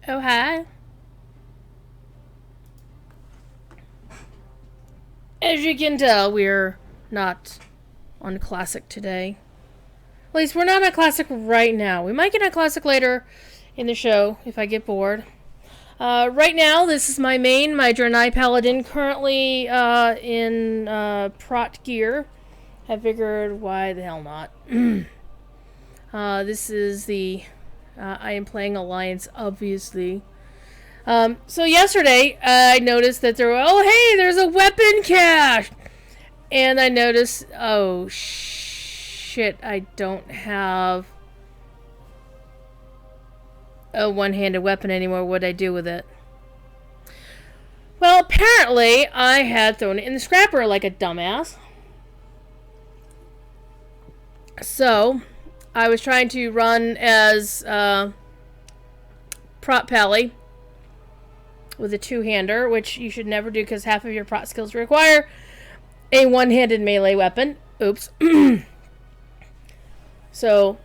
Oh, hi. As you can tell, we're not on Classic today. At least we're not on Classic right now. We might get on Classic later in the show if I get bored. Right now, this is my main, my Draenei Paladin, currently in prot gear. I figured, why the hell not? This is the... I am playing Alliance, obviously. So yesterday, I noticed that there's a weapon cache! And I noticed, oh shit, I don't have a one-handed weapon anymore. What'd I do with it? Well, apparently, I had thrown it in the scrapper like a dumbass. So, I was trying to run as prot pally with a two-hander, which you should never do because half of your prot skills require a one-handed melee weapon. Oops. So,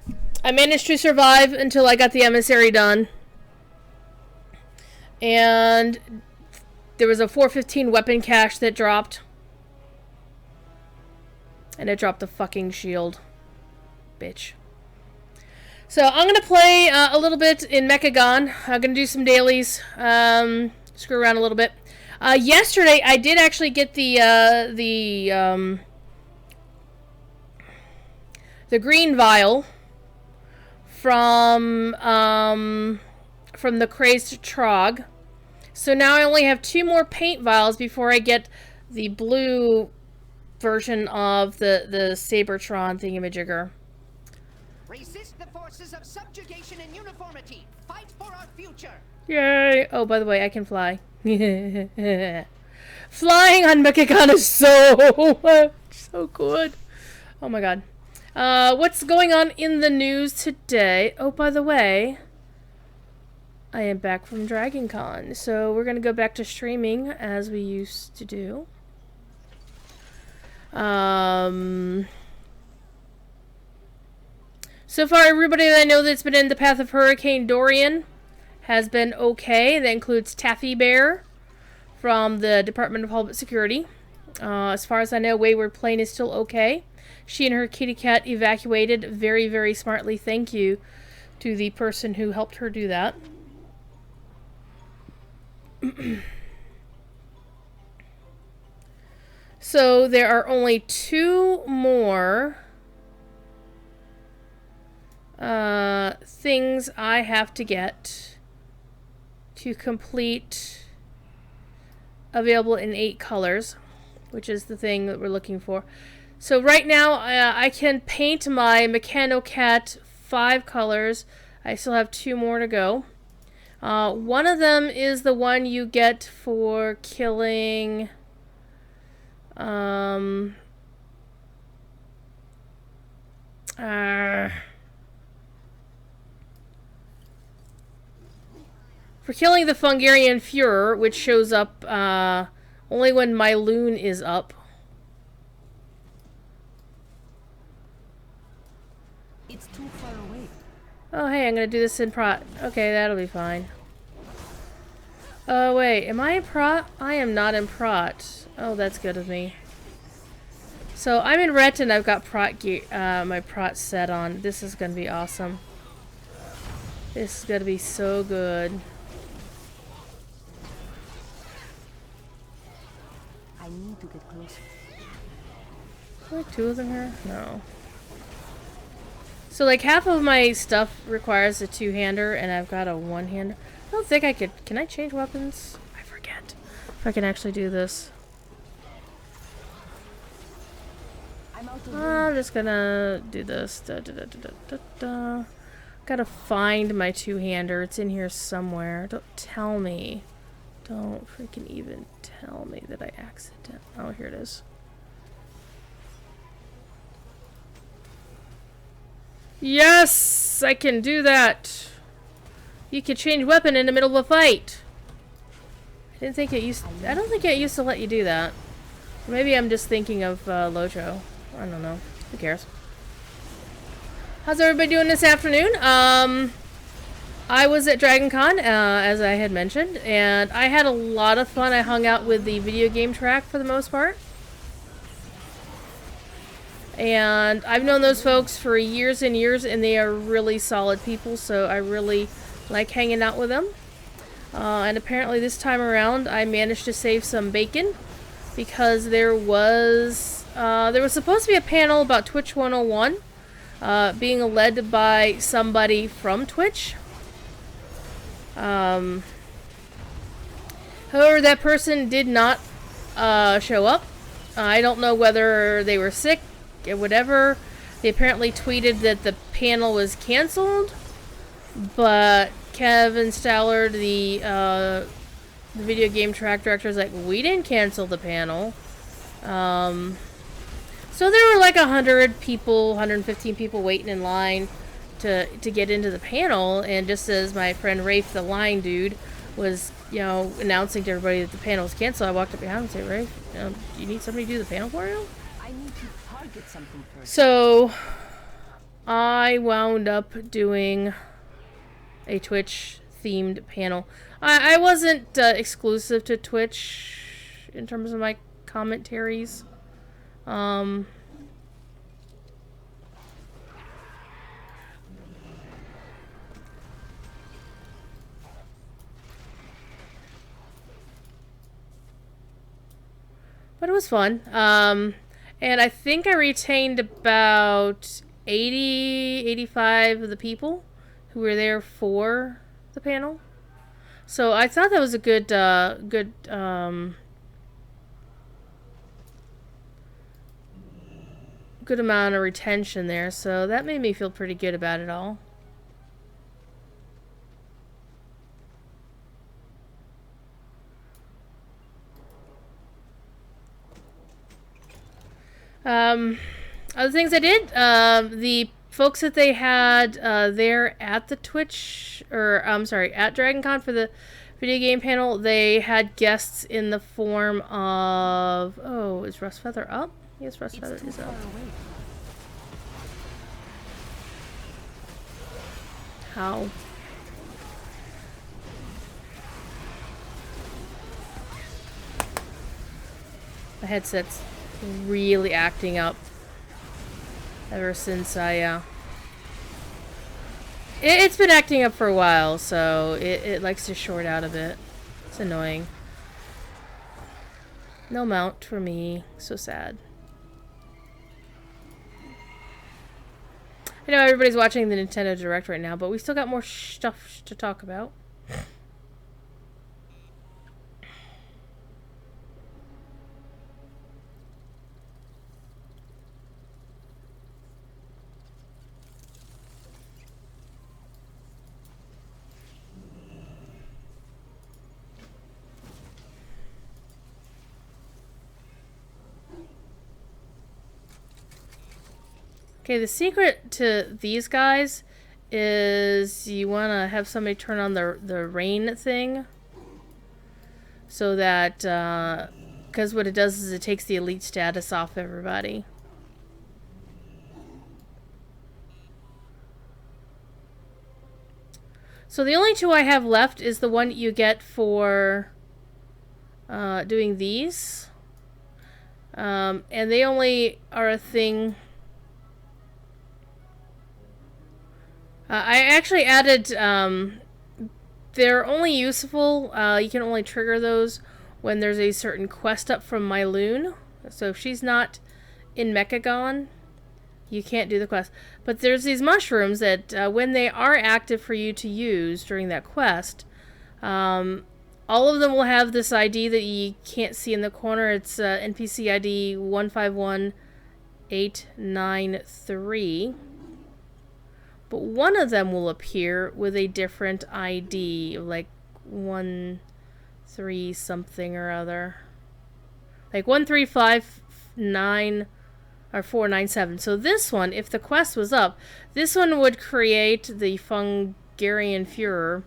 I managed to survive until I got the emissary done. And there was a 415 weapon cache that dropped. And it dropped the fucking shield. Bitch. So, I'm going to play a little bit in Mechagon. I'm going to do some dailies. Screw around a little bit. Yesterday, I did actually get the green vial from the Crazed Trog. So now I only have 2 more paint vials before I get the blue version of the Sabertron thingamajigger. Resist the forces of subjugation and uniformity. Fight for our future. Yay! Oh, by the way, I can fly. Flying on Mechagon is so good. Oh my god. What's going on in the news today? Oh, by the way, I am back from Dragon Con, so we're gonna go back to streaming as we used to do. So far, everybody that I know that's been in the path of Hurricane Dorian has been okay. That includes Taffy Bear from the Department of Homeland Security. As far as I know, Wayward Plane is still okay. She and her kitty cat evacuated very, very smartly. Thank you to the person who helped her do that. So there are only 2 more things I have to get to complete available in 8 colors, which is the thing that we're looking for. So right now I can paint my Mechanocat 5 colors. I still have 2 more to go. One of them is the one you get for killing for killing the Fungarian Fuhrer, which shows up only when my loon is up. It's too far away. Oh, hey, I'm gonna do this in prot. Okay, that'll be fine. Oh, wait, am I in prot? I am not in prot. Oh, that's good of me. So, I'm in ret and I've got prot gear, my prot set on. This is gonna be awesome. This is gonna be so good. I need to get closer. Are there 2 of them here? No. So, like, half of my stuff requires a 2-hander, and I've got a 1-hander. I don't think I could... Can I change weapons? I forget if I can actually do this. I'm just gonna do this. Gotta find my 2-hander. It's in here somewhere. Don't tell me. Don't freaking even tell me that I accidentally... Oh, here it is. Yes! I can do that! You can change weapon in the middle of a fight! I don't think it used to let you do that. Maybe I'm just thinking of Lojo. I don't know. Who cares? How's everybody doing this afternoon? I was at Dragon Con, as I had mentioned, and I had a lot of fun. I hung out with the video game track for the most part. And I've known those folks for years and years, and they are really solid people, so I really like hanging out with them. And apparently this time around, I managed to save some bacon, because there was supposed to be a panel about Twitch 101, being led by somebody from Twitch. However, that person did not show up. I don't know whether they were sick or whatever. They apparently tweeted that the panel was canceled, but Kevin Stallard, the video game track director, is like, we didn't cancel the panel. So there were like 100 people, 115 people waiting in line to get into the panel, and just as my friend Rafe, the line dude, was, you know, announcing to everybody that the panel was canceled, I walked up behind him and said, Rafe, you need somebody to do the panel for you? I need to target something first. So I wound up doing a Twitch themed panel. I wasn't exclusive to Twitch in terms of my commentaries. But it was fun. And I think I retained about 80, 85 of the people who were there for the panel. So I thought that was a good amount of retention there. So that made me feel pretty good about it all. Other things I did, the folks that they had there at the Twitch, or I'm sorry, at Dragon Con for the video game panel, they had guests in the form of, oh, is Russ Feather up? Yes, Russ Feather is up. How? The headset's really acting up ever since it's been acting up for a while, so it likes to short out a bit. It's annoying. No mount for me. So sad. I know everybody's watching the Nintendo Direct right now, but we still got more stuff to talk about. Okay, the secret to these guys is you want to have somebody turn on the rain thing, so that, because what it does is it takes the elite status off everybody. So the only two I have left is the one you get for doing these. And they only are a thing... I actually added, they're only useful, you can only trigger those when there's a certain quest up from Myloon. So if she's not in Mechagon, you can't do the quest. But there's these mushrooms that, when they are active for you to use during that quest, all of them will have this ID that you can't see in the corner. It's NPC ID 151893. But one of them will appear with a different ID, like 13 something or other. Like 1359 or 497. So this one, if the quest was up, this one would create the Fungarian Fuhrer,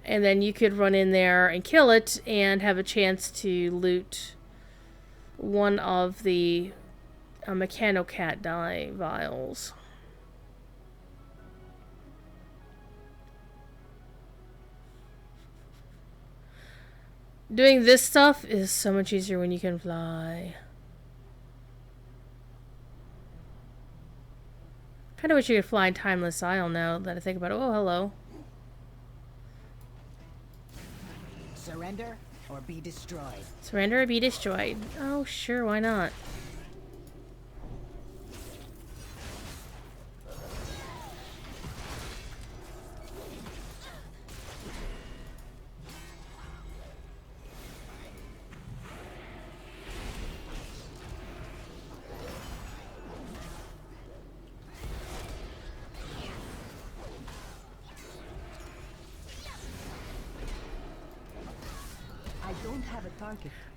and then you could run in there and kill it and have a chance to loot one of the Mechanocat dye vials. Doing this stuff is so much easier when you can fly. Kind of wish you could fly in Timeless Isle now that I think about it. Oh, hello. Surrender or be destroyed. Surrender or be destroyed. Oh, sure, why not?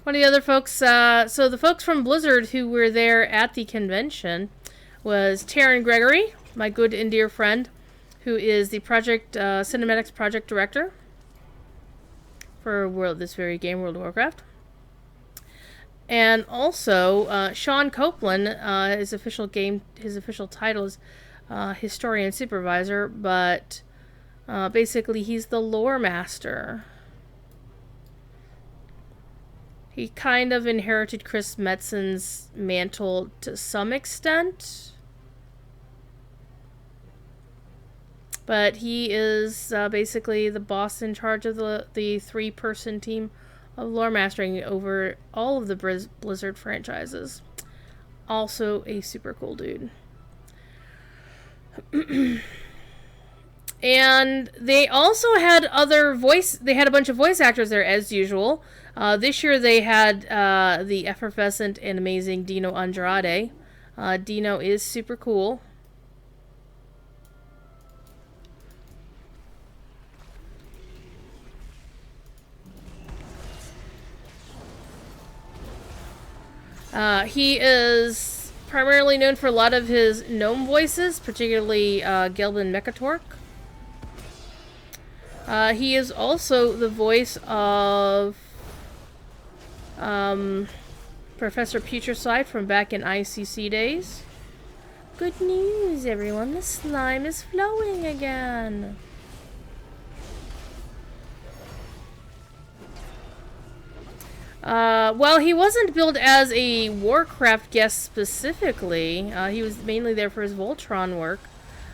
One of the other folks, so the folks from Blizzard who were there at the convention was Taryn Gregory, my good and dear friend, who is the project cinematics project director for this very game, World of Warcraft. And also Sean Copeland, his official title is historian supervisor, but basically he's the lore master. He kind of inherited Chris Metzen's mantle to some extent. But he is basically the boss in charge of the 3-person team of lore mastering over all of the Blizzard franchises. Also a super cool dude. And they also had they had a bunch of voice actors there as usual. This year they had the effervescent and amazing Dino Andrade. Dino is super cool. He is primarily known for a lot of his gnome voices, particularly Gelbin Mechatork. He is also the voice of Professor Putricide from back in ICC days. Good news, everyone. The slime is flowing again. Well, he wasn't billed as a Warcraft guest specifically. He was mainly there for his Voltron work.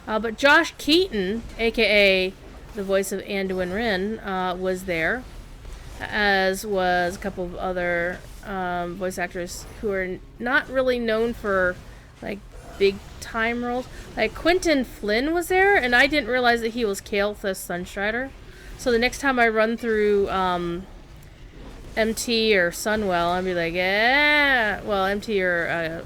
But Josh Keaton, aka the voice of Anduin Wrynn, was there, as was a couple of other voice actors who are not really known for like big time roles. Like Quentin Flynn was there, and I didn't realize that he was Kael'thas Sunstrider. So the next time I run through MT or Sunwell, I'll be like, yeah. Well, MT or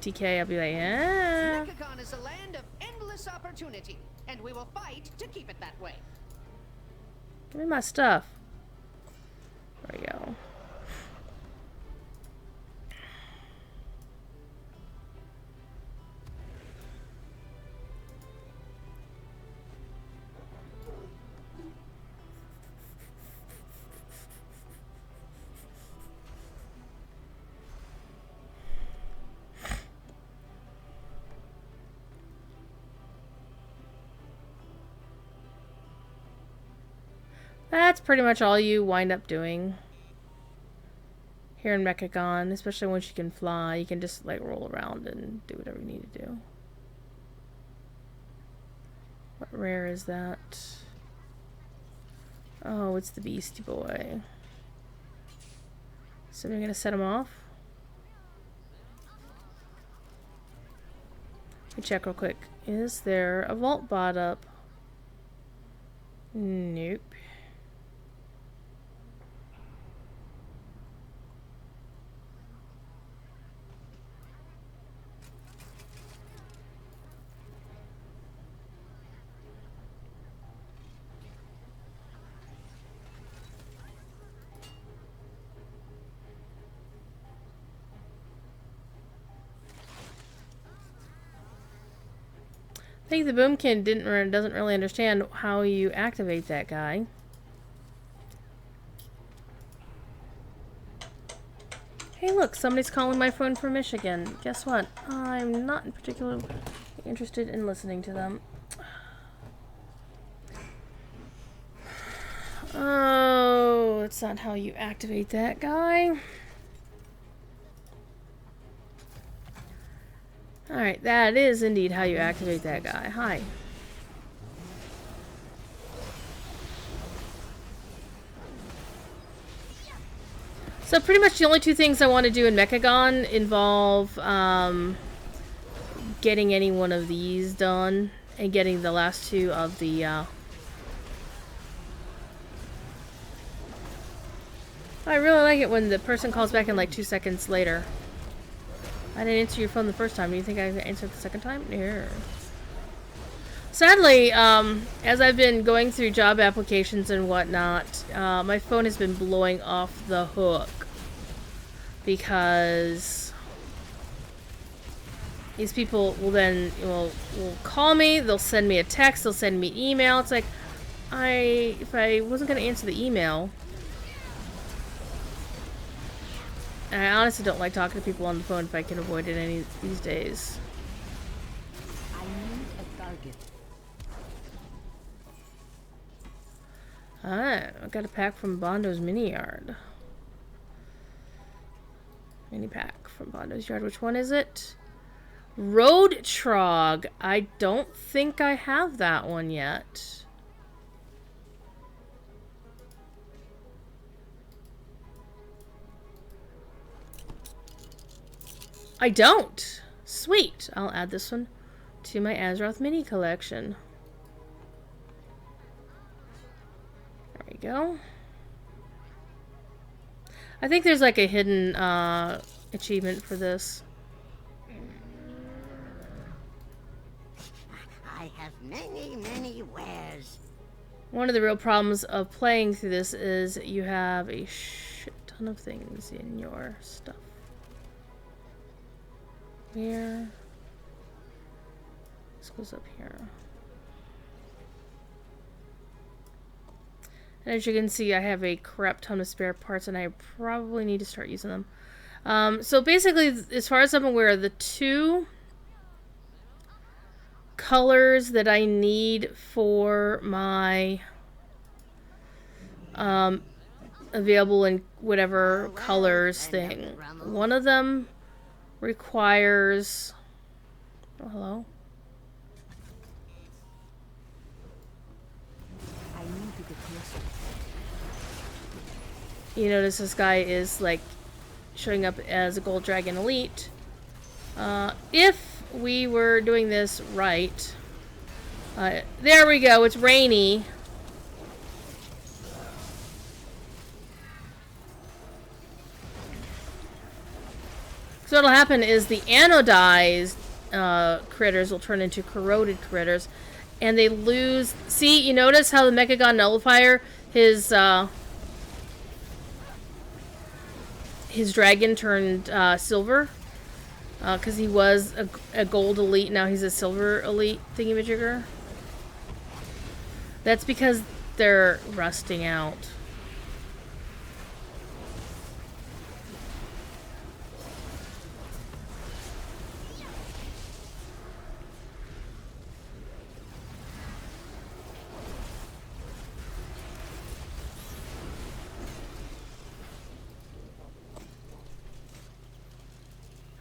TK, I'll be like, yeah. Mechagon is a land of endless opportunity, and we will fight to keep it that way. Give me my stuff. There we go. That's pretty much all you wind up doing here in Mechagon, especially once you can fly. You can just like roll around and do whatever you need to do. What rare is that? Oh, it's the Beastie Boy. So we're gonna set him off. Let me check real quick. Is there a vault bot up? Nope. I think the Boomkin doesn't really understand how you activate that guy. Hey look, somebody's calling my phone from Michigan. Guess what? I'm not particularly interested in listening to them. Oh, that's not how you activate that guy. Alright, that is indeed how you activate that guy. Hi. So pretty much the only two things I want to do in Mechagon involve getting any one of these done and getting the last two of the I really like it when the person calls back in like 2 seconds later. I didn't answer your phone the first time. Do you think I answered the second time? No. Sadly, as I've been going through job applications and whatnot, my phone has been blowing off the hook because these people will then will call me, they'll send me a text, they'll send me email. It's like, if I wasn't going to answer the email, and I honestly don't like talking to people on the phone if I can avoid it any these days. I need a target. I got a pack from Bondo's mini yard. Mini pack from Bondo's yard. Which one is it? Road Trog. I don't think I have that one yet. I don't. Sweet. I'll add this one to my Azeroth mini collection. There we go. I think there's like a hidden achievement for this. I have many, many wares. One of the real problems of playing through this is you have a shit ton of things in your stuff. Where? This goes up here. And as you can see, I have a crap ton of spare parts, and I probably need to start using them. So basically, as far as I'm aware, the two colors that I need for my available in whatever colors thing, one of them requires... Oh, hello? I need to get closer. You notice this guy is like showing up as a Gold Dragon Elite. If we were doing this right, there we go, it's rainy. So what'll happen is the anodized critters will turn into corroded critters, and they lose... See, you notice how the Mechagon Nullifier, his dragon turned silver? Because he was a gold elite, now he's a silver elite thingamajigger. That's because they're rusting out.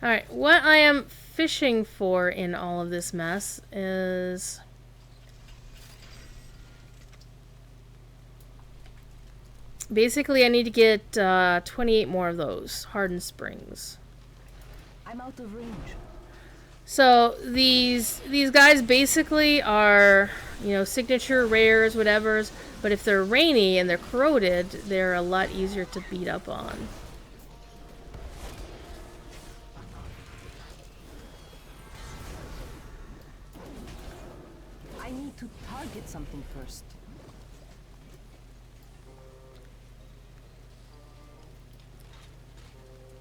Alright, what I am fishing for in all of this mess is... Basically, I need to get 28 more of those hardened springs. I'm out of range. So these guys basically are, you know, signature rares, whatevers. But if they're rainy and they're corroded, they're a lot easier to beat up on. I need to target something first.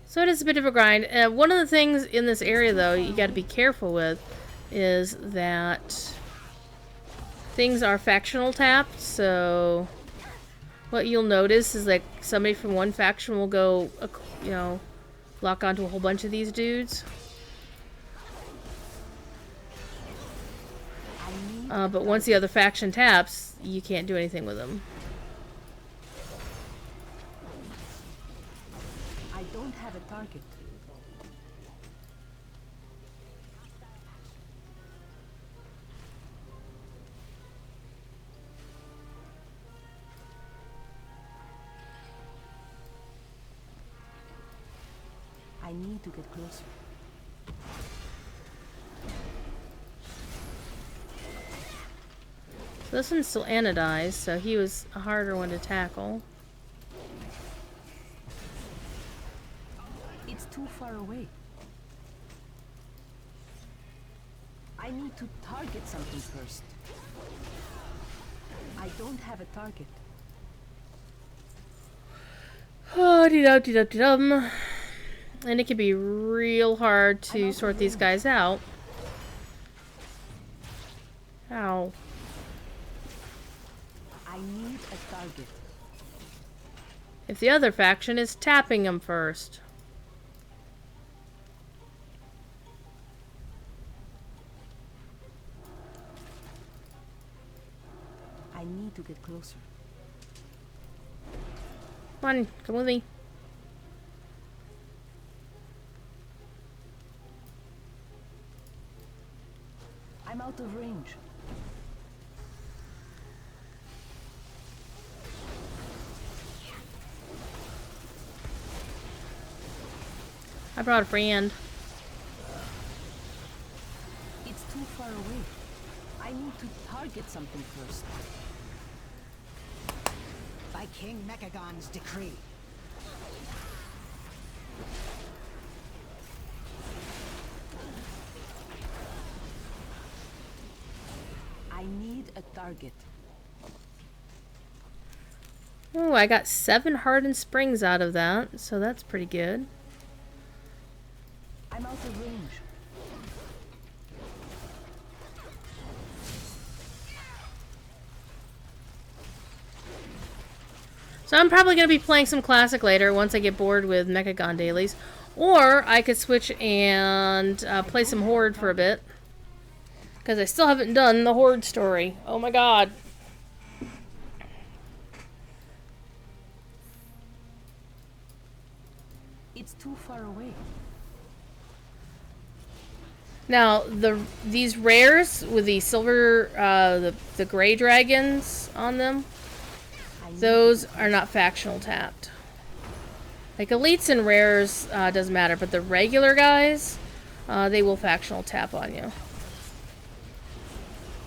So it is a bit of a grind. One of the things in this area, though, you got to be careful with is that things are factional tapped. So what you'll notice is like somebody from one faction will go, you know, lock onto a whole bunch of these dudes. But once the other faction taps, you can't do anything with them. have a target. I need to get closer. So this one's still anodized, so he was a harder one to tackle. It's too far away. I need to target something first. I don't have a target. Oh, dee-dum. And it can be real hard to sort these guys out. Ow. I need a target. If the other faction is tapping them first. I need to get closer. Come on, come with me. I'm out of range. I brought a friend. It's too far away. I need to target something first. By King Mechagon's decree. I need a target. Oh, I got 7 hardened springs out of that, so that's pretty good. I'm out of range. So I'm probably going to be playing some Classic later once I get bored with Mechagon dailies. Or I could switch and play some Horde for a bit. Because I still haven't done the Horde story. Oh my god. It's too far away. Now, these rares with the silver, the gray dragons on them, those are not factional tapped. Like elites and rares doesn't matter, but the regular guys, they will factional tap on you.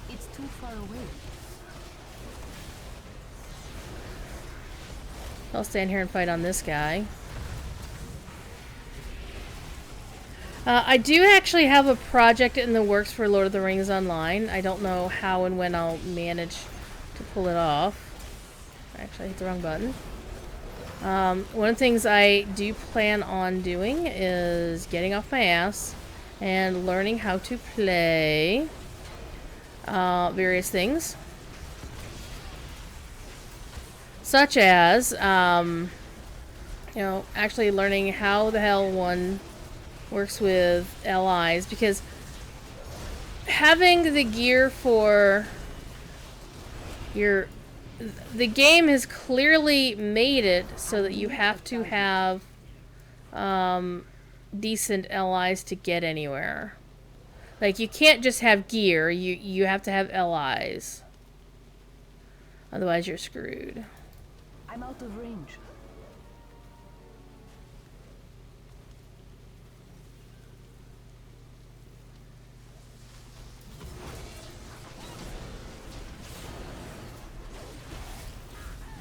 It's too far away. I'll stand here and fight on this guy. I do actually have a project in the works for Lord of the Rings Online. I don't know how and when I'll manage to pull it off. Actually, I hit the wrong button. One of the things I do plan on doing is getting off my ass and learning how to play various things. Such as, you know, actually learning how the hell one works with allies, because having the gear for the game has clearly made it so that you have to have decent allies to get anywhere. Like, you can't just have gear, you have to have allies. Otherwise you're screwed. I'm out of range.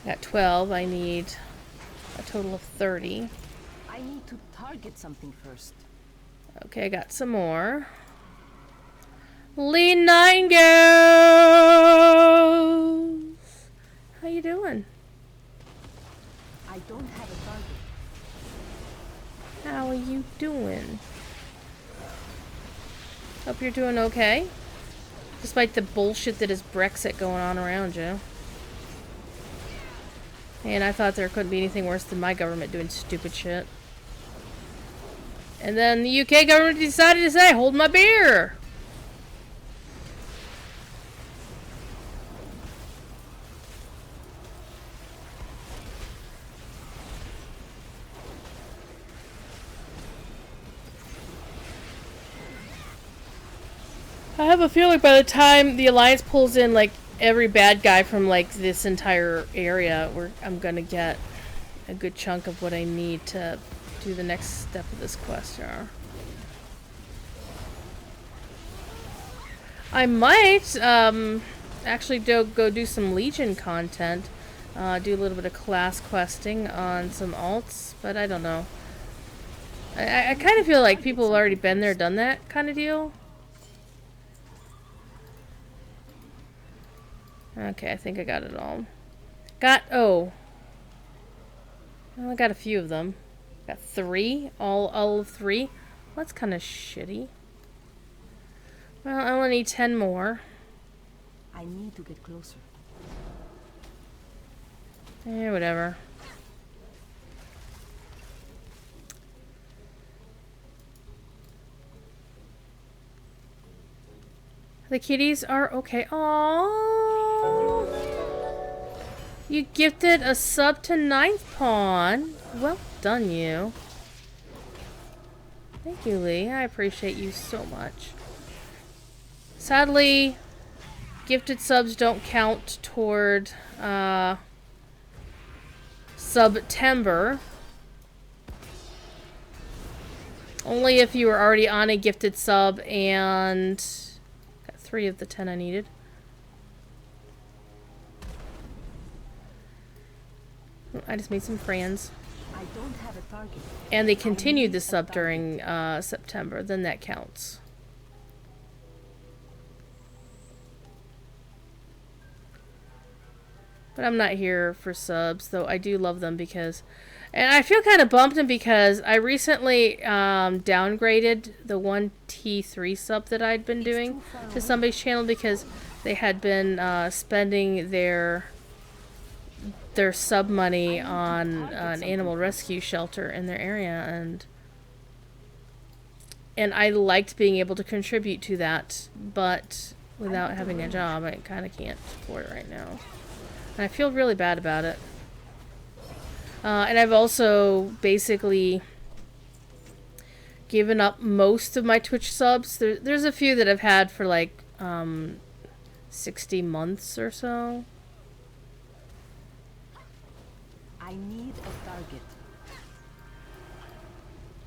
Got 12, I need a total of 30. I need to target something first. Okay, I got some more. Lean 9 goes! How you doing? I don't have a target. How are you doing? Hope you're doing okay. Despite the bullshit that is Brexit going on around you. And I thought there couldn't be anything worse than my government doing stupid shit. And then the UK government decided to say, hold my beer! I have a feeling by the time the Alliance pulls in, like, every bad guy from, like, this entire area, I'm gonna get a good chunk of what I need to do the next step of this quest here. I might, actually go do some Legion content. Do a little bit of class questing on some alts, but I don't know. I kind of feel like people have already been there, done that kind of deal. Okay, I think I got it all. Well, I got a few of them. Got 3, all of 3. Well, that's kind of shitty. Well, I only need 10 more. I need to get closer. Eh, whatever. The kitties are okay. Aww. You gifted a sub to 9th pawn. Well done, you. Thank you, Lee. I appreciate you so much. Sadly, gifted subs don't count toward September. Only if you were already on a gifted sub and got 3 of the 10 I needed. I just made some friends. I don't have a target. And they continued the sub during September, then that counts. But I'm not here for subs, though I do love them because... And I feel kind of bumped in because I recently downgraded the 1T3 sub that I'd been doing to somebody's channel because they had been spending their sub money on an animal rescue shelter in their area, and I liked being able to contribute to that, but without having a job, I kind of can't afford it right now. And I feel really bad about it. And I've also basically given up most of my Twitch subs. There's a few that I've had for like 60 months or so. I need a target.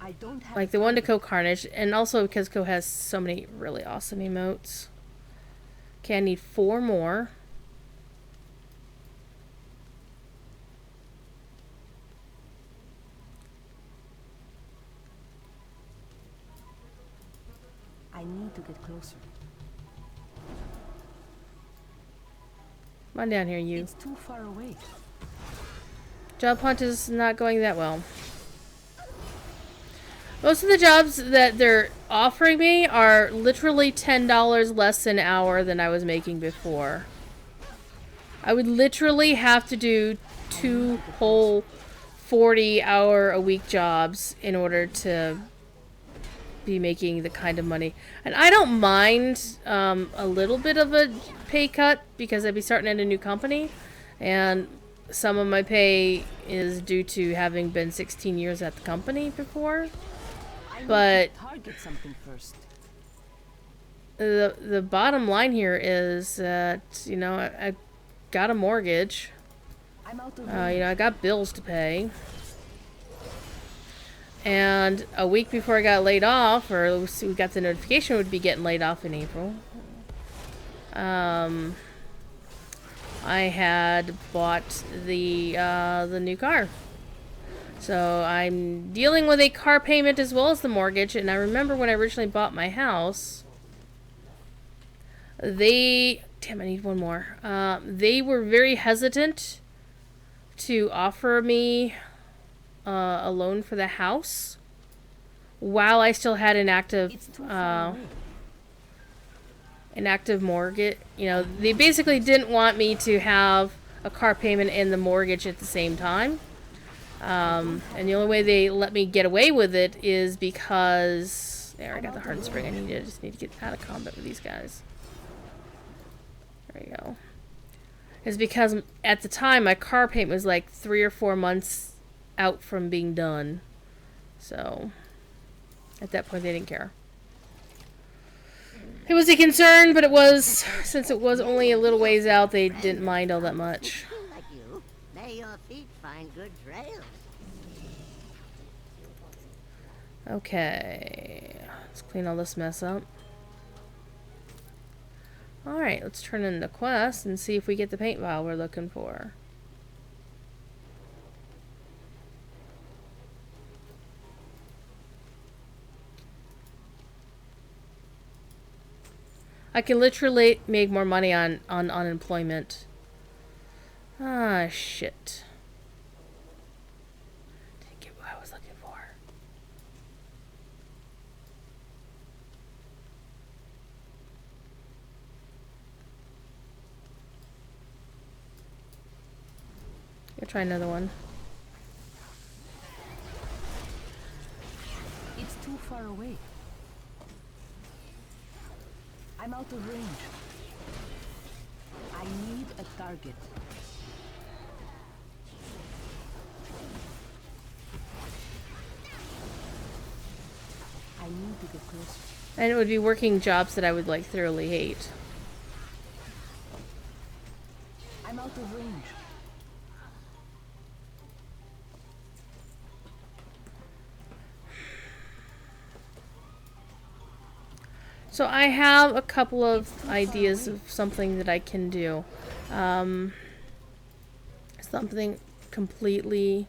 I don't have Like the one to Ko Carnage, and also because Ko has so many really awesome emotes. Okay, I need 4 more. I need to get closer. Come on down here, you. It's too far away. Job hunt is not going that well. Most of the jobs that they're offering me are literally $10 less an hour than I was making before. I would literally have to do 2 whole 40-hour-a-week jobs in order to be making the kind of money. And I don't mind a little bit of a pay cut because I'd be starting at a new company, and some of my pay is due to having been 16 years at the company before. But Target something first. the bottom line here is that, you know, I got a mortgage. I'm out of You know, I got bills to pay. And a week before I got laid off, or we got the notification we'd be getting laid off in April, I had bought the new car. So I'm dealing with a car payment as well as the mortgage. And I remember when I originally bought my house, damn, I need 1 more. They were very hesitant to offer me a loan for the house while I still had an active mortgage. You know, they basically didn't want me to have a car payment and the mortgage at the same time. And the only way they let me get away with it is because... There, I got the hardened spring. I just need to get out of combat with these guys. There you go. Is because at the time my car payment was like 3 or 4 months out from being done. So at that point they didn't care. It was a concern, but it was, since it was only a little ways out, they didn't mind all that much. Like you, may your feet find good trails. Okay, let's clean all this mess up. Alright, let's turn in the quest and see if we get the paint vial we're looking for. I can literally make more money on unemployment. Ah, shit. Didn't get what I was looking for. I'll try another one. It's too far away. I'm out of range. I need a target. I need to get closer. And it would be working jobs that I would like thoroughly hate. I'm out of range. So I have a couple of ideas of something that I can do. Something completely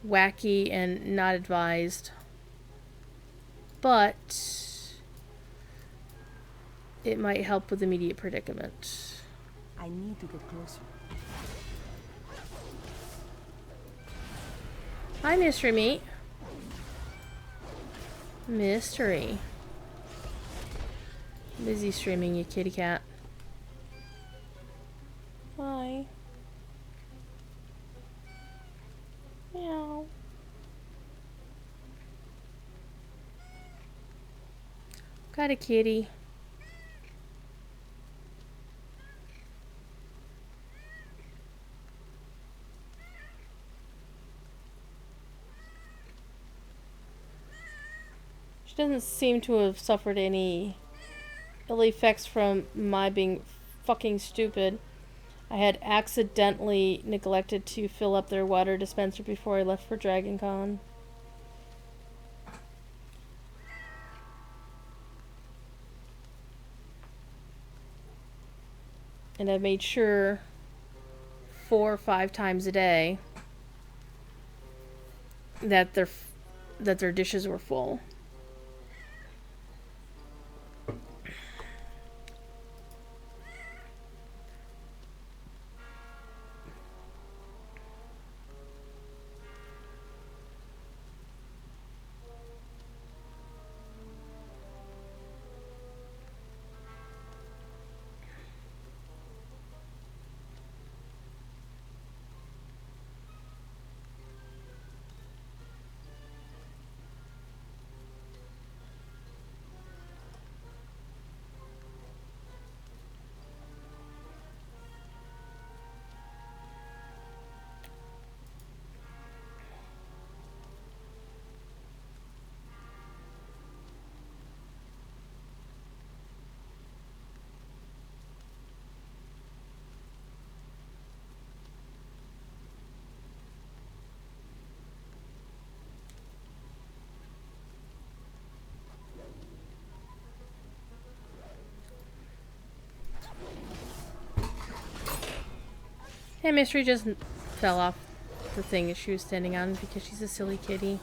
wacky and not advised. But it might help with immediate predicament. I need to get closer. Hi, Mystery Meat. Mystery. Busy streaming, you kitty cat. Hi. Meow. Got a kitty. She doesn't seem to have suffered any ill effects from my being fucking stupid. I had accidentally neglected to fill up their water dispenser before I left for Dragon Con. And I made sure 4 or 5 times a day that their dishes were full. Hey, Mystery just fell off the thing that she was standing on because she's a silly kitty.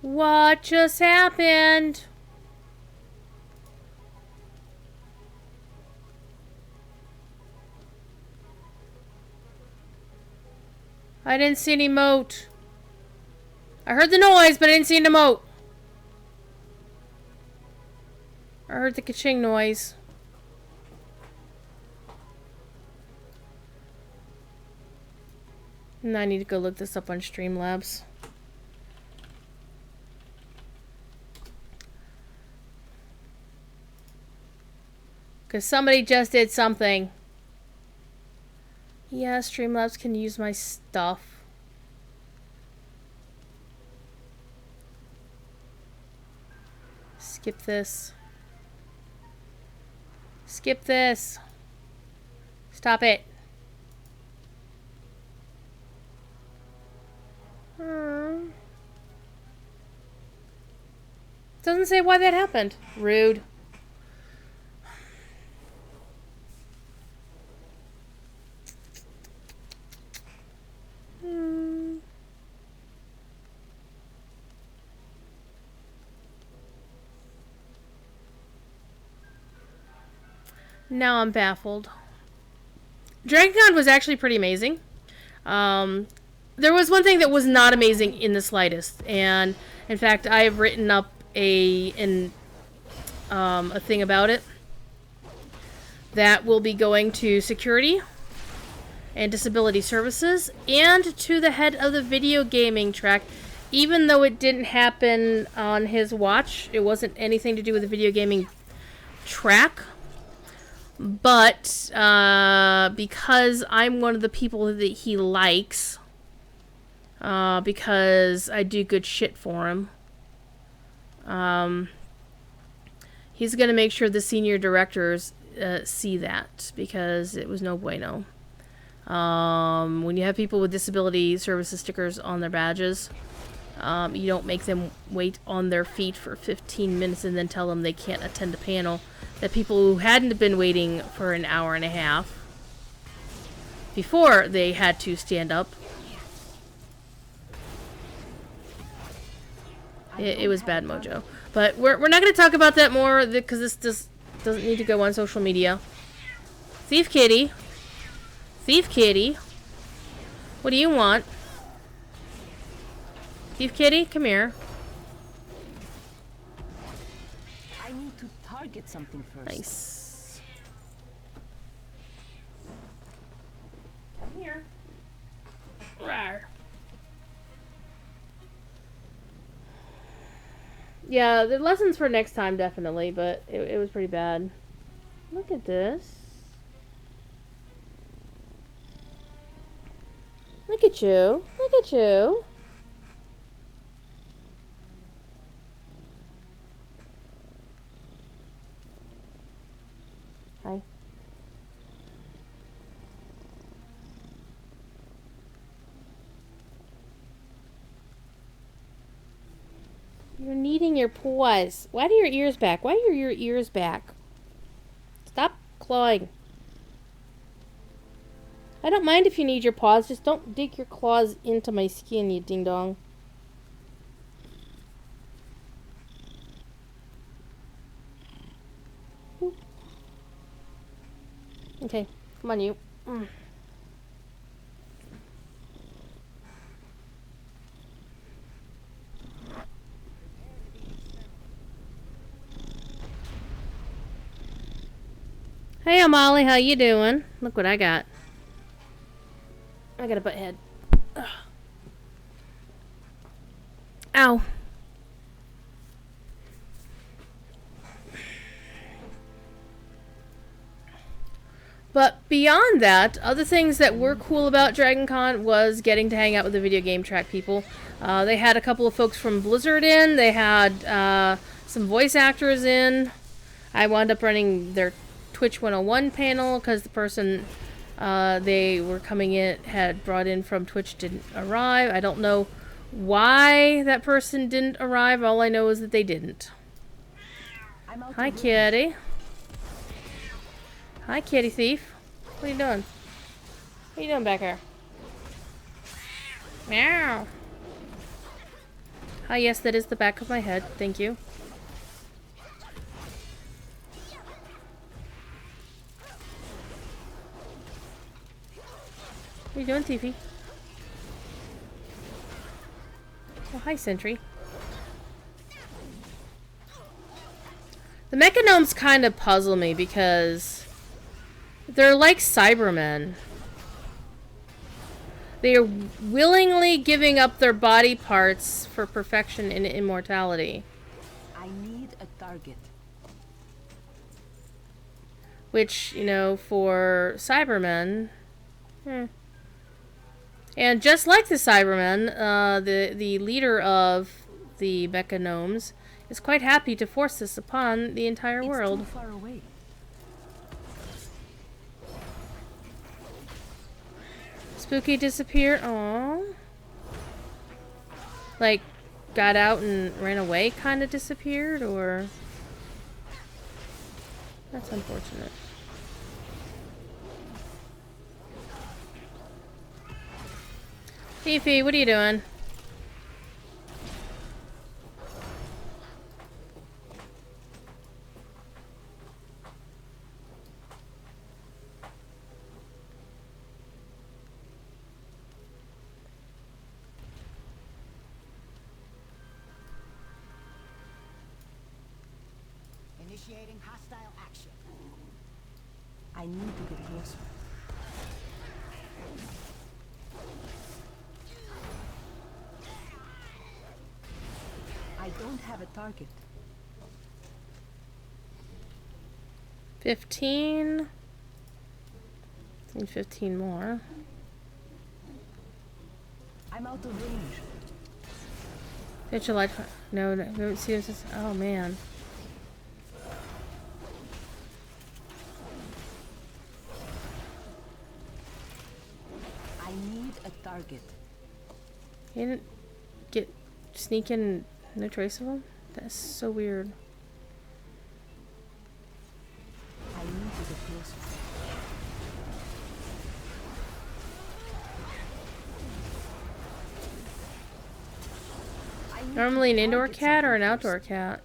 What just happened? I didn't see any moat. I heard the noise, but I didn't see an emote. I heard the ka-ching noise. And I need to go look this up on Streamlabs. Because somebody just did something. Yeah, Streamlabs can use my stuff. Skip this. Skip this. Stop it. Doesn't say why that happened. Rude. Now I'm baffled. DragonCon was actually pretty amazing. There was one thing that was not amazing in the slightest, and in fact, I have written up a thing about it that will be going to security and disability services and to the head of the video gaming track. Even though it didn't happen on his watch, it wasn't anything to do with the video gaming track. But because I'm one of the people that he likes, because I do good shit for him, he's going to make sure the senior directors see that, because it was no bueno. When you have people with disability services stickers on their badges, you don't make them wait on their feet for 15 minutes and then tell them they can't attend a panel that people who hadn't been waiting for an hour and a half before they had to stand up. It was bad mojo. But we're not going to talk about that more, because this just doesn't need to go on social media. Thief Kitty. Thief Kitty. What do you want? Thief Kitty, come here. I need to target something first. Nice. Come here. Rawr. Yeah, the lessons for next time, definitely, but it was pretty bad. Look at this. Look at you. Look at you. Hi. You're kneading your paws. Why are your ears back? Why are your ears back? Stop clawing. I don't mind if you need your paws. Just don't dig your claws into my skin, you ding-dong. Okay, come on, you. Hey, Molly, how you doing? Look what I got. I got a butt head. Ugh. Ow. But beyond that, other things that were cool about DragonCon was getting to hang out with the video game track people. They had a couple of folks from Blizzard in. They had some voice actors in. I wound up running their Twitch 101 panel because the person they were coming in had brought in from Twitch didn't arrive. I don't know why that person didn't arrive. All I know is that they didn't. Hi, kitty. Hi, kitty thief. What are you doing? What are you doing back here? Meow. Ah, yes, that is the back of my head. Thank you. What are you doing, Thiefy? Oh, hi, Sentry. The Mechanomes kind of puzzle me because they're like Cybermen. They are willingly giving up their body parts for perfection and immortality. I need a target. Which, you know, for Cybermen... And just like the Cybermen, the leader of the Mechanomes is quite happy to force this upon the entire world. It's too far away. Spooky disappeared. Aww. Like, got out and ran away, kind of disappeared, or... That's unfortunate. Fifi, what are you doing? Initiating hostile action. I need to get closer. I don't have a target. 15. Need 15 more. I'm out of range. Pitch a light. No, no, see this. Oh man. I need a target. He didn't sneak in. No trace of him? That's so weird. I need to get closer. Normally an indoor cat or an outdoor cat?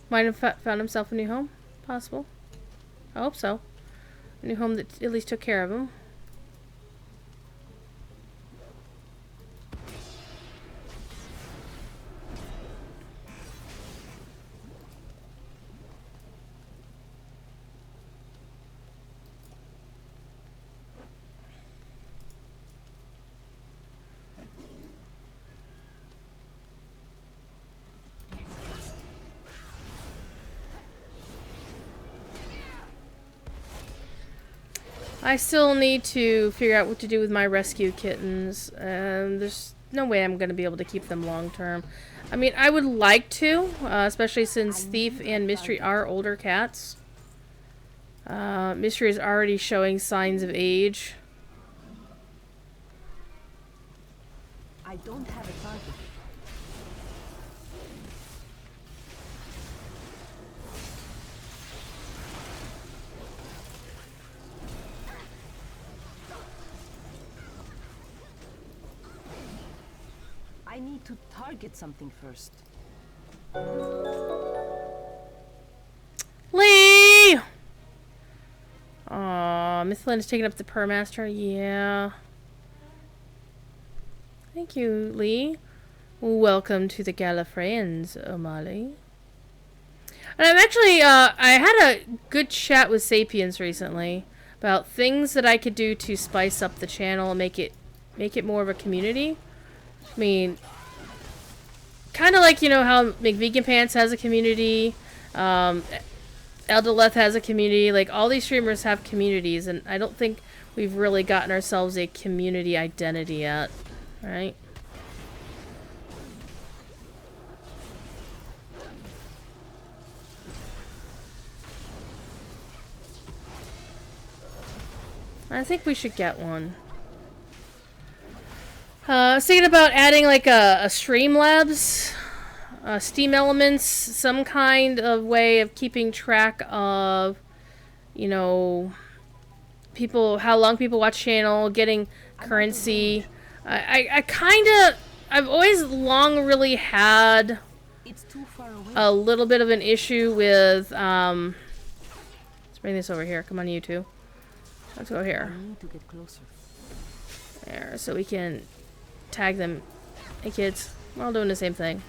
Might have found himself a new home? Possible. I hope so. A new home that at least took care of him. I still need to figure out what to do with my rescue kittens. There's no way I'm going to be able to keep them long term. I mean, I would like to, especially since Thief and Mystery are older cats. Mystery is already showing signs of age. I don't have a target. I need to target something first. Lee! Aw, Miss Lynn is taking up the Purmaster. Yeah. Thank you, Lee. Welcome to the Gallifreyans, O'Malley. And I'm actually, I had a good chat with Sapiens recently about things that I could do to spice up the channel and make it more of a community. I mean, kind of like, you know, how McVegan Pants has a community, Eldoleth has a community, like, all these streamers have communities, and I don't think we've really gotten ourselves a community identity yet, right? I think we should get one. I was thinking about adding like a Streamlabs, Steam Elements, some kind of way of keeping track of, you know, people, how long people watch channel, getting currency. I've always long really had It's too far away. a little bit of an issue with, let's bring this over here. Come on, you two. Let's go here. I need to get closer. There, so we can tag them. Hey kids, we're all doing the same thing.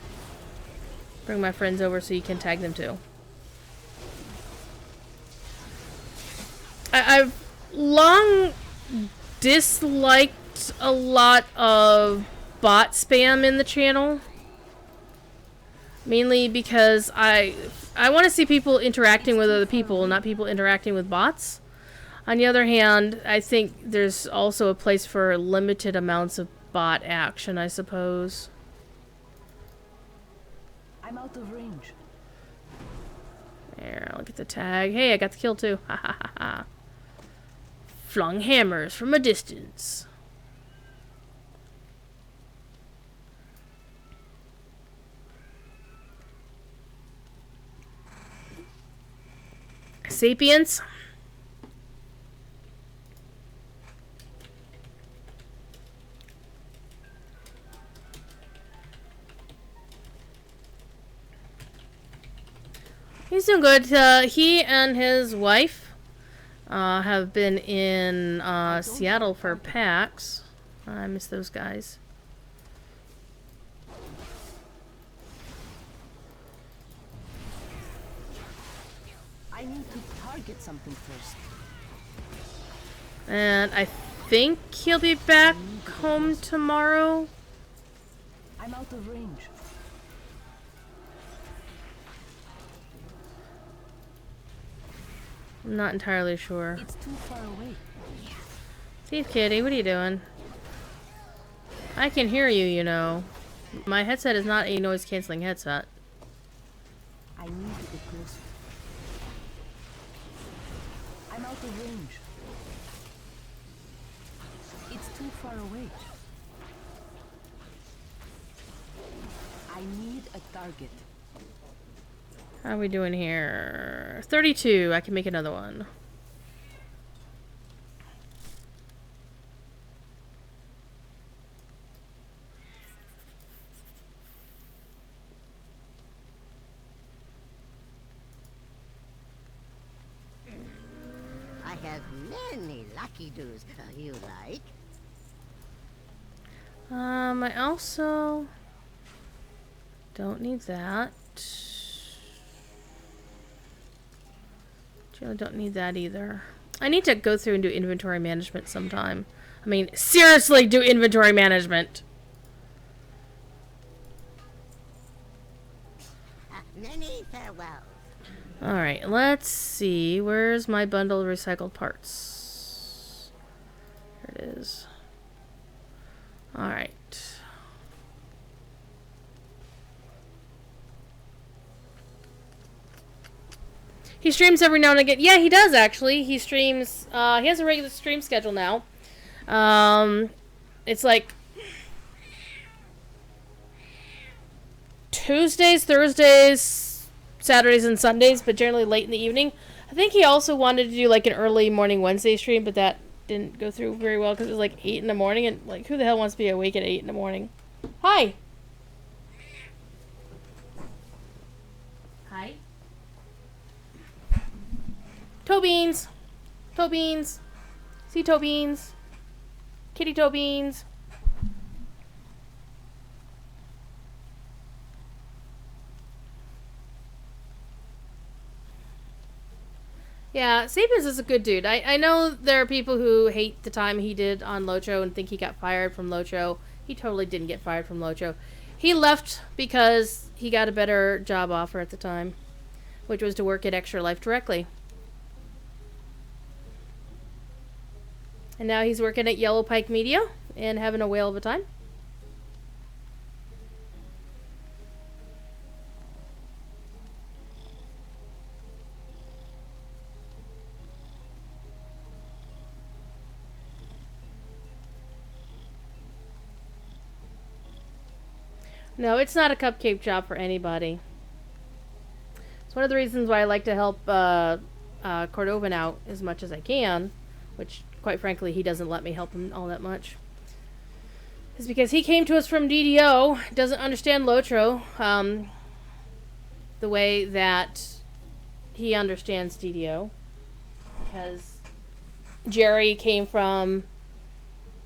Bring my friends over so you can tag them too. I've long disliked a lot of bot spam in the channel. Mainly because I want to see people interacting with other people, not people interacting with bots. On the other hand, I think there's also a place for limited amounts of bot action, I suppose. I'm out of range. There, look at the tag. Hey, I got the kill too. Ha ha ha ha. Flung hammers from a distance. Sapiens. He's doing good. He and his wife have been in Seattle for PAX. I miss those guys. I need to target something first. And I think he'll be back home tomorrow. I'm out of range. I'm not entirely sure. It's too far away. Steve Kitty, what are you doing? I can hear you, you know. My headset is not a noise-canceling headset. I need to get closer. I'm out of range. It's too far away. I need a target. How are we doing here? 32. I can make another one. I have many lucky doos you like. I also don't need that. I don't need that either. I need to go through and do inventory management sometime. I mean, seriously, do inventory management. Many farewells. Alright, let's see. Where's my bundle of recycled parts? Here it is. Alright. He streams every now and again. Yeah, he does actually. He streams. He has a regular stream schedule now. It's like Tuesdays, Thursdays, Saturdays, and Sundays, but generally late in the evening. I think he also wanted to do like an early morning Wednesday stream, but that didn't go through very well because it was like 8 in the morning, and like who the hell wants to be awake at 8 in the morning? Hi. Hi. Toe beans. Toe beans. See toe beans. Kitty toe beans. Yeah, Sapiens is a good dude. I know there are people who hate the time he did on Locho and think he got fired from Locho. He totally didn't get fired from Locho. He left because he got a better job offer at the time, which was to work at Extra Life directly. And now he's working at Yellow Pike Media and having a whale of a time. No, it's not a cupcake job for anybody. It's one of the reasons why I like to help Cordovan out as much as I can, which, quite frankly, he doesn't let me help him all that much. It's because he came to us from DDO, doesn't understand Lotro the way that he understands DDO. Because Jerry came from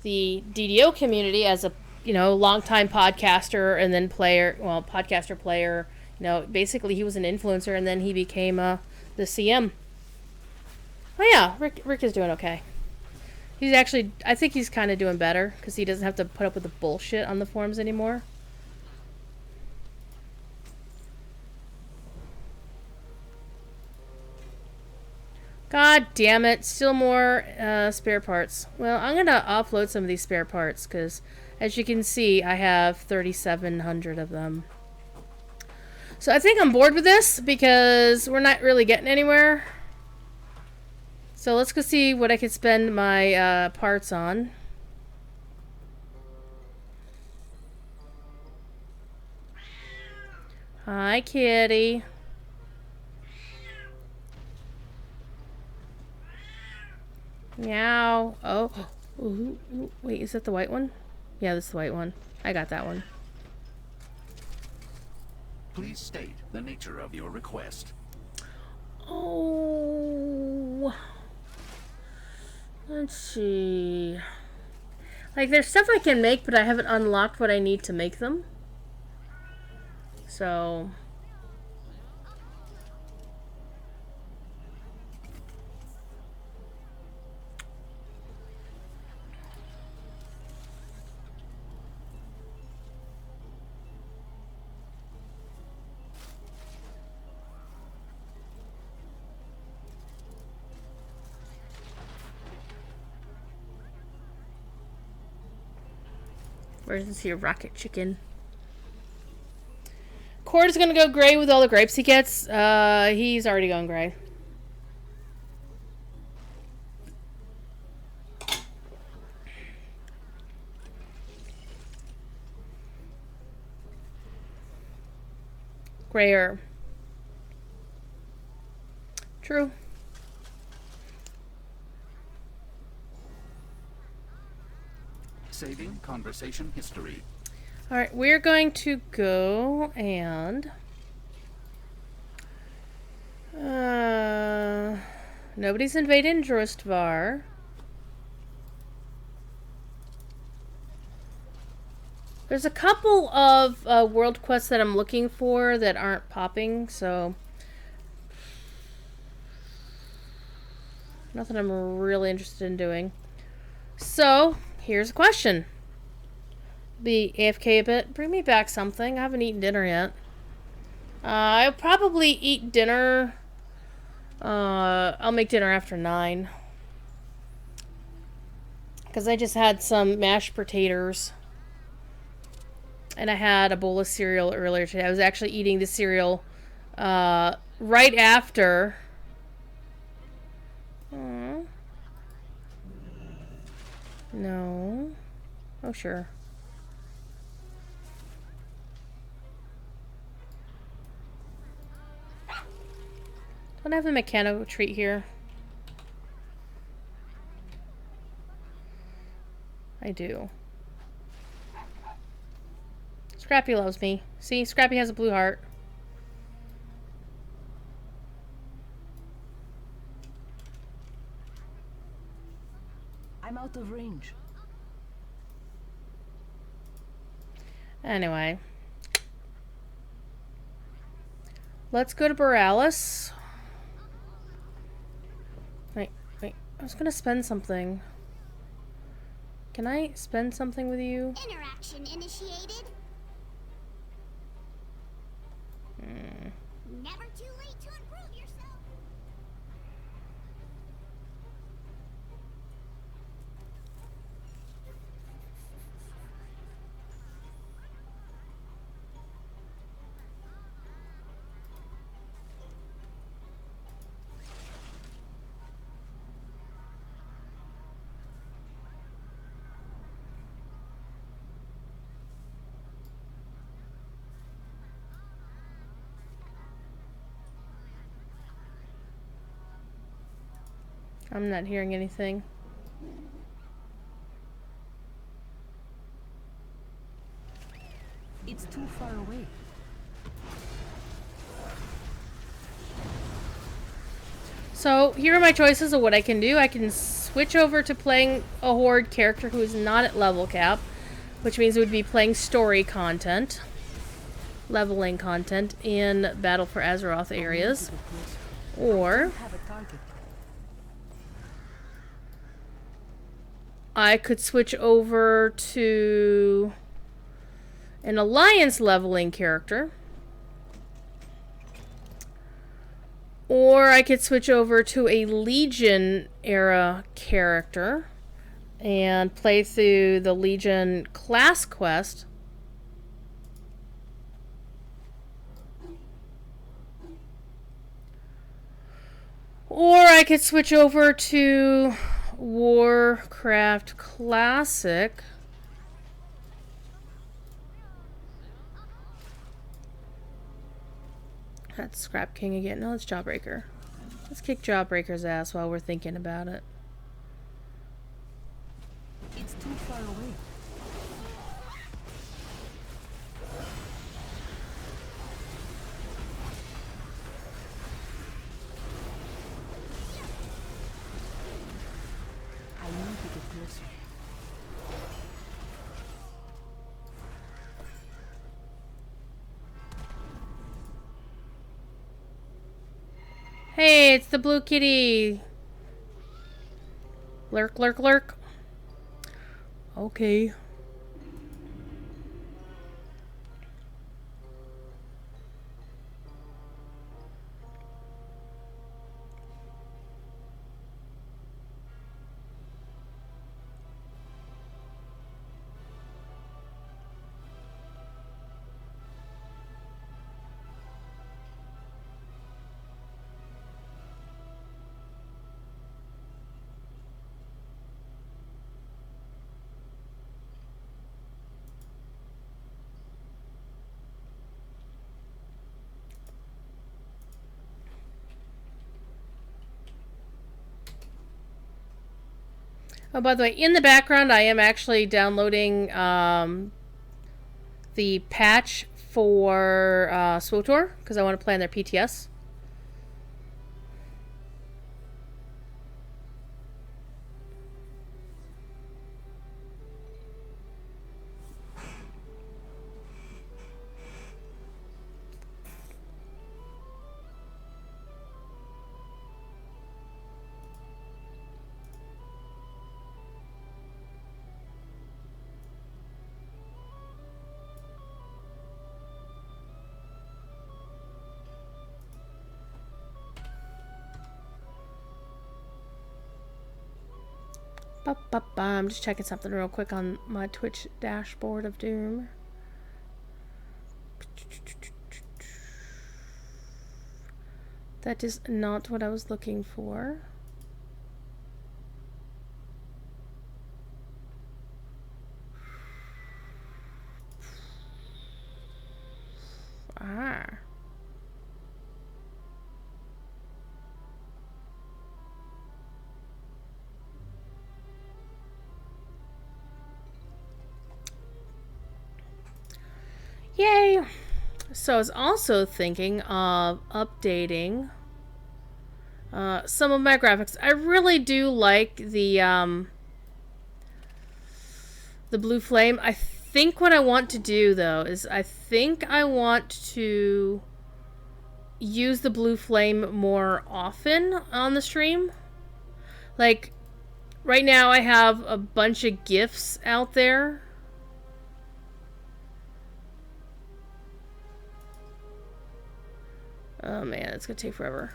the DDO community as a longtime podcaster and then player, podcaster player, No, basically he was an influencer and then he became the CM. Oh yeah, Rick is doing okay. He's actually, I think he's kind of doing better because he doesn't have to put up with the bullshit on the forums anymore. God damn it, still more spare parts. Well, I'm gonna offload some of these spare parts because, as you can see, I have 3,700 of them. So I think I'm bored with this because we're not really getting anywhere. So let's go see what I could spend my parts on. Hi, kitty. Meow. Oh. Ooh, wait, is that the white one? Yeah, this is the white one. I got that one. Please state the nature of your request. Oh. Let's see. Like, there's stuff I can make, but I haven't unlocked what I need to make them. So... Where's this here rocket chicken? Cord is gonna go gray with all the grapes he gets. He's already gone gray. Grayer. True. Saving conversation history. Alright, we're going to go and... nobody's invading Drustvar. There's a couple of world quests that I'm looking for that aren't popping, so... nothing I'm really interested in doing. So, here's a question. Be AFK a bit. Bring me back something. I haven't eaten dinner yet. I'll probably eat dinner. I'll make dinner after 9. Because I just had some mashed potatoes. And I had a bowl of cereal earlier today. I was actually eating the cereal right after. No. Oh, sure. Don't I have the mechanical treat here? I do. Scrappy loves me. See, Scrappy has a blue heart. I'm out of range. Anyway. Let's go to Borealis. Wait. I was gonna spend something. Can I spend something with you? Interaction initiated. Never too late to improve yourself. I'm not hearing anything. It's too far away. So, here are my choices of what I can do. I can switch over to playing a Horde character who is not at level cap, which means it would be playing story content. leveling content in Battle for Azeroth areas. Or Have a target. I could switch over to an Alliance leveling character. Or I could switch over to a Legion era character and play through the Legion class quest. Or I could switch over to Warcraft Classic. That's Scrap King again. No, it's Jawbreaker. Let's kick Jawbreaker's ass while we're thinking about it. It's too far away. I need to get closer. Hey, it's the blue kitty. Lurk, lurk, lurk. Okay. Oh, by the way, in the background, I am actually downloading the patch for SWTOR because I want to play on their PTS. I'm just checking something real quick on my Twitch dashboard of doom. That is not what I was looking for. Ah. Yay! So I was also thinking of updating some of my graphics. I really do like the blue flame. I think what I want to do though is I think I want to use the blue flame more often on the stream. Like right now I have a bunch of GIFs out there. Oh man, it's gonna take forever.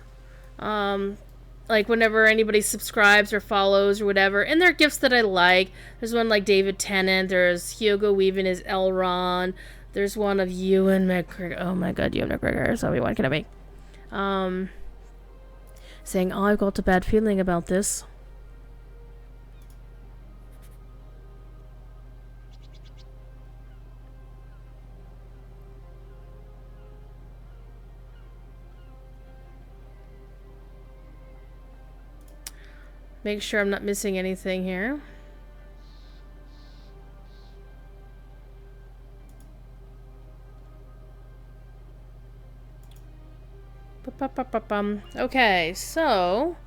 Like whenever anybody subscribes or follows or whatever, and there are gifts that I like. There's one like David Tennant. There's Hugo Weaving as Elrond. There's one of Ewan McGregor. Oh my god, Ewan McGregor. So Obi-Wan Kenobi. Saying, oh, I've got a bad feeling about this. Make sure I'm not missing anything here. Okay, so...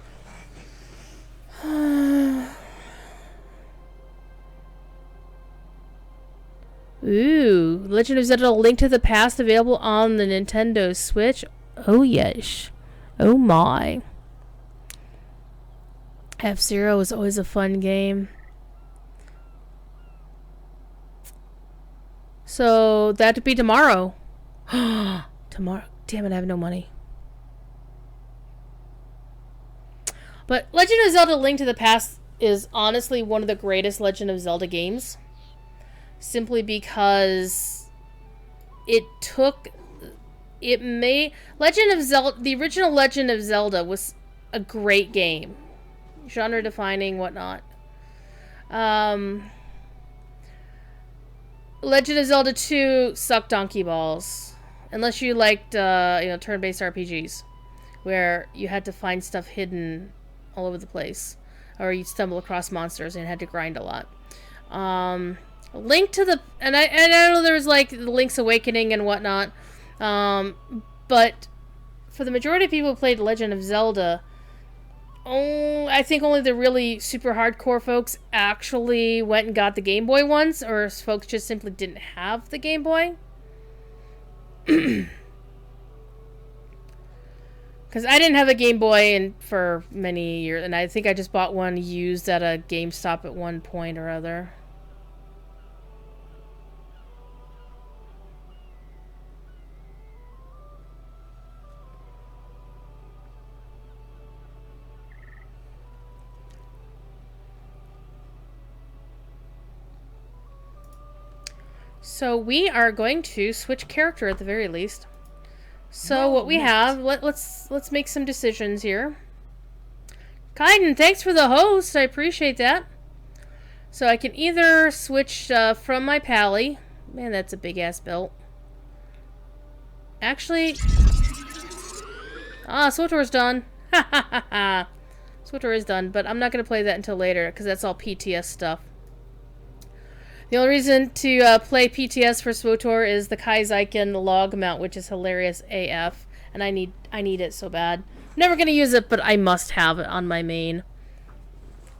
Ooh, Legend of Zelda: Link to the Past available on the Nintendo Switch. Oh yes. Oh my. F-Zero is always a fun game. So that'd be tomorrow. Tomorrow. Damn it, I have no money. But Legend of Zelda: Link to the Past is honestly one of the greatest Legend of Zelda games. Simply because Legend of Zelda, the original Legend of Zelda was a great game. Genre defining, whatnot. Legend of Zelda 2 sucked donkey balls. Unless you liked, turn-based RPGs. Where you had to find stuff hidden all over the place. Or you'd stumble across monsters and had to grind a lot. Link to the... And I know there's, like, the Link's Awakening and whatnot. But for the majority of people who played Legend of Zelda... I think only the really super hardcore folks actually went and got the Game Boy ones, or folks just simply didn't have the Game Boy. Because I didn't have a Game Boy for many years, and I think I just bought one used at a GameStop at one point or other. So we are going to switch character at the very least. So what we have, let's make some decisions here. Kaiden, thanks for the host. I appreciate that. So I can either switch from my pally. Man, that's a big ass belt. Actually, SWTOR's done. Ha ha ha ha. SWTOR is done, but I'm not gonna play that until later because that's all PTS stuff. The only reason to play PTS for SWTOR is the Kaizyken log mount, which is hilarious AF, and I need it so bad. I'm never gonna use it, but I must have it on my main.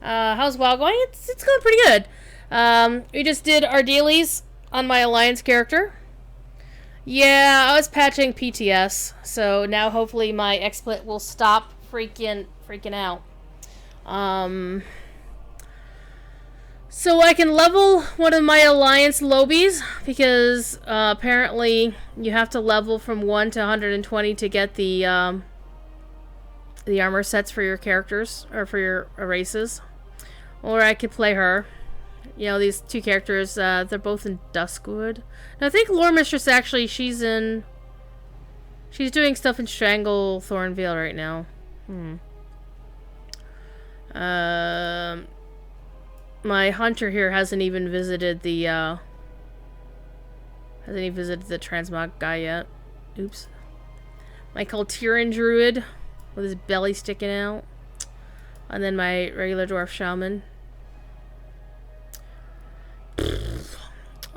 How's WoW going? It's going pretty good. We just did our dailies on my Alliance character. Yeah, I was patching PTS, so now hopefully my XSplit will stop freaking out. So I can level one of my Alliance lobies, because apparently you have to level from 1 to 120 to get the armor sets for your characters, or for your races. Or I could play her. You know, these two characters, they're both in Duskwood. Now I think Lore Mistress actually, she's doing stuff in Strangle Thornvale right now. My hunter here hasn't even visited the transmog guy yet. Oops. My Kultiran druid with his belly sticking out. And then my regular dwarf shaman.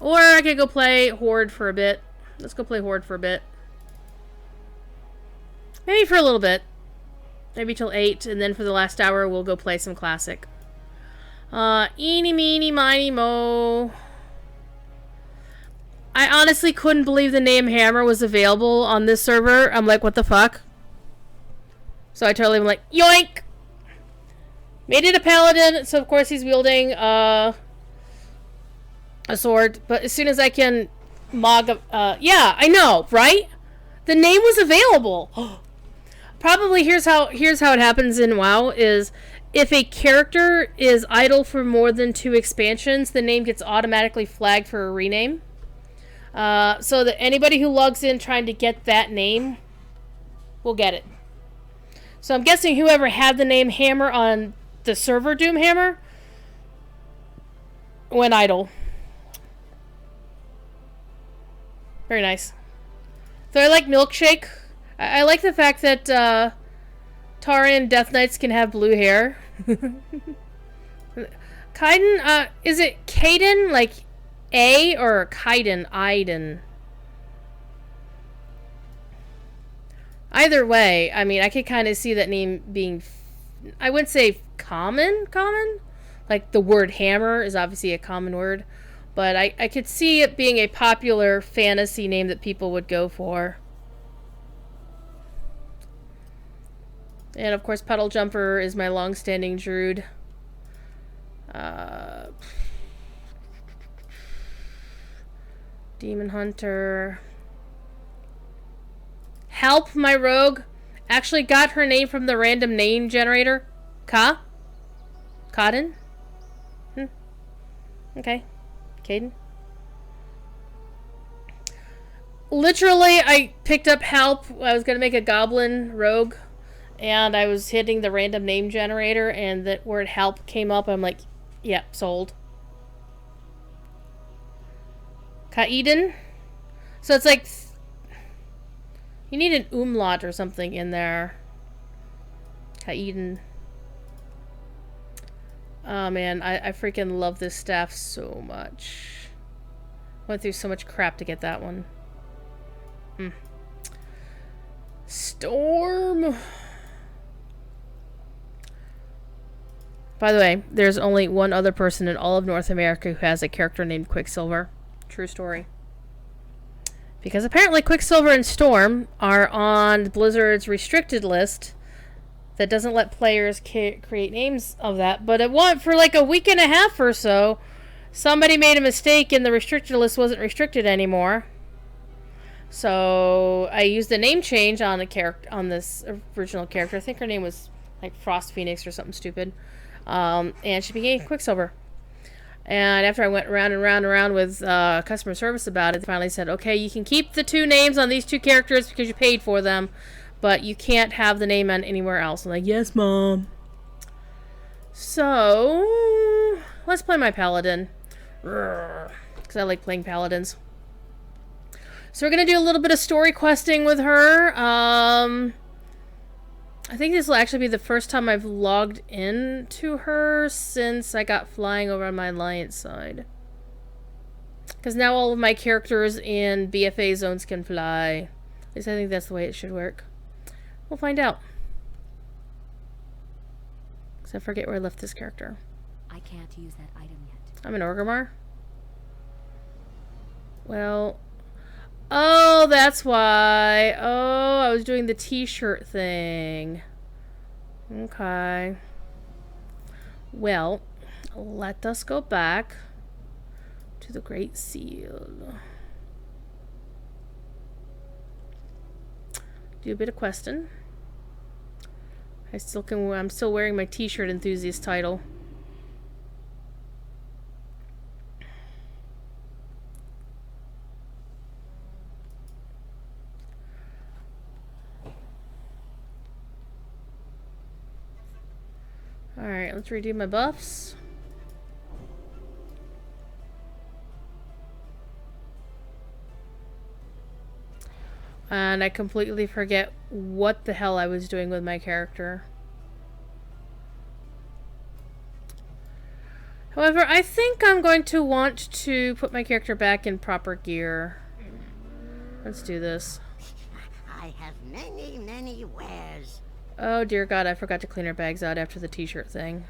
Or I could go play Horde for a bit. Let's go play Horde for a bit. Maybe for a little bit. Maybe till 8, and then for the last hour we'll go play some classic. Eeny, meeny, miny, mo. I honestly couldn't believe the name Hammer was available on this server. I'm like, what the fuck? So I totally am like, yoink! Made it a paladin, so of course he's wielding a sword. But as soon as I can yeah, I know, right? The name was available. Probably here's how it happens in WoW is, if a character is idle for more than 2 expansions, the name gets automatically flagged for a rename. So that anybody who logs in trying to get that name will get it. So I'm guessing whoever had the name Hammer on the server Doomhammer went idle. Very nice. So I like Milkshake. I like the fact that Tauren Death Knights can have blue hair. Kaiden, is it Kaiden, like A, or Kaiden, Aiden? Either way, I mean, I could kind of see that name being, I wouldn't say common? Like, the word hammer is obviously a common word. But I could see it being a popular fantasy name that people would go for. And of course, Puddle Jumper is my long-standing druid. Demon Hunter. Help, my rogue. Actually got her name from the random name generator. Cotton? Okay. Caden? Literally, I picked up help. I was going to make a goblin rogue. And I was hitting the random name generator. And the word help came up. I'm like, yep, sold. Kaiden? So it's like... You need an umlaut or something in there. Kaiden. Oh man, I freaking love this staff so much. Went through so much crap to get that one. Storm! By the way, there's only one other person in all of North America who has a character named Quicksilver. True story. Because apparently Quicksilver and Storm are on Blizzard's restricted list that doesn't let players create names of that. But it went for like a week and a half or so. Somebody made a mistake and the restricted list wasn't restricted anymore. So I used a name change on this original character. I think her name was like Frost Phoenix or something stupid. And she became Quicksilver. And after I went round and round and round with customer service about it, they finally said, okay, you can keep the two names on these two characters because you paid for them, but you can't have the name on anywhere else. I'm like, yes, Mom. So, let's play my Paladin. Because I like playing Paladins. So we're going to do a little bit of story questing with her. I think this will actually be the first time I've logged in to her since I got flying over on my Alliance side. Because now all of my characters in BFA zones can fly. At least I think that's the way it should work. We'll find out. Because I forget where I left this character. I can't use that item yet. I'm an Orgrimmar. Well... Oh, that's why. Oh, I was doing the t-shirt thing. Okay. Well, let us go back to the Great Seal. Do a bit of questing. I'm still wearing my t-shirt enthusiast title. Alright, let's redo my buffs. And I completely forget what the hell I was doing with my character. However, I think I'm going to want to put my character back in proper gear. Let's do this. I have many, many wares. Oh dear God, I forgot to clean our bags out after the t-shirt thing.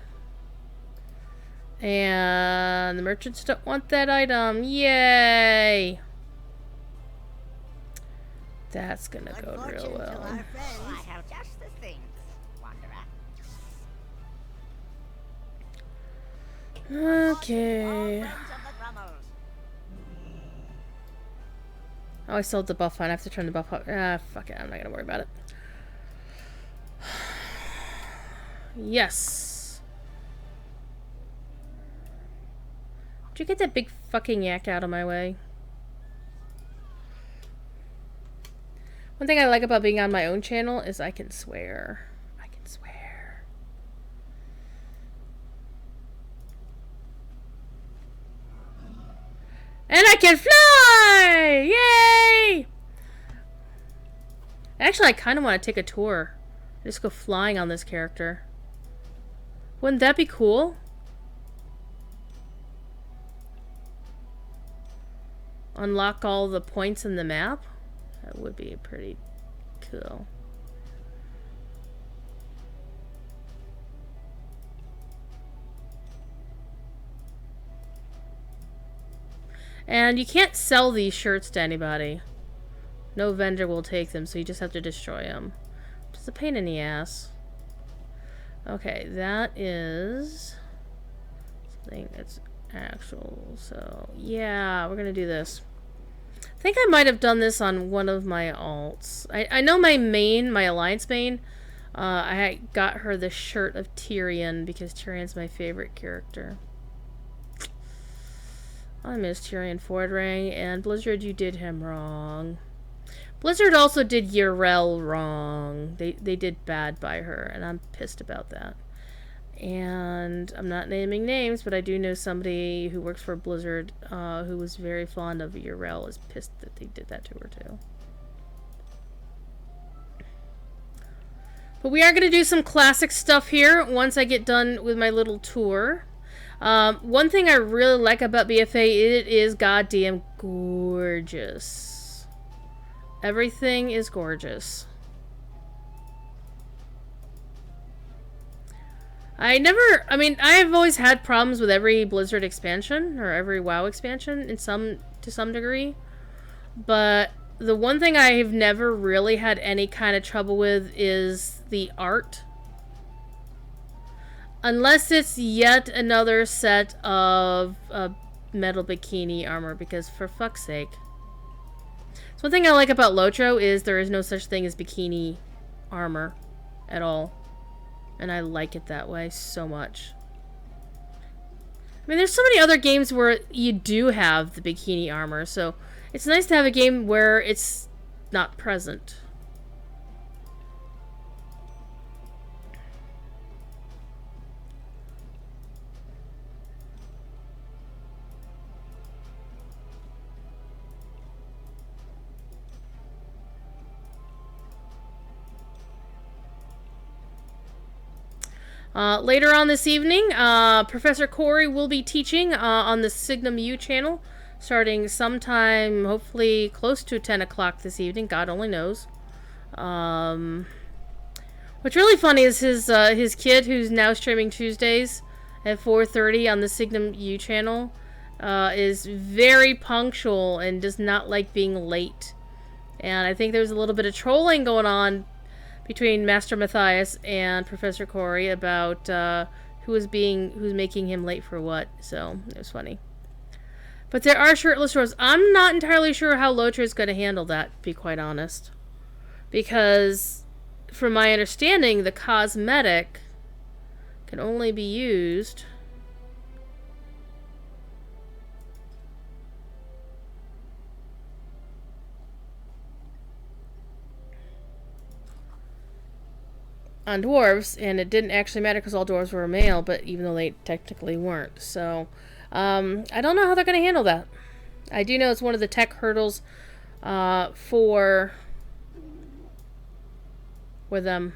And the merchants don't want that item. Yay! That's gonna Good go fortune real to well. our friends. I have just the thing, Wanderer. Okay. Friends of the Grummels. Oh, I still have the buff on. I have to turn the buff up. Ah, fuck it. I'm not gonna worry about it. Yes. Did you get that big fucking yak out of my way? One thing I like about being on my own channel is I can swear. I can swear. And I can fly! Yay! Actually, I kind of want to take a tour. Just go flying on this character. Wouldn't that be cool? Unlock all the points in the map? That would be pretty cool. And you can't sell these shirts to anybody. No vendor will take them, so you just have to destroy them. It's a pain in the ass. Okay, that is something that's actual. So, yeah, we're gonna do this. I think I might have done this on one of my alts. I know my main, my alliance main, I got her the shirt of Tyrion because Tyrion's my favorite character. I miss Tyrion Fordring, and Blizzard, you did him wrong. Blizzard also did Yrel wrong. They did bad by her, and I'm pissed about that. And I'm not naming names, but I do know somebody who works for Blizzard who was very fond of Yrel is pissed that they did that to her too. But we are going to do some classic stuff here once I get done with my little tour. One thing I really like about BFA, it is goddamn gorgeous. Everything is gorgeous. I've always had problems with every Blizzard expansion, or every WoW expansion to some degree. But the one thing I have never really had any kind of trouble with is the art. Unless it's yet another set of metal bikini armor, because for fuck's sake. So one thing I like about Lotro is there is no such thing as bikini armor at all. And I like it that way so much. I mean, there's so many other games where you do have the bikini armor, so it's nice to have a game where it's not present. Later on this evening, Professor Corey will be teaching on the Signum U channel, starting sometime, hopefully, close to 10 o'clock this evening. God only knows. What's really funny is his kid, who's now streaming Tuesdays at 4:30 on the Signum U channel, is very punctual and does not like being late. And I think there's a little bit of trolling going on between Master Matthias and Professor Corey about who's making him late for what. So it was funny. But there are shirtless dwarves. I'm not entirely sure how Lotra is going to handle that, to be quite honest, because from my understanding, the cosmetic can only be used on dwarves, and it didn't actually matter because all dwarves were male, but even though they technically weren't. So I don't know how they're going to handle that. I do know it's one of the tech hurdles for them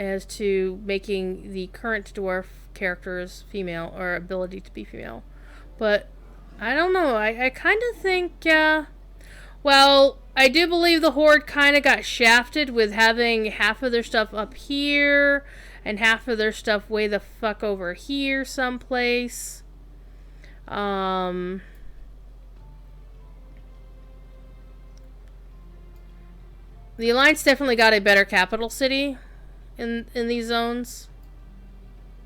as to making the current dwarf characters female, or ability to be female. But I don't know. I kind of think well, I do believe the Horde kind of got shafted with having half of their stuff up here and half of their stuff way the fuck over here someplace. The Alliance definitely got a better capital city in these zones.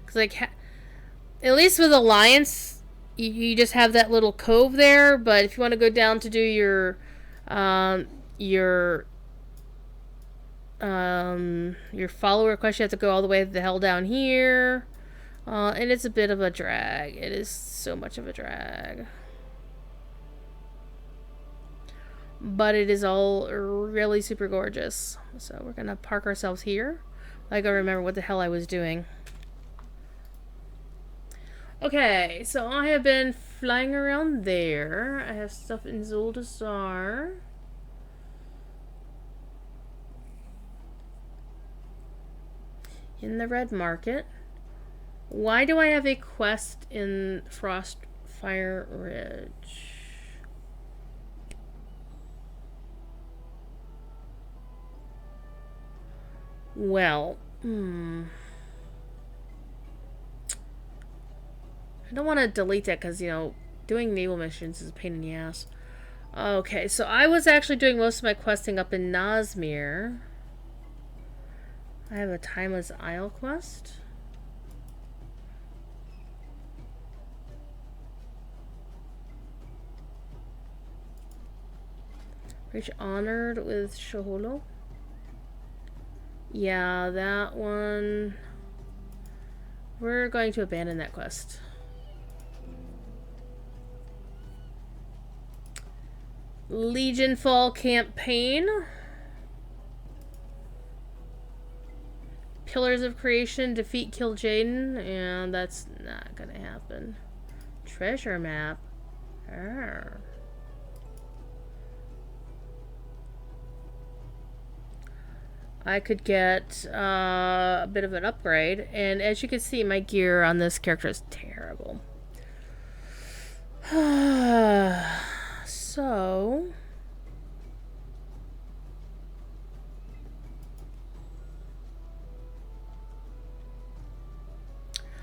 Because, like, at least with Alliance, you just have that little cove there, but if you want to go down to do your follower quest, you have to go all the way the hell down here. And it's a bit of a drag. It is so much of a drag. But it is all really super gorgeous. So we're gonna park ourselves here. I gotta remember what the hell I was doing. Okay, so I have been flying around there. I have stuff in Zuldasar. In the Red Market. Why do I have a quest in Frostfire Ridge? Well, I don't want to delete that because, you know, Doing naval missions is a pain in the ass. Okay, so I was actually doing most of my questing up in Nazmir. I have a Timeless Isle quest. Reach honored with Shoholo. Yeah, that one. We're going to abandon that quest. Legion Fall campaign. Pillars of Creation, defeat Kill Jaden, and that's not gonna happen. Treasure map. Arr. I could get a bit of an upgrade, and as you can see, my gear on this character is terrible. So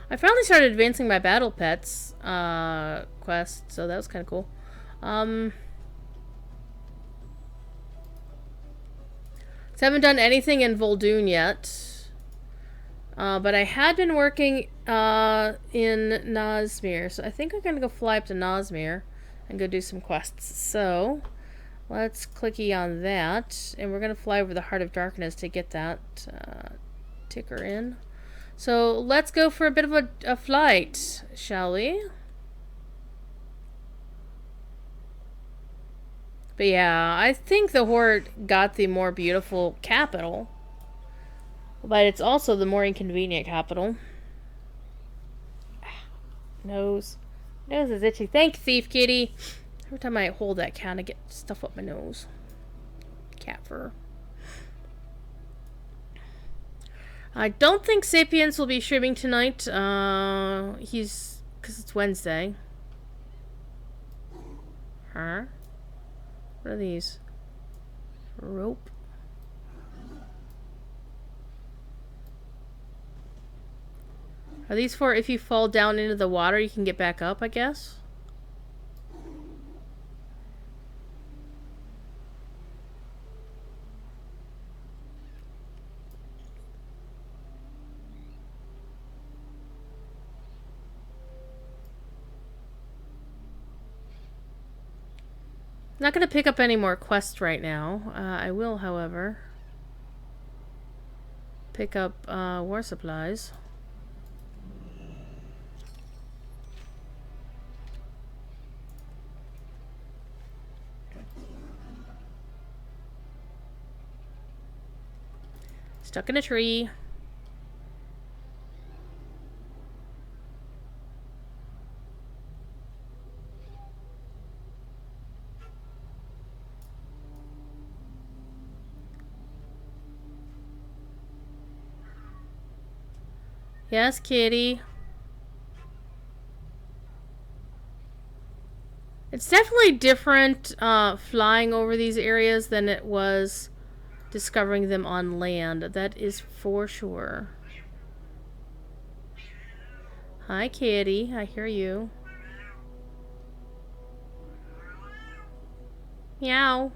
I finally started advancing my battle pets quest, so that was kind of cool. So I haven't done anything in Vol'dun yet, but I had been working in Nazmir, so I think I'm gonna go fly up to Nazmir and go do some quests. So let's clicky on that, and we're gonna fly over the Heart of Darkness to get that ticker in. So let's go for a bit of a flight, shall we? But yeah, I think the Horde got the more beautiful capital. But it's also the more inconvenient capital. Nose. Nose is itchy. Thank you, Thief Kitty. Every time I hold that cat, I get stuff up my nose. Cat fur. I don't think Sapiens will be streaming tonight. Because it's Wednesday. Huh? What are these? Rope. Are these for if you fall down into the water, you can get back up, I guess? Not going to pick up any more quests right now. I will, however, pick up war supplies. Stuck in a tree. Yes, kitty. It's definitely different flying over these areas than it was discovering them on land. That is for sure. Hi, kitty. I hear you. Meow.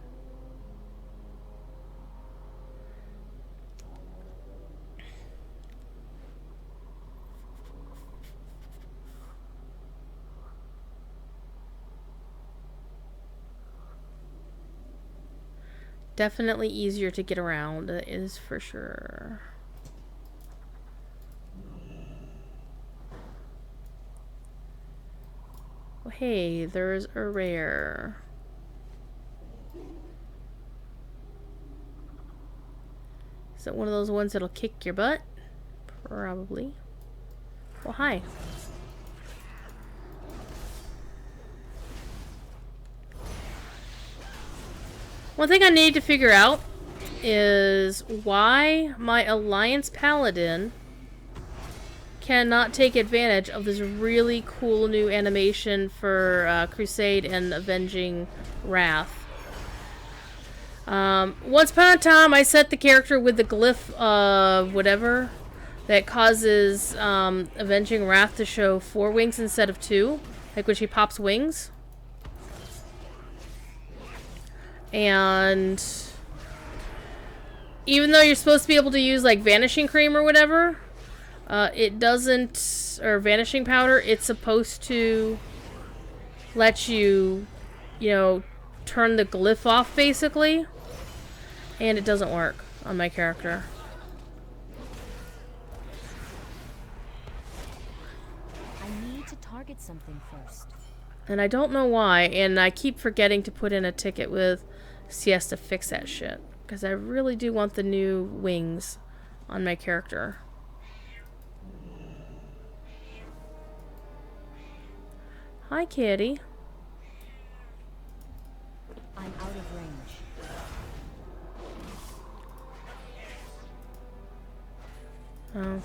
Definitely easier to get around, that is for sure. Oh, hey, there's a rare. Is it one of those ones that'll kick your butt? Probably. Well, hi. One thing I need to figure out is why my Alliance Paladin cannot take advantage of this really cool new animation for Crusade and Avenging Wrath. Once upon a time, I set the character with the glyph of whatever that causes Avenging Wrath to show 4 wings instead of 2. like when she pops wings. And even though you're supposed to be able to use like vanishing cream or whatever, it doesn't, or vanishing powder, it's supposed to let you, you know, turn the glyph off basically. And it doesn't work on my character. I need to target something first. And I don't know why, and I keep forgetting to put in a ticket with CS to fix that shit. Because I really do want the new wings on my character. Hi, kitty. I'm out of range. Oh.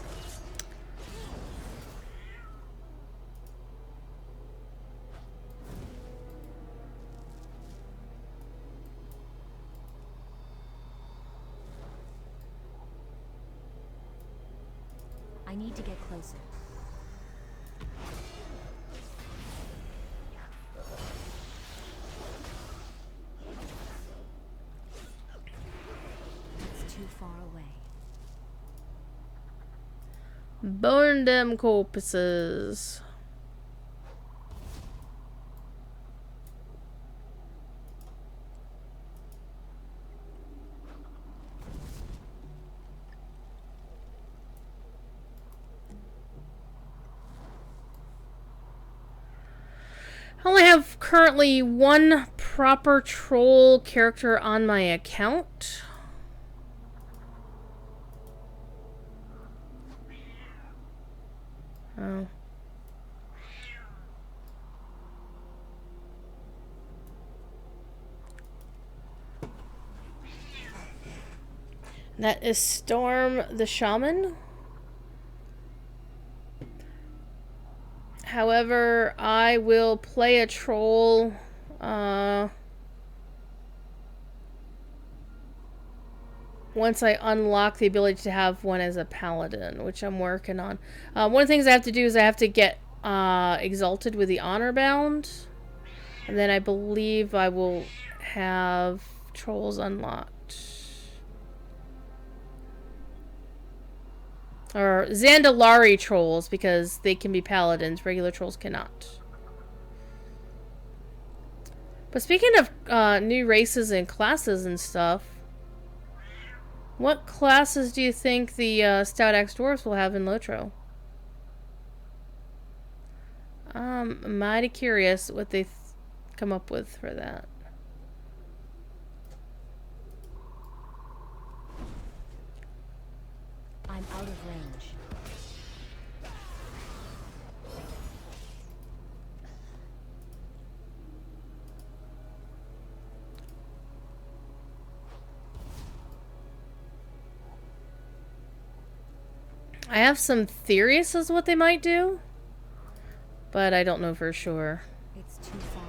I need to get closer. It's too far away. Burn them corpses. I only have currently one proper troll character on my account. Oh. That is Storm the Shaman. However, I will play a troll once I unlock the ability to have one as a paladin, which I'm working on. One of the things I have to do is I have to get exalted with the honor bound, and then I believe I will have trolls unlocked. Or Zandalari trolls, because they can be paladins. Regular trolls cannot. But speaking of new races and classes and stuff, what classes do you think the Stout Axe Dwarves will have in Lotro? I'm mighty curious what they come up with for that. I'm out of range. I have some theories as what they might do, but I don't know for sure. It's too far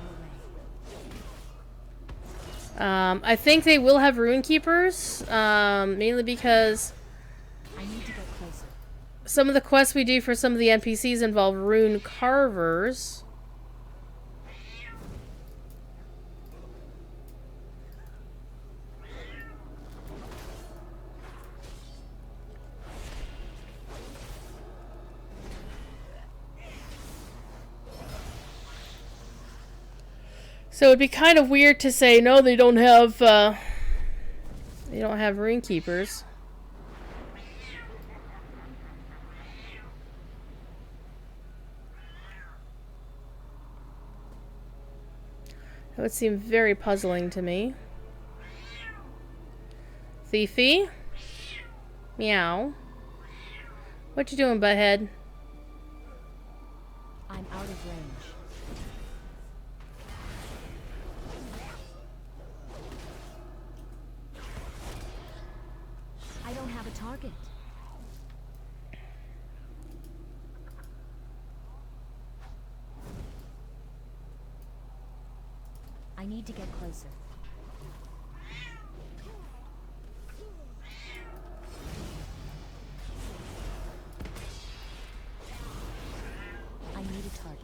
away. I think they will have rune keepers, mainly because I need to get closer. some of the quests we do for some of the NPCs involve rune carvers. So it'd be kind of weird to say no, they don't have rune keepers. That would seem very puzzling to me. Thiefy? Meow. What you doing, butthead? I'm out of range. I don't have a target. I need to get closer. I need a target.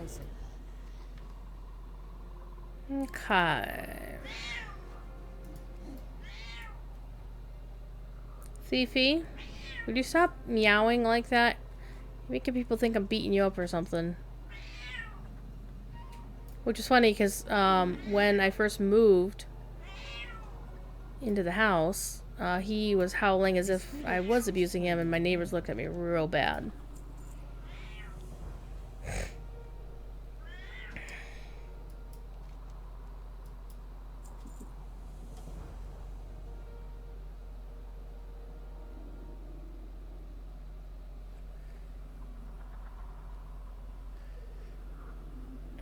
horizon. Okay. Fifi, would you stop meowing like that? You're making people think I'm beating you up or something. Which is funny because when I first moved into the house, he was howling as if I was abusing him, and my neighbors looked at me real bad.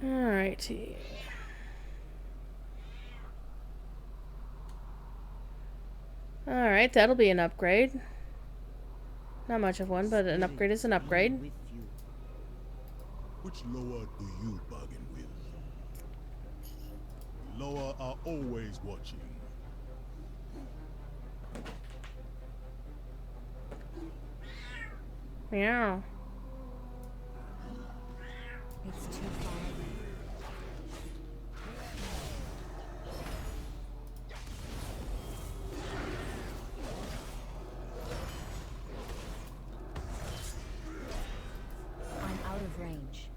Alrighty. Alright, that'll be an upgrade. Not much of one, but an upgrade is an upgrade. With you. Which Loa do you bargain with? Loa are always watching. Yeah. It's too far away. I'm out of range.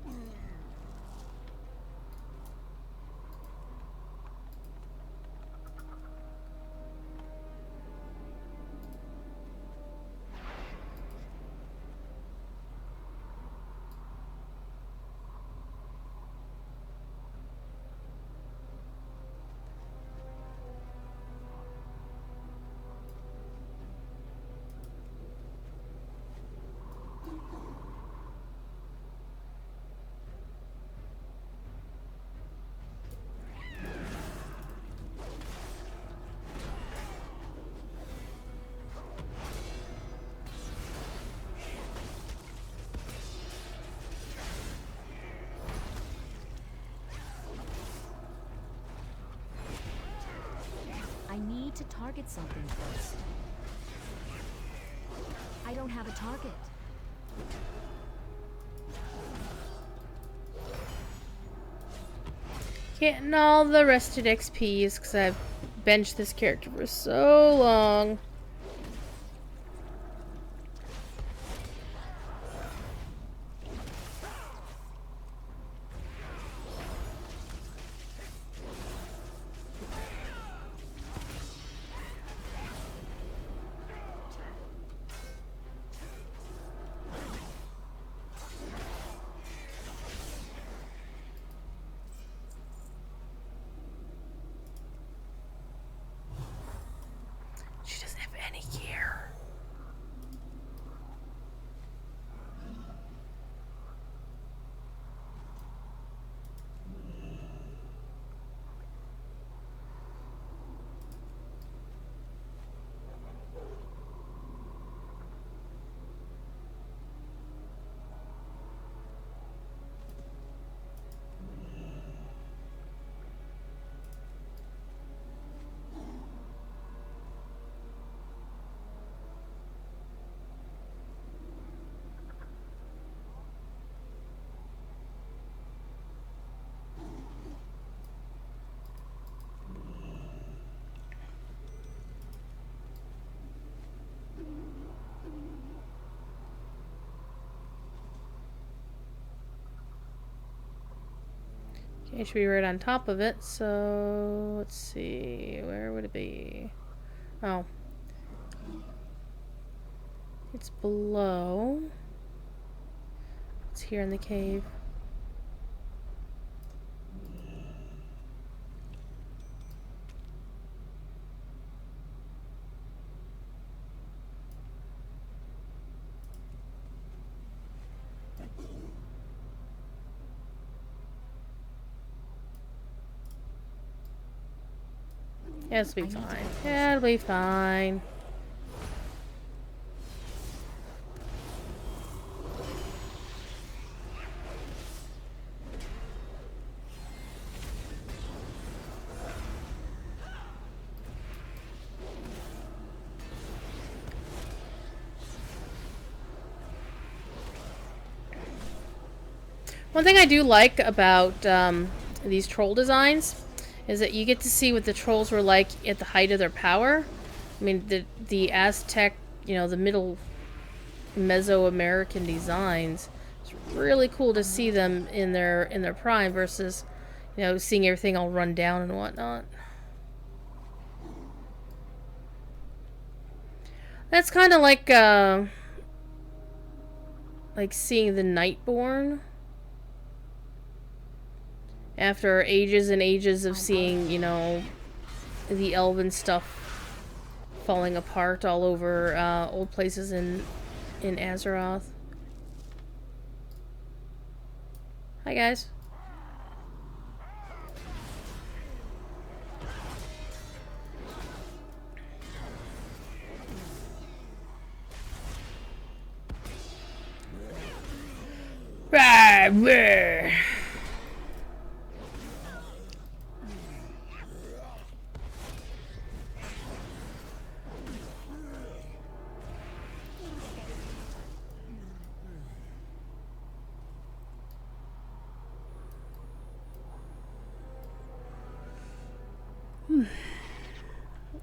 I need to target something first. I don't have a target. Getting all the rested XPs because I've benched this character for so long. She doesn't have any gear. Okay, it should be right on top of it, so let's see, where would it be? Oh. It's below. It's here in the cave. Yeah, it'll be fine. Yeah, it'll be fine. One thing I do like about these troll designs is that you get to see what the trolls were like at the height of their power. I mean, the Aztec, you know, the middle Mesoamerican designs. It's really cool to see them in their prime versus, you know, seeing everything all run down and whatnot. That's kind of like seeing the Nightborn. After ages and ages of seeing, you know, the elven stuff falling apart all over old places in Azeroth. Hi guys. Right.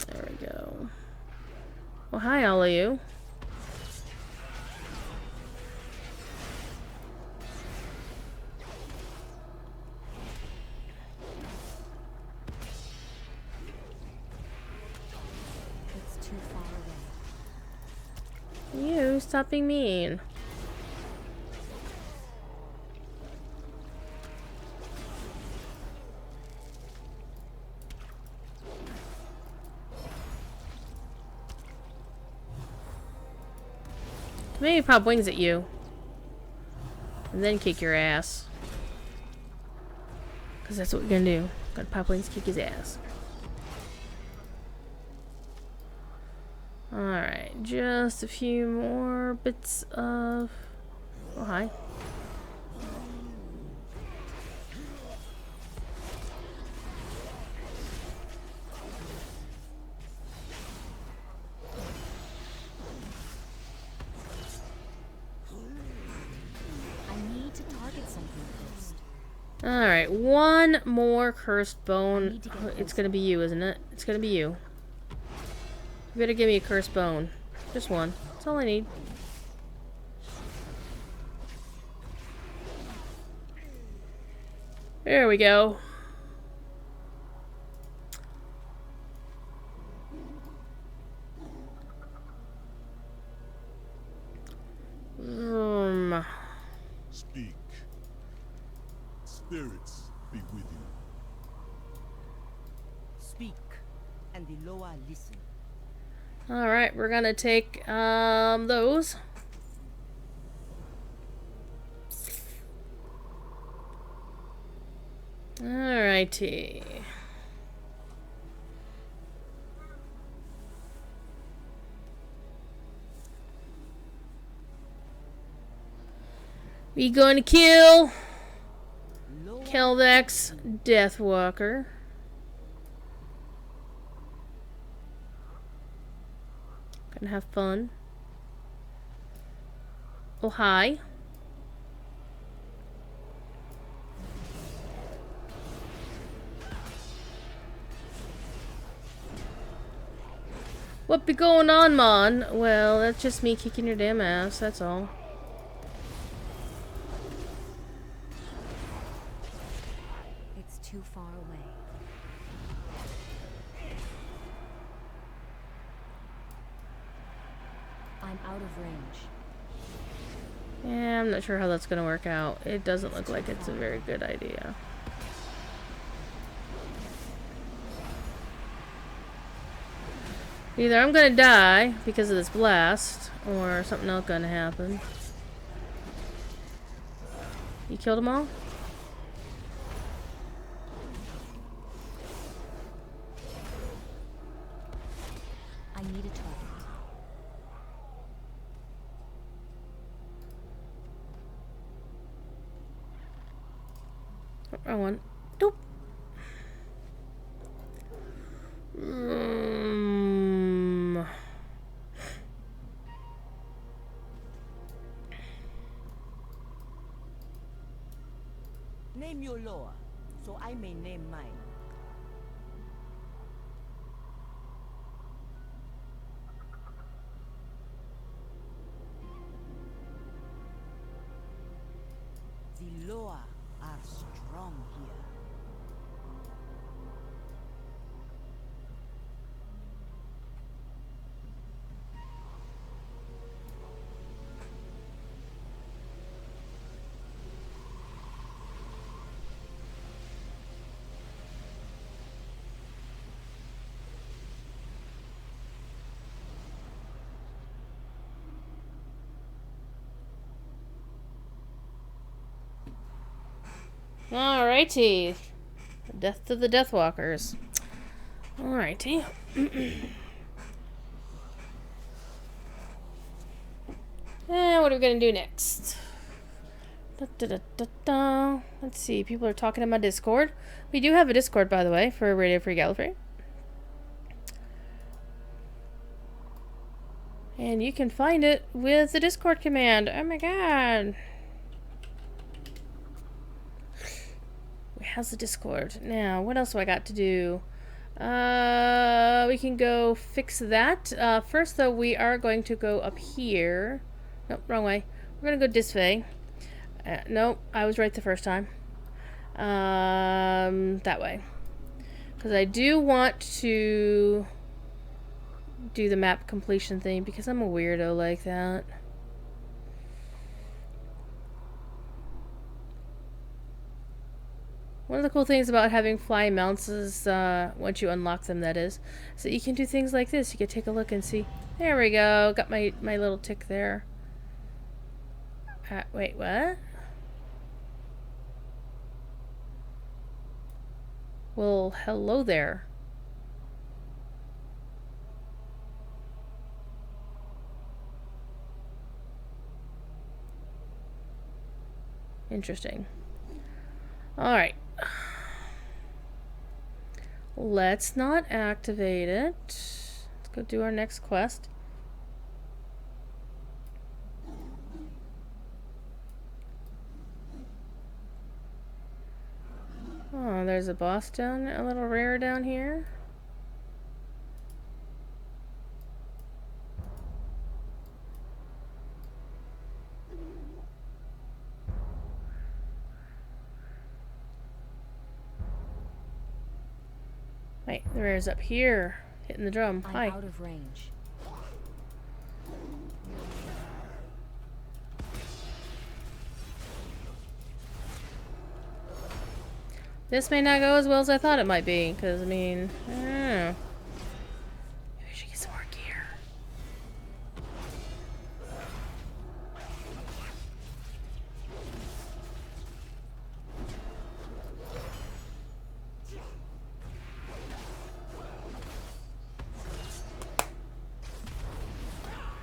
There we go. Well, hi, all of you. It's too far away. You stop being mean. Maybe pop wings at you. And then kick your ass. Because that's what we're gonna do. Gotta pop wings, kick his ass. Alright, just a few more bits of... Oh, hi. Alright, one more cursed bone. It's gonna be you, isn't it? It's gonna be you. You better give me a cursed bone. Just one. That's all I need. There we go. Speak. Spirits be with you. Speak, and the Loa listen. Alright, we're gonna take those. Alrighty. We gonna kill Kelvex Deathwalker. Gonna have fun. Oh, hi. What be going on, Mon? Well, that's just me kicking your damn ass, that's all. It's too far away. I'm out of range. Yeah, I'm not sure how that's gonna work out. It doesn't look like it's a very good idea. Either I'm gonna die because of this blast, or something else gonna happen. You killed them all? I need a target. Wrong one. Doop. Name your lore, so I may name mine. The Loa are strong here. Alrighty. Death to the Deathwalkers. Alrighty. And what are we gonna do next? Da, da, da, da, da. Let's see. People are talking in my Discord. We do have a Discord, by the way, for Radio Free Gallifrey. And you can find it with the Discord command. Oh my god. How's the Discord? Now, what else do I got to do? We can go fix that. First, though, we are going to go up here. Nope, wrong way. We're going to go this way. Nope, I was right the first time. That way. Because I do want to do the map completion thing because I'm a weirdo like that. One of the cool things about having flying mounts is, once you unlock them, that is, so you can do things like this. You can take a look and see. There we go. Got my little tick there. Wait, what? Well, hello there. Interesting. Alright. Let's not activate it. Let's go do our next quest. Oh, there's a boss down, a little rare down here. Wait, the rare's up here, hitting the drum. Hi. I'm out of range. This may not go as well as I thought it might be, because, I mean, I don't know. Maybe we should get some more gear.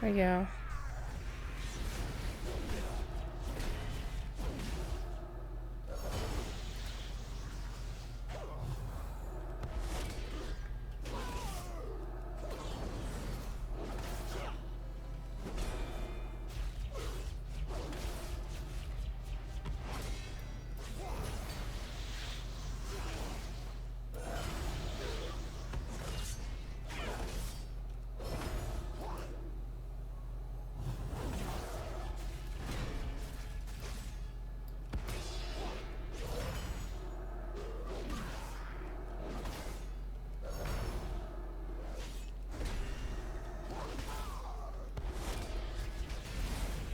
There we go.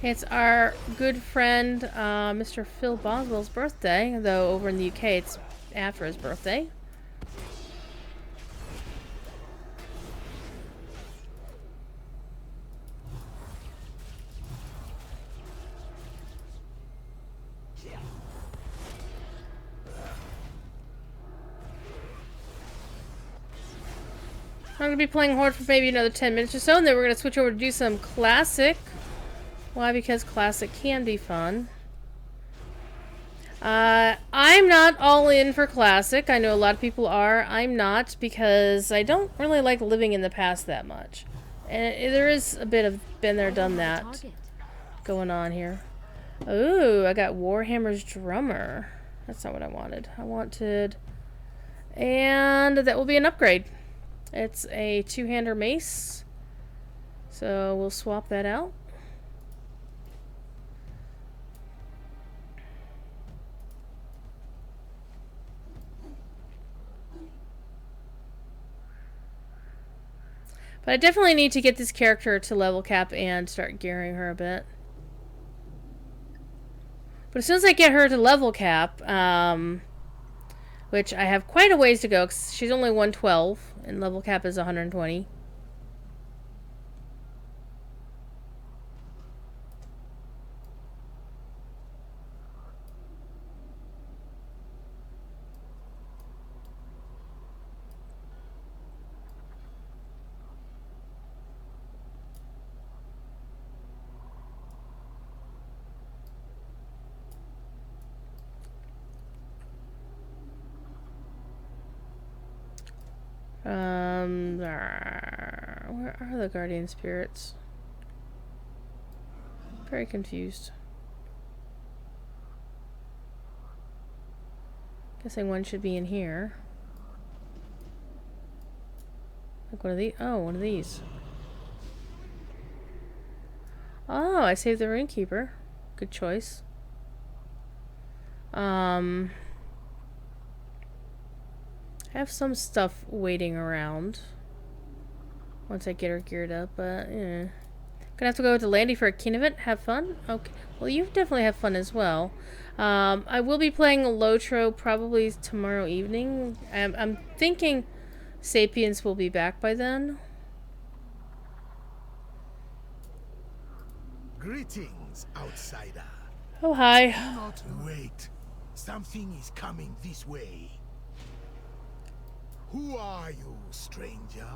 It's our good friend, Mr. Phil Boswell's birthday, though over in the UK it's after his birthday. I'm going to be playing Horde for maybe another 10 minutes or so, and then we're going to switch over to do some Classic. Why? Because Classic can be fun. I'm not all in for Classic. I know a lot of people are. I'm not, because I don't really like living in the past that much. And there is a bit of been there, done that going on here. Ooh, I got Warhammer's Drummer. That's not what I wanted. I wanted... And that will be an upgrade. It's a two-hander mace. So we'll swap that out. But I definitely need to get this character to level cap and start gearing her a bit. But as soon as I get her to level cap, which I have quite a ways to go, because she's only 112, and level cap is 120. Where are the guardian spirits? Very confused. Guessing one should be in here. Like one of these. Oh, one of these. Oh, I saved the Runekeeper. Good choice. I have some stuff waiting around once I get her geared up, but yeah. Gonna have to go to Landy for a King event. Have fun? Okay. Well, you definitely have fun as well. I will be playing Lotro probably tomorrow evening. I'm thinking Sapiens will be back by then. Greetings, outsider. Oh, hi. Do not wait. Something is coming this way. Who are you, stranger?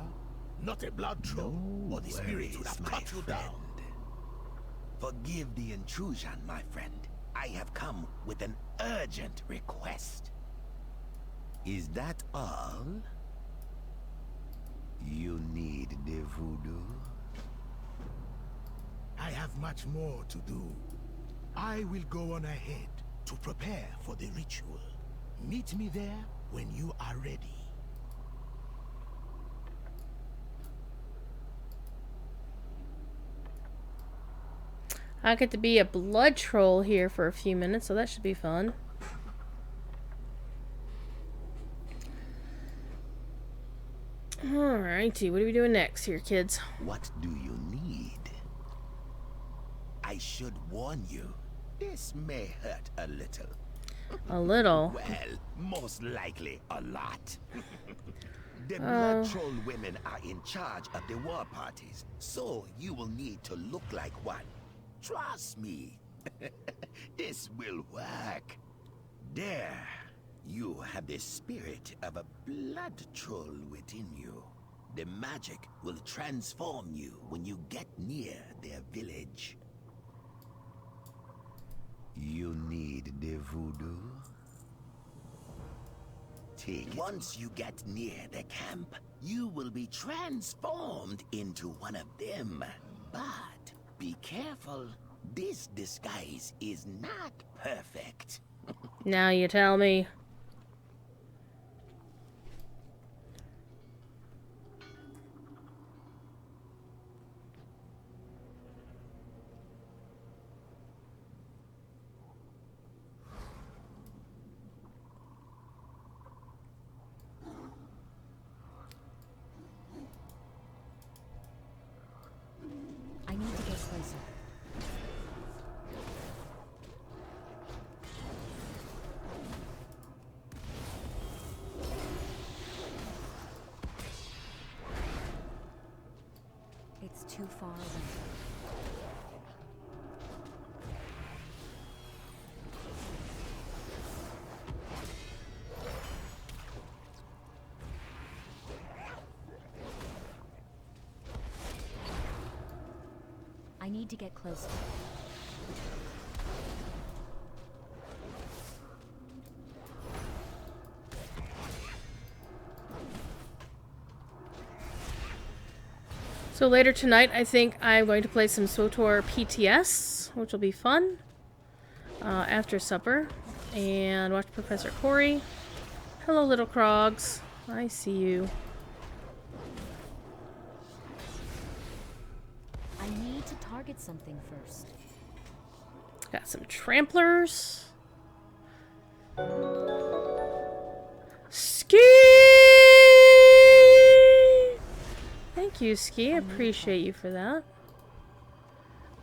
Not a blood troll, or the spirit would have cut you down. Forgive the intrusion, my friend. I have come with an urgent request. Is that all? You need the voodoo? I have much more to do. I will go on ahead to prepare for the ritual. Meet me there when you are ready. I get to be a blood troll here for a few minutes, so that should be fun. Alrighty, what are we doing next here, kids? What do you need? I should warn you, this may hurt a little. A little? Well, most likely a lot. The blood troll women are in charge of the war parties, so you will need to look like one. Trust me, this will work. There, you have the spirit of a blood troll within you. The magic will transform you when you get near their village. You need the voodoo? Take it. Once you get near the camp, you will be transformed into one of them. But be careful, this disguise is not perfect. Now you tell me. I need to get closer. It's too far away. I need to get closer. So later tonight, I think I'm going to play some SWTOR PTS, which will be fun, after supper. And watch Professor Corey. Hello, little Krogs. I see you. I need to target something first. Got some tramplers. Ski! Thank you, Ski. I appreciate you for that.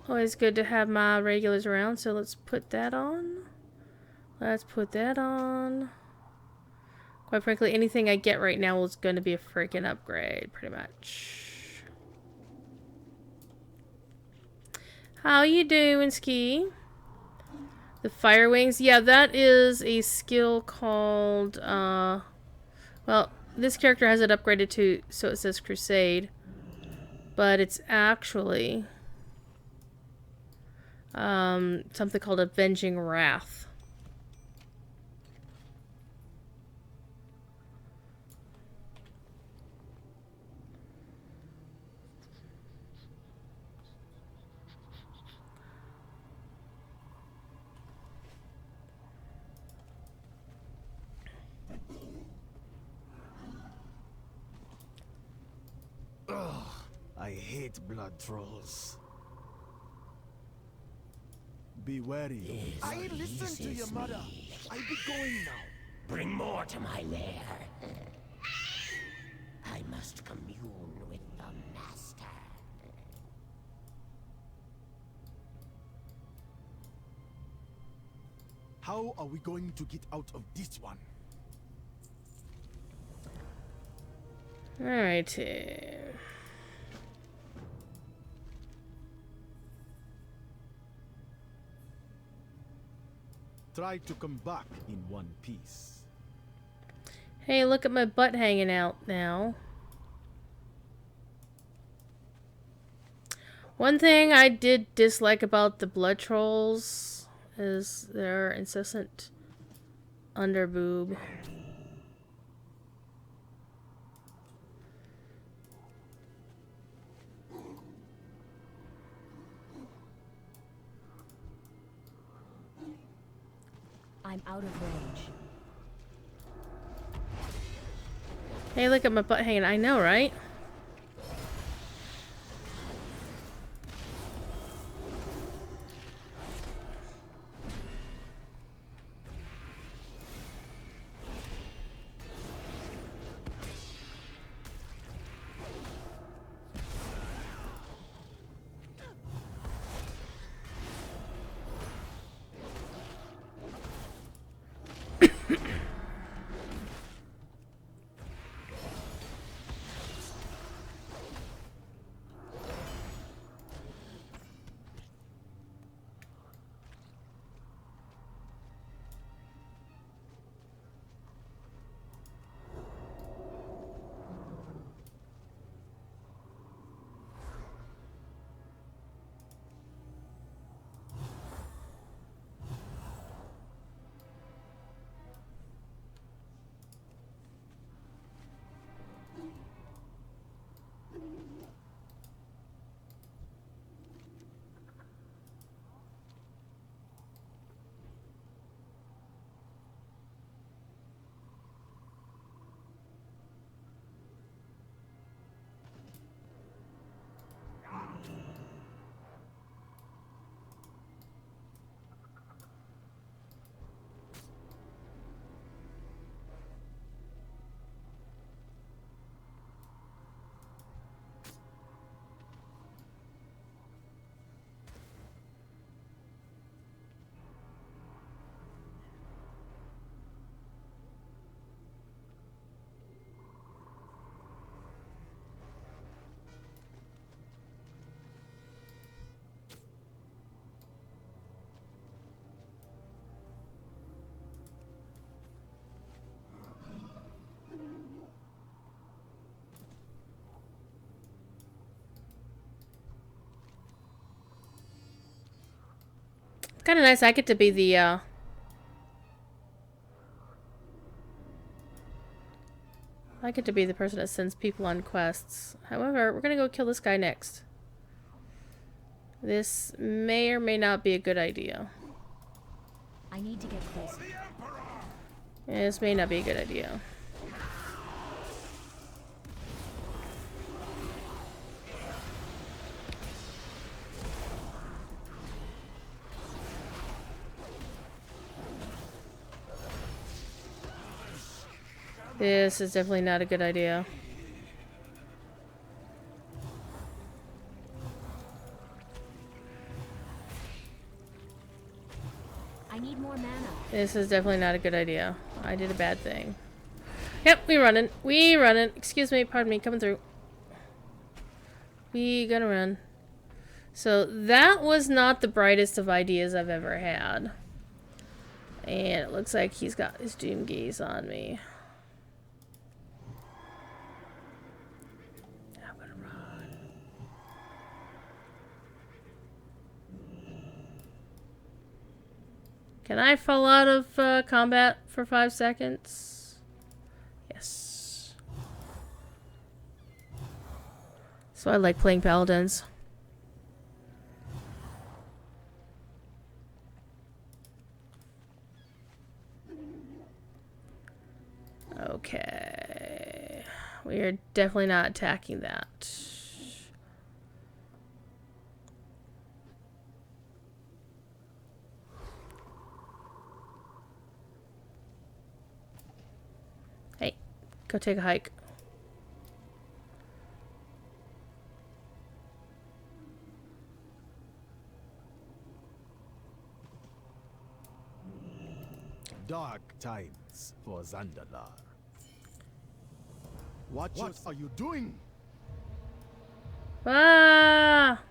Always good to have my regulars around, so let's put that on. Let's put that on. Quite frankly, anything I get right now is going to be a freaking upgrade, pretty much. How you doing, Ski? The Fire Wings. Yeah, that is a skill called, well, this character has it upgraded to, so it says Crusade. But it's actually, something called Avenging Wrath. I hate blood trolls. Be wary. I listened to your mother. I be going now. Bring more to my lair. I must commune with the master. How are we going to get out of this one? Alrighty. Try to come back in one piece. Hey, look at my butt hanging out now. One thing I did dislike about the blood trolls is their incessant underboob. I'm out of range. Hey, look at my butt hanging. I know, right? Kind of nice. I get to be the, I get to be the person that sends people on quests. However, we're gonna go kill this guy next. This may or may not be a good idea. I I need to get closer. Yeah, this may not be a good idea. This is definitely not a good idea. I need more mana. This is definitely not a good idea. I did a bad thing. Yep, we running. We running. Excuse me, pardon me, coming through. We gonna run. So that was not the brightest of ideas I've ever had. And it looks like he's got his doom gaze on me. I'm gonna run. Can I fall out of combat for 5 seconds? Yes. So I like playing paladins. Okay. We are definitely not attacking that. Hey, go take a hike. Dark times for Zandalar. What are you doing? Ah!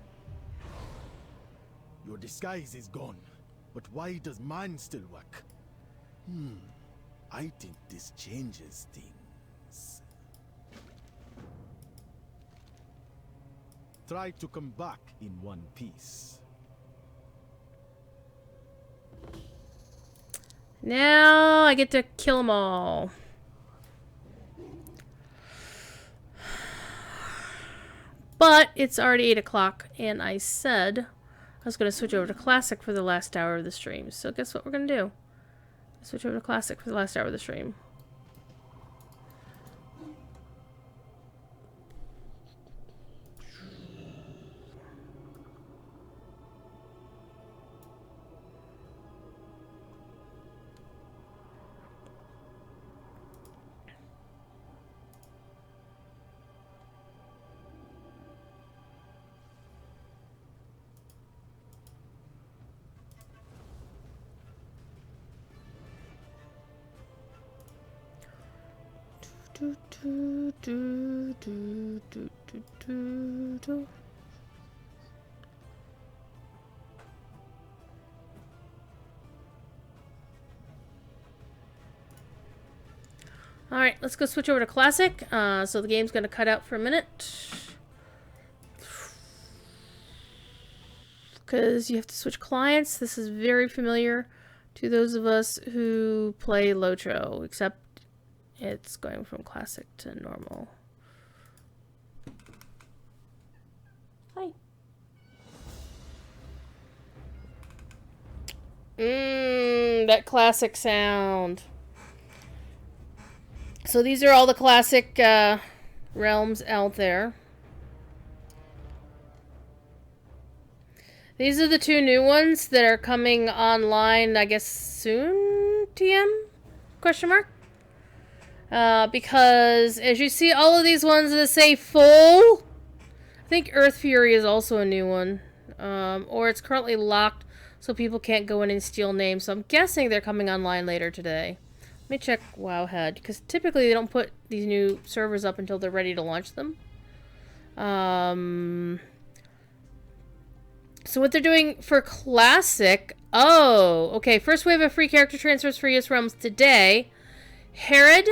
Your disguise is gone, but why does mine still work? I think this changes things. Try to come back in one piece. Now I get to kill them all. But it's already 8 o'clock, and I said I was going to switch over to Classic for the last hour of the stream. So guess what we're going to do? Switch over to Classic for the last hour of the stream. Alright, let's go switch over to Classic. So the game's going to cut out for a minute. Because you have to switch clients. This is very familiar to those of us who play Lotro, except it's going from Classic to normal. Hi. That classic sound. So these are all the classic realms out there. These are the 2 new ones that are coming online, I guess, soon, TM? Question mark? Because as you see, all of these ones that say full, I think Earth Fury is also a new one. Or it's currently locked so people can't go in and steal names. So I'm guessing they're coming online later today. Let me check Wowhead, because typically they don't put these new servers up until they're ready to launch them. So what they're doing for Classic... Oh, okay. First wave of free character transfers for US realms today. Herod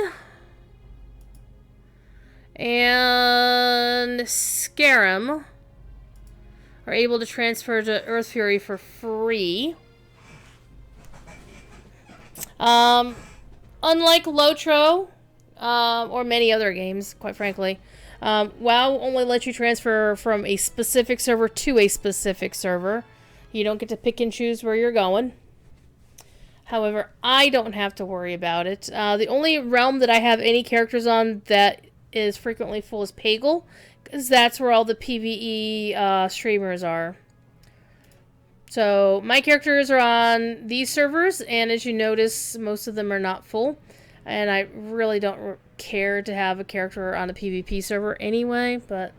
and Scarum are able to transfer to Earth Fury for free. Unlike Lotro, or many other games, quite frankly, WoW only lets you transfer from a specific server to a specific server. You don't get to pick and choose where you're going. However, I don't have to worry about it. The only realm that I have any characters on that is frequently full is Pagel, because that's where all the PvE streamers are. So my characters are on these servers, and as you notice, most of them are not full. And I really don't care to have a character on a PvP server anyway, but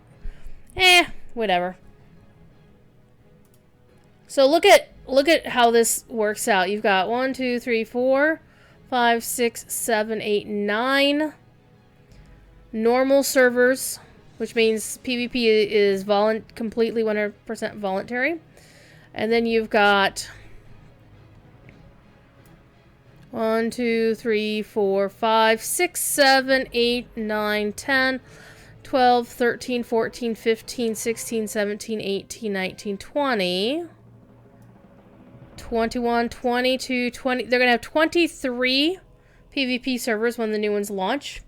whatever. So look at how this works out. You've got 1, 2, 3, 4, 5, 6, 7, 8, 9 normal servers, which means PvP is completely 100% voluntary. And then you've got 1, 2, 3, 4, 5, 6, 7, 8, 9, 10, 12, 13, 14, 15, 16, 17, 18, 19, 20, 21, 22, 20. They're going to have 23 PvP servers when the new ones launch.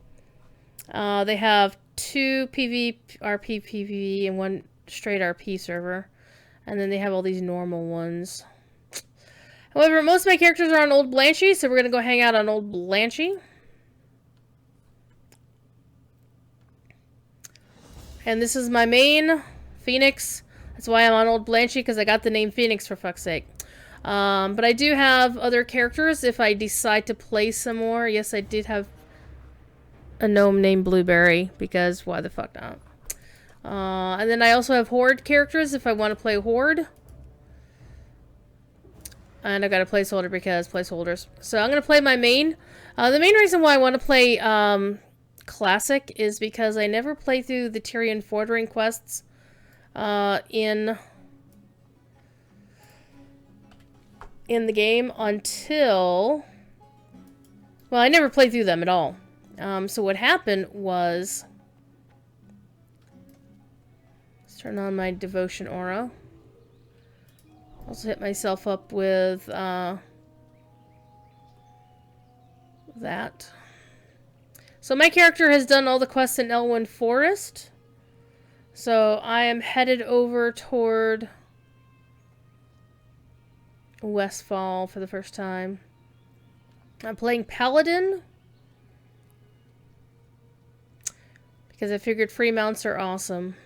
They have 2 RP PvP and 1 straight RP server. And then they have all these normal ones. However, most of my characters are on Old Blanchy, so we're going to go hang out on Old Blanchy. And this is my main, Phoenix. That's why I'm on Old Blanchy, because I got the name Phoenix, for fuck's sake. But I do have other characters if I decide to play some more. Yes, I did have a gnome named Blueberry, because why the fuck not? And then I also have Horde characters if I want to play Horde. And I've got a placeholder because placeholders. So I'm going to play my main. The main reason why I want to play Classic is because I never played through the Tyrion Fordring quests in the game until... Well, I never played through them at all. So what happened was... Let's turn on my devotion aura. Also hit myself up with that. So my character has done all the quests in Elwyn Forest. So I am headed over toward Westfall for the first time. I'm playing Paladin because I figured free mounts are awesome.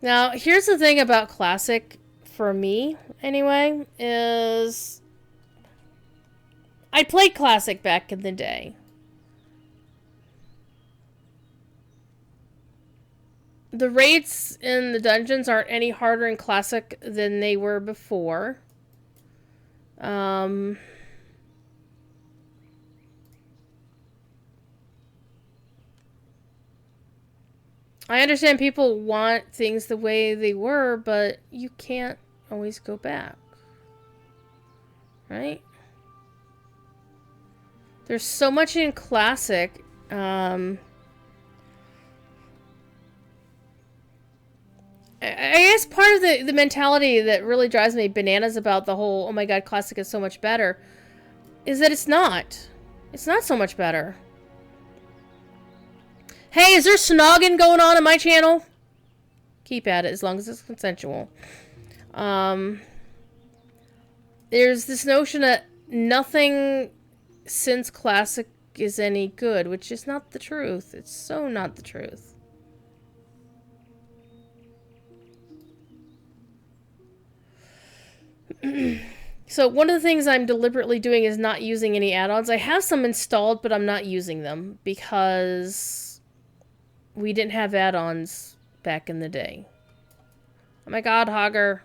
Now, here's the thing about Classic, for me, anyway, is I played Classic back in the day. The raids in the dungeons aren't any harder in Classic than they were before. I understand people want things the way they were, but you can't always go back. Right? There's so much in Classic. I guess part of the mentality that really drives me bananas about the whole, oh my god, Classic is so much better, is that it's not. It's not so much better. Hey, is there snogging going on in my channel? Keep at it, as long as it's consensual. There's this notion that nothing since Classic is any good, which is not the truth. It's so not the truth. So one of the things I'm deliberately doing is not using any add-ons. I have some installed, but I'm not using them because we didn't have add-ons back in the day. Oh my god, Hogger.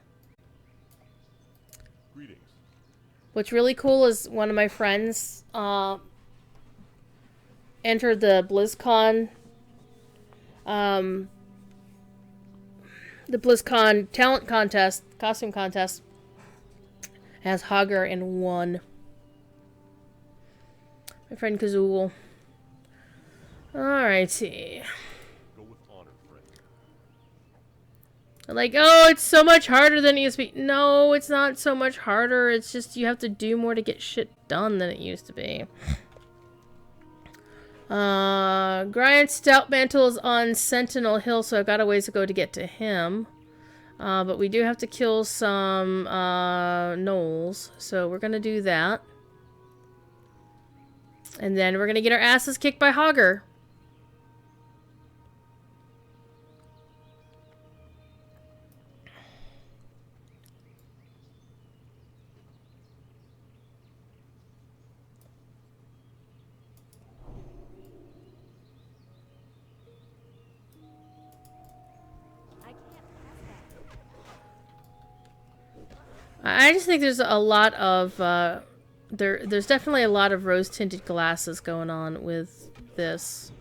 Greetings. What's really cool is one of my friends entered the BlizzCon talent contest, costume contest, as Hogger and won. My friend Kazool. Alrighty. Go with honor, friend. Like, oh, it's so much harder than it used to be. No, it's not so much harder. It's just you have to do more to get shit done than it used to be. Griant Stoutmantle is on Sentinel Hill, so I've got a ways to go to get to him. But we do have to kill some gnolls, so we're gonna do that. And then we're gonna get our asses kicked by Hogger. I just think there's a lot of there's definitely a lot of rose-tinted glasses going on with this.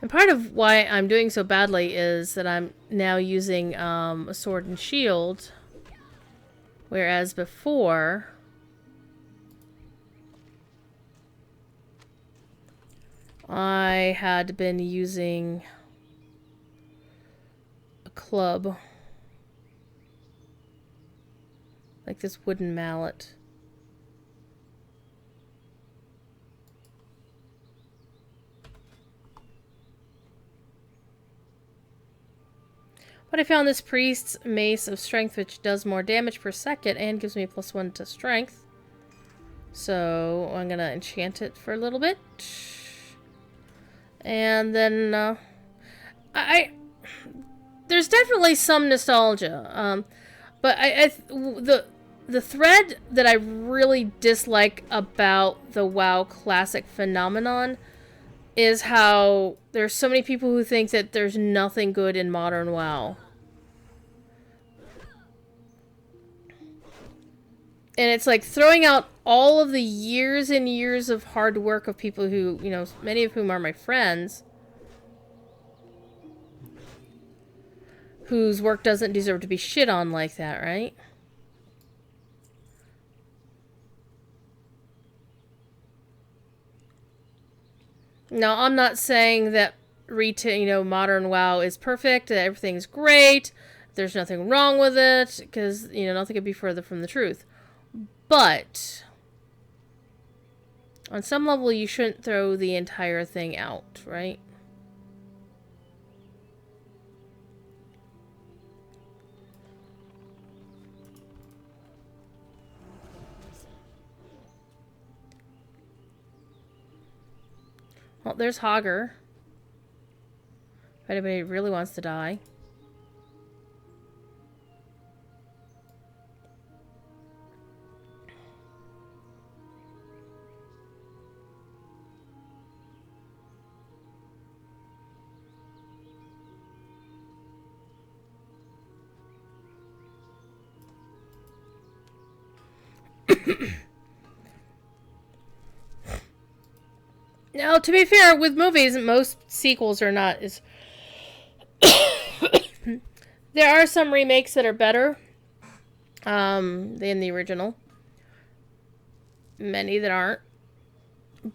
And part of why I'm doing so badly is that I'm now using a sword and shield, whereas before I had been using a club, like this wooden mallet. But I found this priest's mace of strength, which does more damage per second and gives me +1 to strength. So I'm gonna enchant it for a little bit, and then there's definitely some nostalgia. But the thread that I really dislike about the WoW Classic phenomenon is how there's so many people who think that there's nothing good in modern WoW. And it's like throwing out all of the years and years of hard work of people who, you know, many of whom are my friends, whose work doesn't deserve to be shit on like that, right? Now, I'm not saying that modern WoW is perfect, that everything's great, there's nothing wrong with it, because, you know, nothing could be further from the truth. But on some level, you shouldn't throw the entire thing out, right? Well, there's Hogger. If anybody really wants to die. Now, to be fair, with movies, most sequels are not as... There are some remakes that are better than the original. Many that aren't.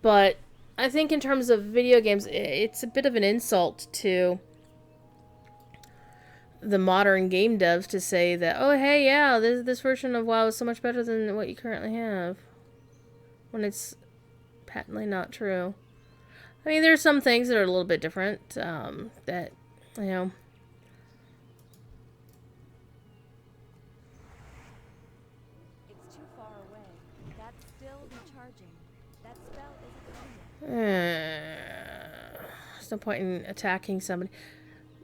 But I think in terms of video games, it's a bit of an insult to the modern game devs to say that, oh, hey, yeah, this version of WoW is so much better than what you currently have. When it's patently not true. I mean, there's some things that are a little bit different, that, you know... It's too far away. That's still recharging. That spell isn't ready yet. There's no point in attacking somebody.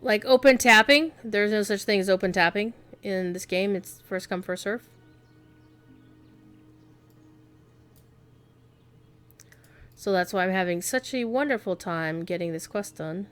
Like, open tapping. There's no such thing as open tapping in this game. It's first come, first serve. So that's why I'm having such a wonderful time getting this quest done.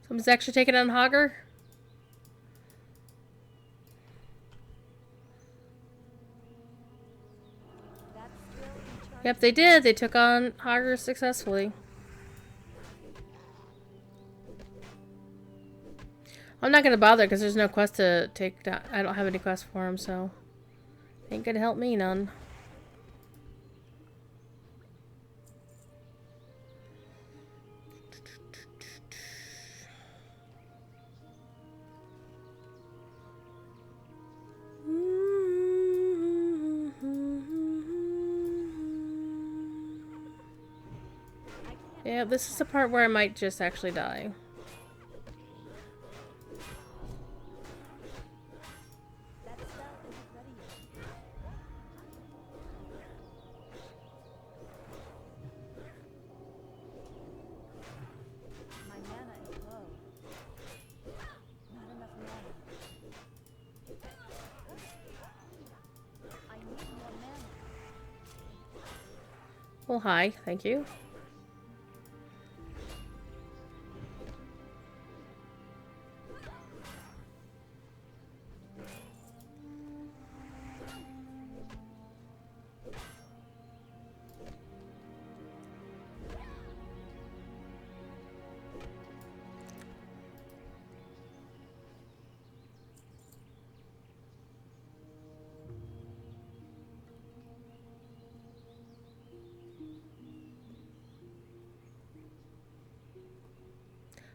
Someone's actually taking on Hogger. Yep, they did. They took on Hogger successfully. I'm not gonna bother because there's no quest to take down. I don't have any quest for him, so ain't gonna help me none. Yeah, this is the part where I might just actually die. Well, hi, thank you.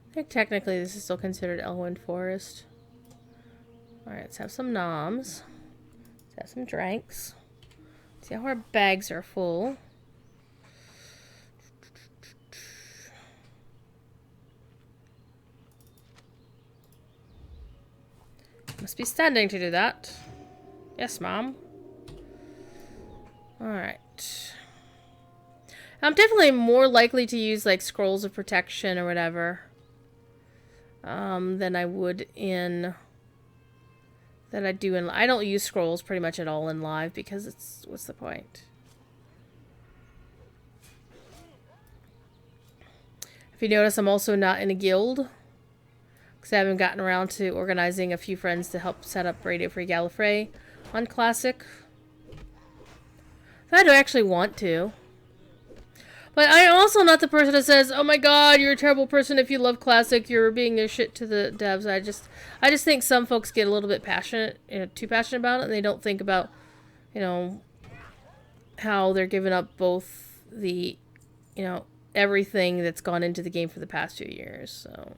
I think technically this is still considered Elwyn Forest. Alright, let's have some noms. Let's have some drinks. See how our bags are full. Must be standing to do that. Yes, Mom. Alright. I'm definitely more likely to use like scrolls of protection or whatever. Than I would in... Than I do in... I don't use scrolls pretty much at all in live because it's... What's the point? If you notice, I'm also not in a guild. Because I haven't gotten around to organizing a few friends to help set up Radio Free Gallifrey on Classic. I do actually want to. But I'm also not the person that says, "Oh my God, you're a terrible person if you love Classic. You're being a shit to the devs." I just think some folks get a little bit passionate, too passionate about it, and they don't think about, how they're giving up both the, everything that's gone into the game for the past 2 years. So.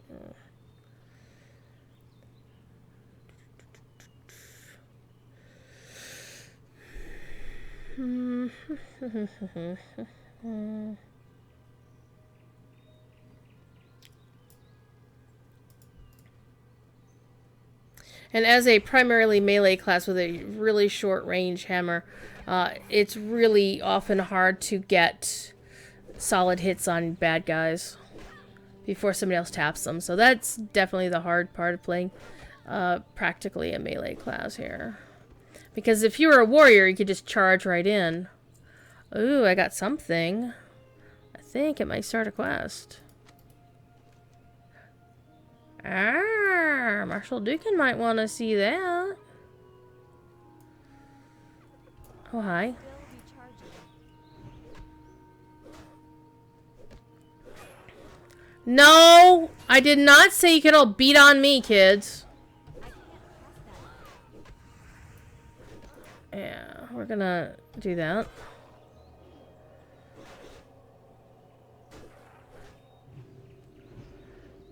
And as a primarily melee class with a really short range hammer, it's really often hard to get solid hits on bad guys before somebody else taps them. So that's definitely the hard part of playing practically a melee class here. Because if you were a warrior, you could just charge right in. Ooh, I got something. I think it might start a quest. Ah, Marshall Dukin might want to see that. Oh, hi. No, I did not say you could all beat on me, kids. Yeah, we're gonna do that.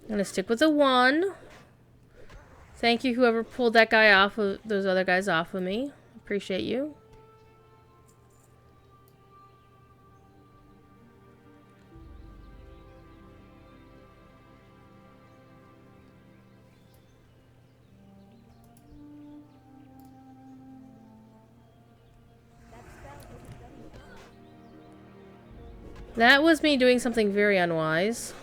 I'm gonna stick with the 1. Thank you, whoever pulled that guy off of those other guys off of me. Appreciate you. That was me doing something very unwise.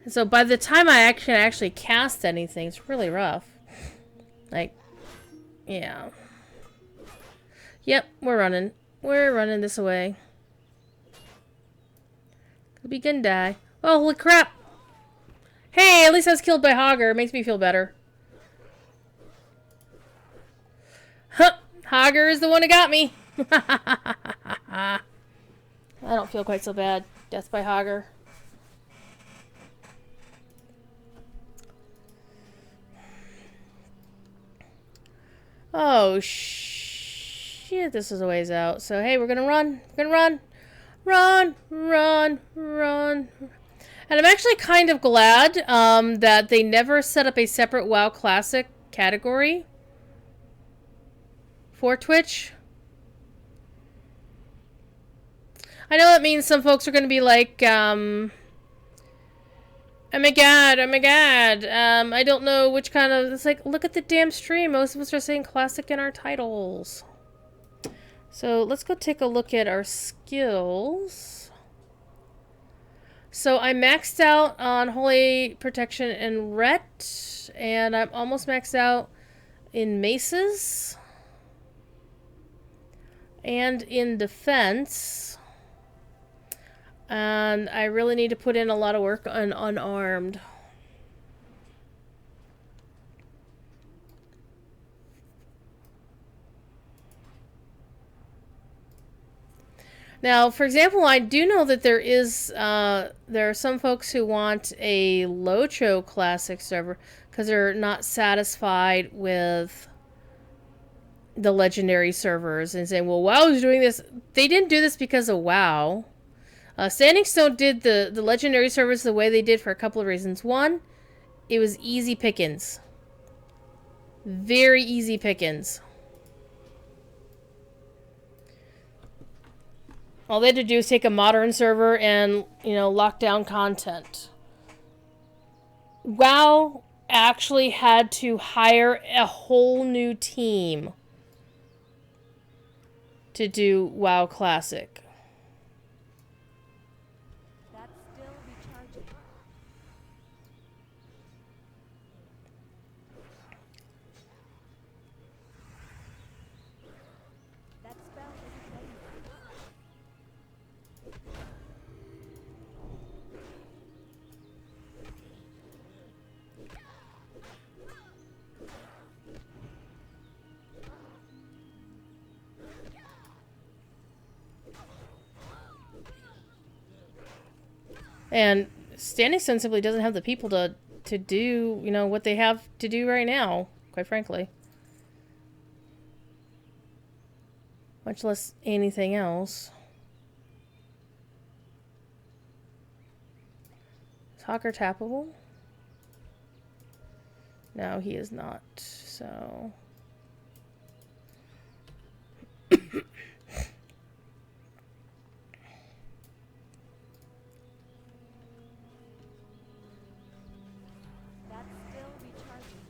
So by the time I actually cast anything, it's really rough. Like, yeah. Yep, we're running. We're running this away. Could be gonna die. Oh, holy crap! Hey, at least I was killed by Hogger. It makes me feel better. Huh! Hogger is the one who got me. I don't feel quite so bad. Death by Hogger. Oh, shit. This is a ways out. So, hey, we're gonna run. We're gonna run. Run, run, run. And I'm actually kind of glad that they never set up a separate WoW Classic category for Twitch. I know that means some folks are going to be like, oh my god, I don't know which kind of... It's like, look at the damn stream. Most of us are saying Classic in our titles. So let's go take a look at our skills. So I'm maxed out on Holy Protection and Ret, and I'm almost maxed out in Maces and in Defense. And I really need to put in a lot of work on Unarmed. Now, for example, I do know that there are some folks who want a Locho Classic server because they're not satisfied with the legendary servers and saying, well, WoW is doing this. They didn't do this because of WoW. Standing Stone did the legendary servers the way they did for a couple of reasons. One, it was easy pickings. Very easy pickings. All they had to do is take a modern server and, you know, lock down content. WoW actually had to hire a whole new team to do WoW Classic. That's still recharging. That spell isn't ready yet. And Standing Stone simply doesn't have the people to do, you know, what they have to do right now, quite frankly. Much less anything else. Is Hawker tappable? No, he is not, so... That's still recharging.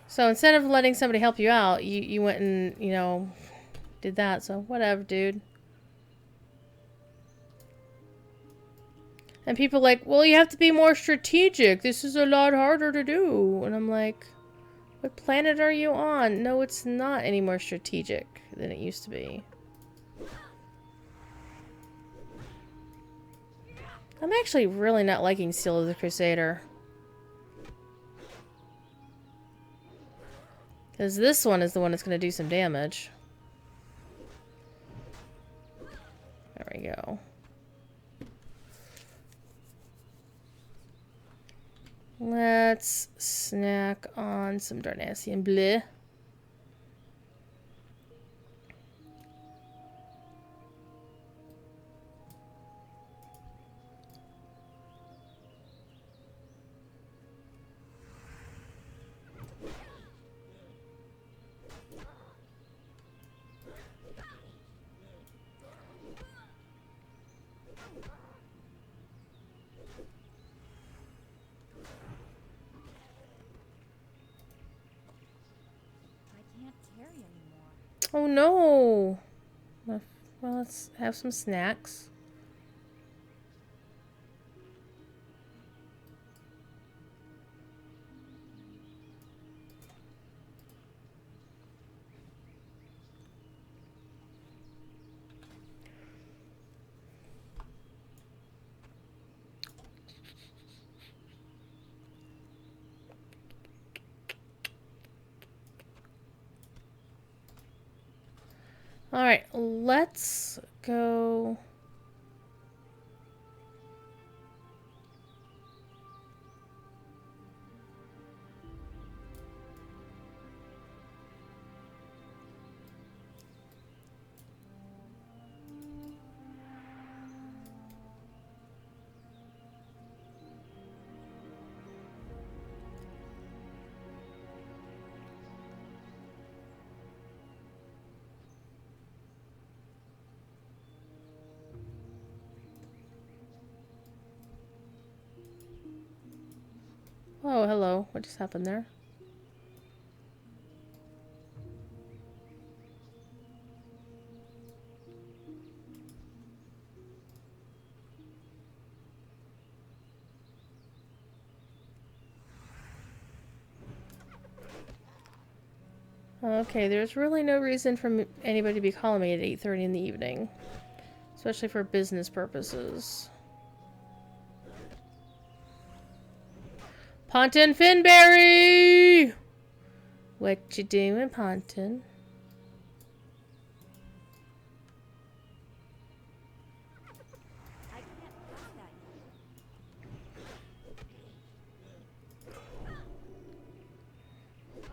So instead of letting somebody help you out, you went and, you know, did that. So whatever, dude. And people are like, well, you have to be more strategic. This is a lot harder to do. And I'm like, what planet are you on? No, it's not any more strategic than it used to be. I'm actually really not liking Seal of the Crusader. Because this one is the one that's going to do some damage. There we go. Let's snack on some Darnassian Bleh. Oh no. Well, let's have some snacks. Alright, let's go. Oh, hello. What just happened there? Okay, there's really no reason for anybody to be calling me at 8:30 in the evening. Especially for business purposes. Ponton Finberry! What you doing, Ponton?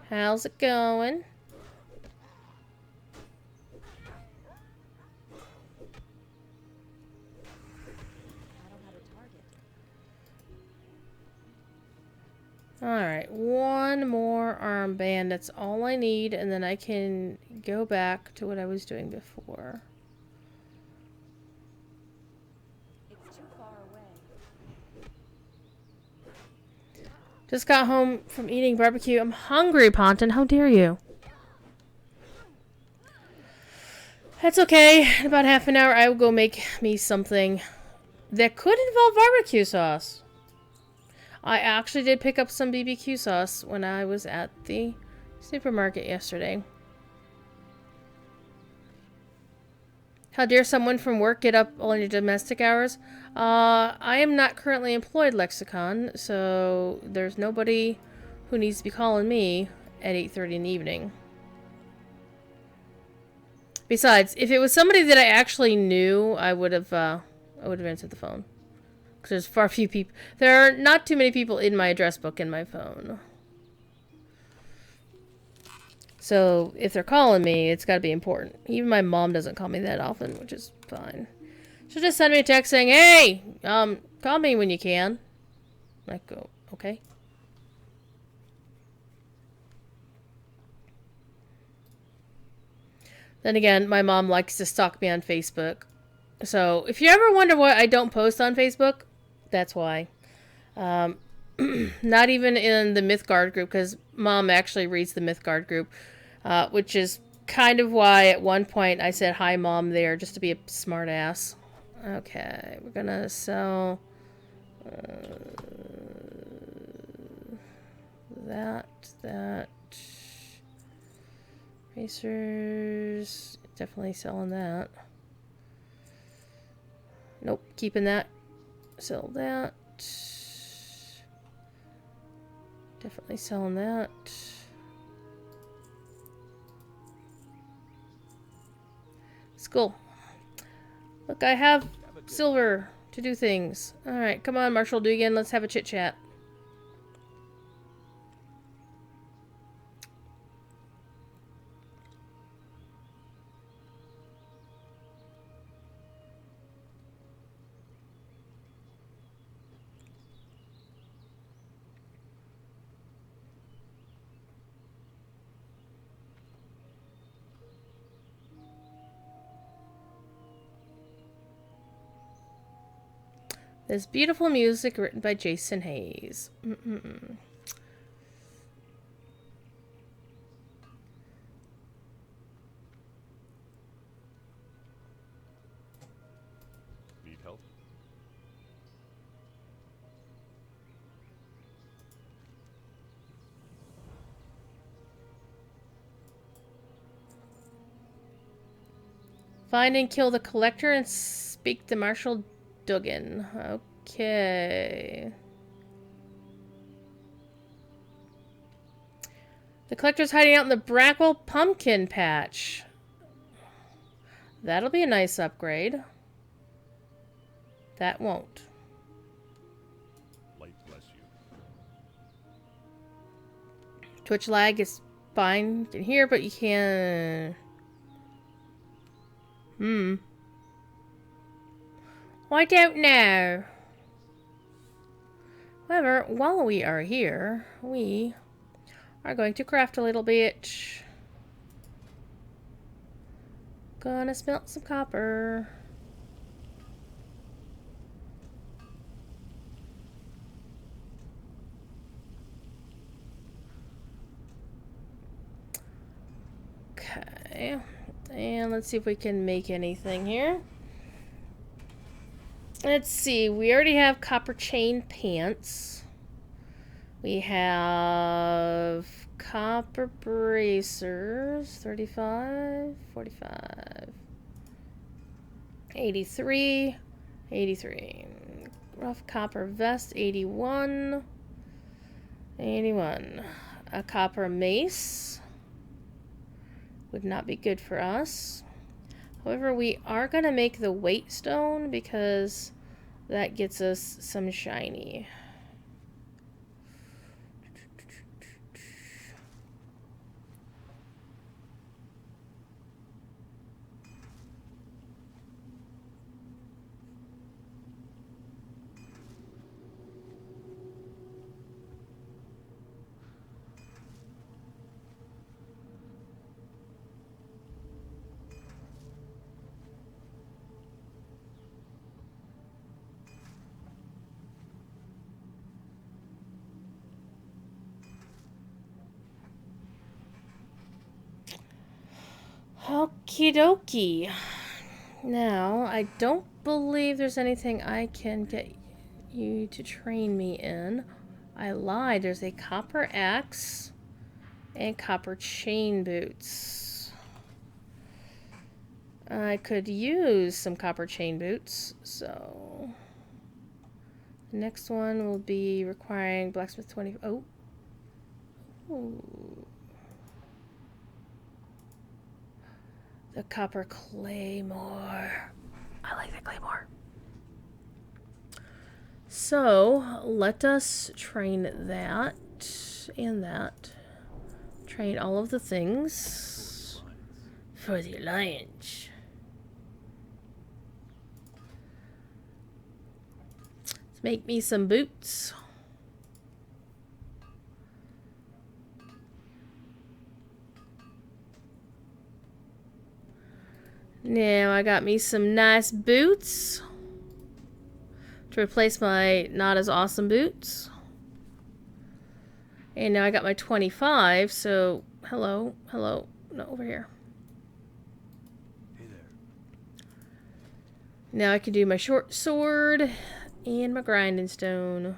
How's it going? Alright, one more armband. That's all I need, and then I can go back to what I was doing before. It's too far away. Just got home from eating barbecue. I'm hungry, Ponton. How dare you? That's okay. In about half an hour, I will go make me something that could involve barbecue sauce. I actually did pick up some BBQ sauce when I was at the supermarket yesterday. How dare someone from work get up on your domestic hours? I am not currently employed, Lexicon, so there's nobody who needs to be calling me at 8:30 in the evening. Besides, if it was somebody that I actually knew, I would have answered the phone. Because there's far few people. There are not too many people in my address book in my phone. So if they're calling me, it's got to be important. Even my mom doesn't call me that often, which is fine. She'll just send me a text saying, "Hey, call me when you can." I go, okay. Then again, my mom likes to stalk me on Facebook. So if you ever wonder why I don't post on Facebook, that's why. Not even in the Mythgard group, because Mom actually reads the Mythgard group, which is kind of why at one point I said hi, Mom, there, just to be a smart ass. Okay, we're gonna sell that. Racers, definitely selling that. Nope, keeping that. Sell that. Definitely selling that. Skull. Look, I have silver to do things. Alright, come on, Marshall Dugan, let's have a chit chat. This beautiful music written by Jason Hayes. Find and kill the collector and speak to Marshal Duggan. Okay. The collector's hiding out in the Brackwell pumpkin patch. That'll be a nice upgrade. That won't. Light bless you. Twitch lag is fine in here, but you can... I don't know. However, while we are here, we are going to craft a little bit. Gonna smelt some copper. Okay. And let's see if we can make anything here. Let's see. We already have copper chain pants. We have copper bracers. 35, 45, 83, 83. Rough copper vest, 81, 81. A copper mace. Would not be good for us. However, we are going to make the weight stone because that gets us some shiny. Okie dokie. Now, I don't believe there's anything I can get you to train me in. I lied. There's a copper axe and copper chain boots. I could use some copper chain boots, so... The next one will be requiring blacksmith 20... Oh. Ooh. The copper claymore. I like the claymore. So, let us train that and that. Train all of the things for the Alliance. Let's make me some boots. Now I got me some nice boots to replace my not as awesome boots. And now I got my 25, so hello, no, over here. Hey there. Now I can do my short sword and my grinding stone.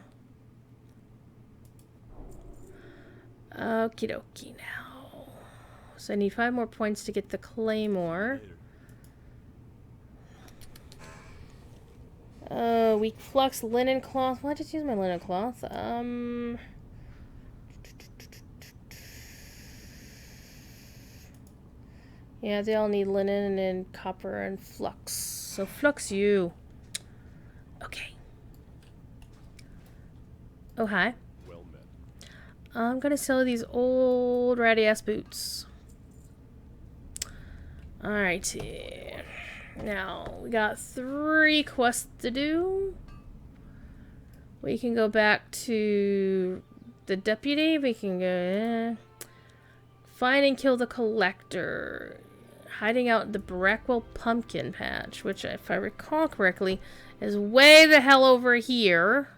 Okie dokie now. So I need 5 more points to get the claymore. Weak flux, linen cloth. Why did I use my linen cloth? Yeah, they all need linen and copper and flux. So flux you. Okay. Oh, hi. Well met. I'm gonna sell these old ratty ass boots. Alrighty. Now, we got 3 quests to do. We can go back to the deputy. We can go... Find and kill the collector. Hiding out the Brackwell pumpkin patch, which, if I recall correctly, is way the hell over here.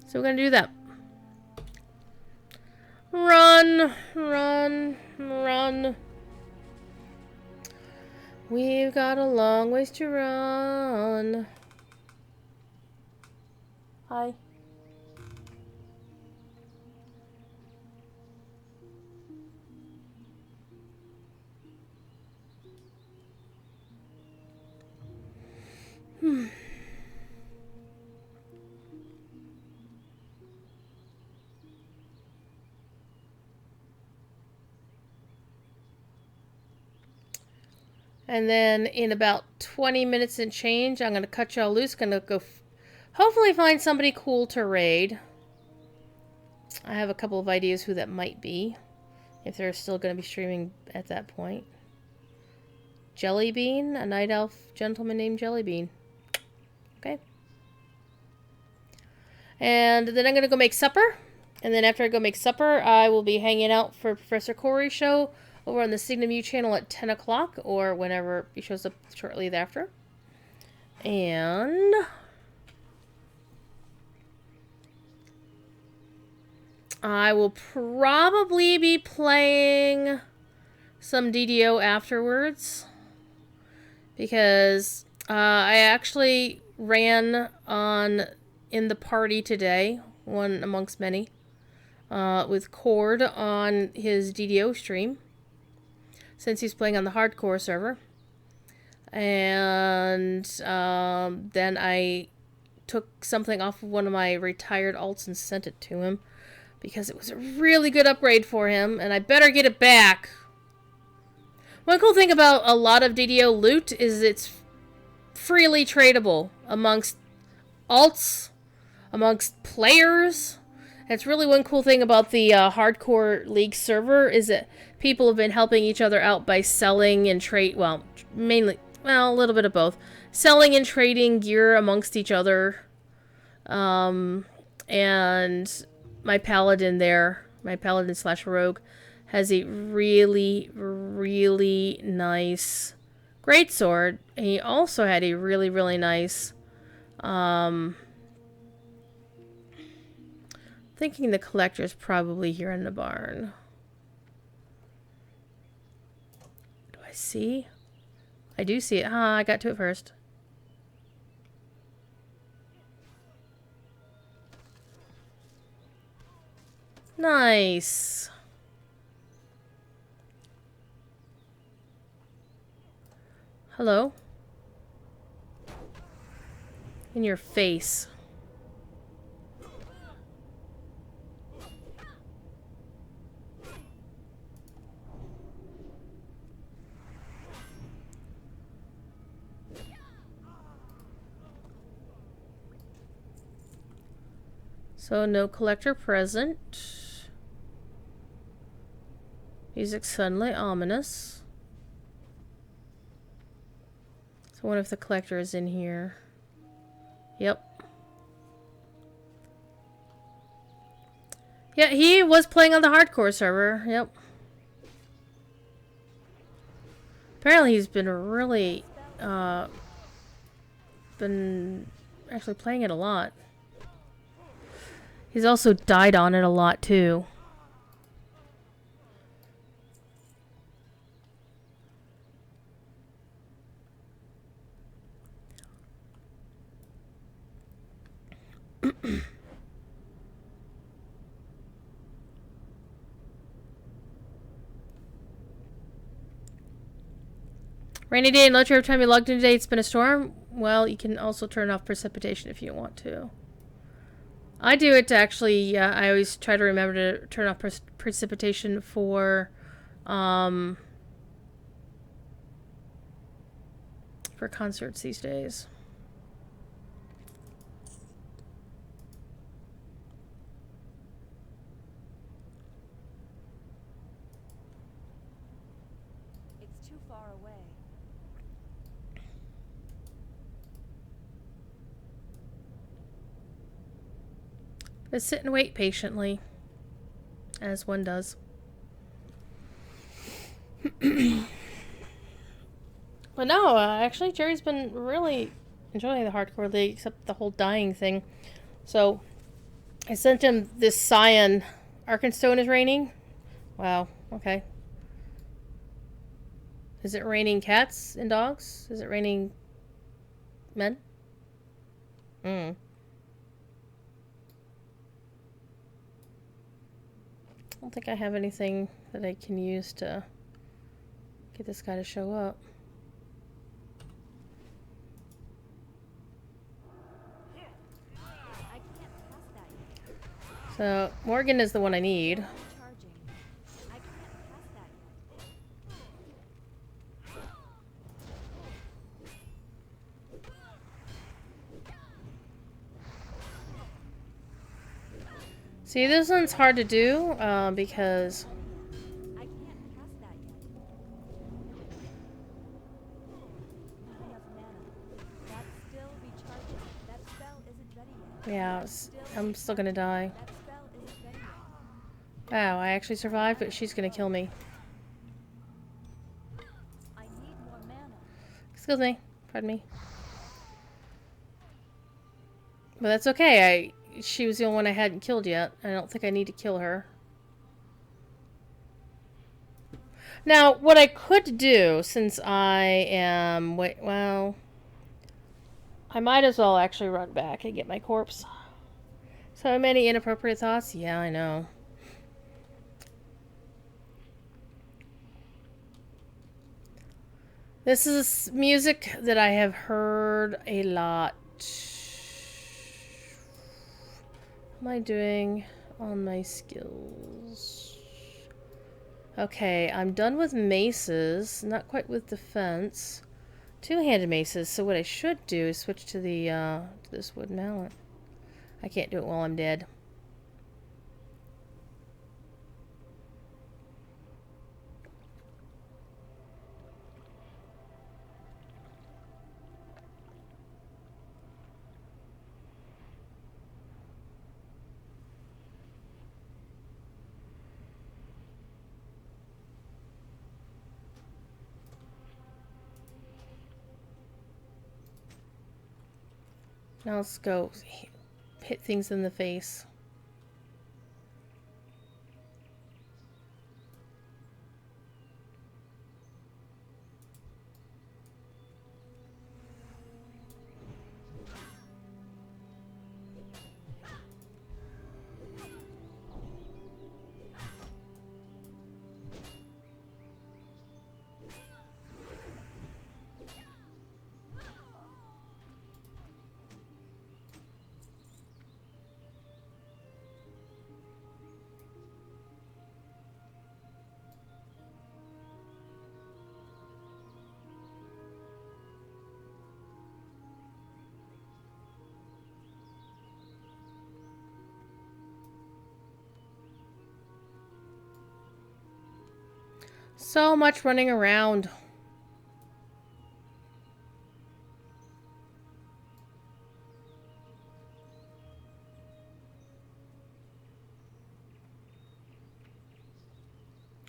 So we're gonna do that. Run! Run! Run! We've got a long ways to run. Hi. And then in about 20 minutes and change, I'm going to cut y'all loose. Going to go hopefully find somebody cool to raid. I have a couple of ideas who that might be, if they're still going to be streaming at that point. Jellybean, a night elf gentleman named Jellybean. Okay. And then I'm going to go make supper. And then after I go make supper, I will be hanging out for Professor Corey's show over on the Signum U channel at 10 o'clock or whenever he shows up shortly thereafter. And I will probably be playing some DDO afterwards because I actually ran in the party today, one amongst many, with Cord on his DDO stream since he's playing on the hardcore server. And then I took something off of one of my retired alts and sent it to him because it was a really good upgrade for him, and I better get it back. One cool thing about a lot of DDO loot is it's freely tradable amongst alts, amongst players. That's really one cool thing about the hardcore league server is that people have been helping each other out by selling and trade. Well, mainly, well, a little bit of both. Selling and trading gear amongst each other. And my paladin there, my paladin / rogue, has a really, really nice greatsword. And he also had a really, really nice, thinking the collector's probably here in the barn. Do I see? I do see it. I got to it first. Nice. Hello? In your face. So no collector present. Music suddenly ominous. So I wonder if the collector is in here. Yep. Yeah, he was playing on the hardcore server. Yep. Apparently he's been really, been actually playing it a lot. He's also died on it a lot too. Rainy day and low every time you logged in today. It's been a storm. Well, you can also turn off precipitation if you want to. I do it to actually. I always try to remember to turn off precipitation for concerts these days. It's too far away. But sit and wait patiently, as one does. But no, actually, Jerry's been really enjoying the hardcore league, except the whole dying thing. So, I sent him this Scion. Arkenstone is raining? Wow, okay. Is it raining cats and dogs? Is it raining men? I don't think I have anything that I can use to get this guy to show up. So, Morgan is the one I need. Charging. I can't pass that See, this one's hard to do because I can't pass that yet. Not enough mana. That's still recharging. That spell isn't ready yet. yeah, I'm still gonna die. That spell isn't ready yet. Wow, I actually survived, but she's gonna kill me. I need more mana. Excuse me. Pardon me. But that's okay. She was the only one I hadn't killed yet. I don't think I need to kill her. Now, what I could do, since I am... well... I might as well actually run back and get my corpse. So many inappropriate thoughts? Yeah, I know. This is music that I have heard a lot. What am I doing on my skills? Okay, I'm done with maces. Not quite with defense. Two-handed maces. So what I should do is switch to the this wood mallet. I can't do it while I'm dead. Now let's go hit things in the face. So much running around.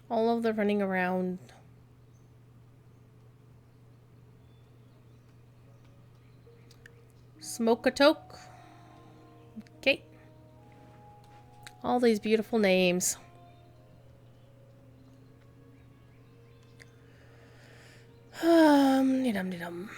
All of the running around. Smoke a toke. Okay. All these beautiful names. Dum.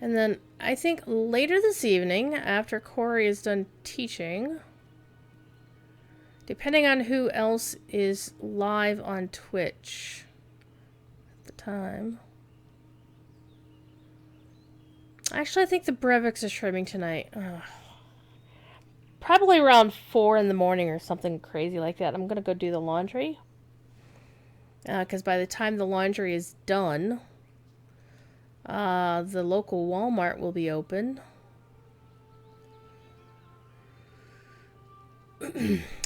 And then I think later this evening, after Corey is done teaching, depending on who else is live on Twitch at the time. Actually, I think the Breviks is streaming tonight. Ugh. Probably around 4 in the morning or something crazy like that. I'm going to go do the laundry. Because by the time the laundry is done, the local Walmart will be open.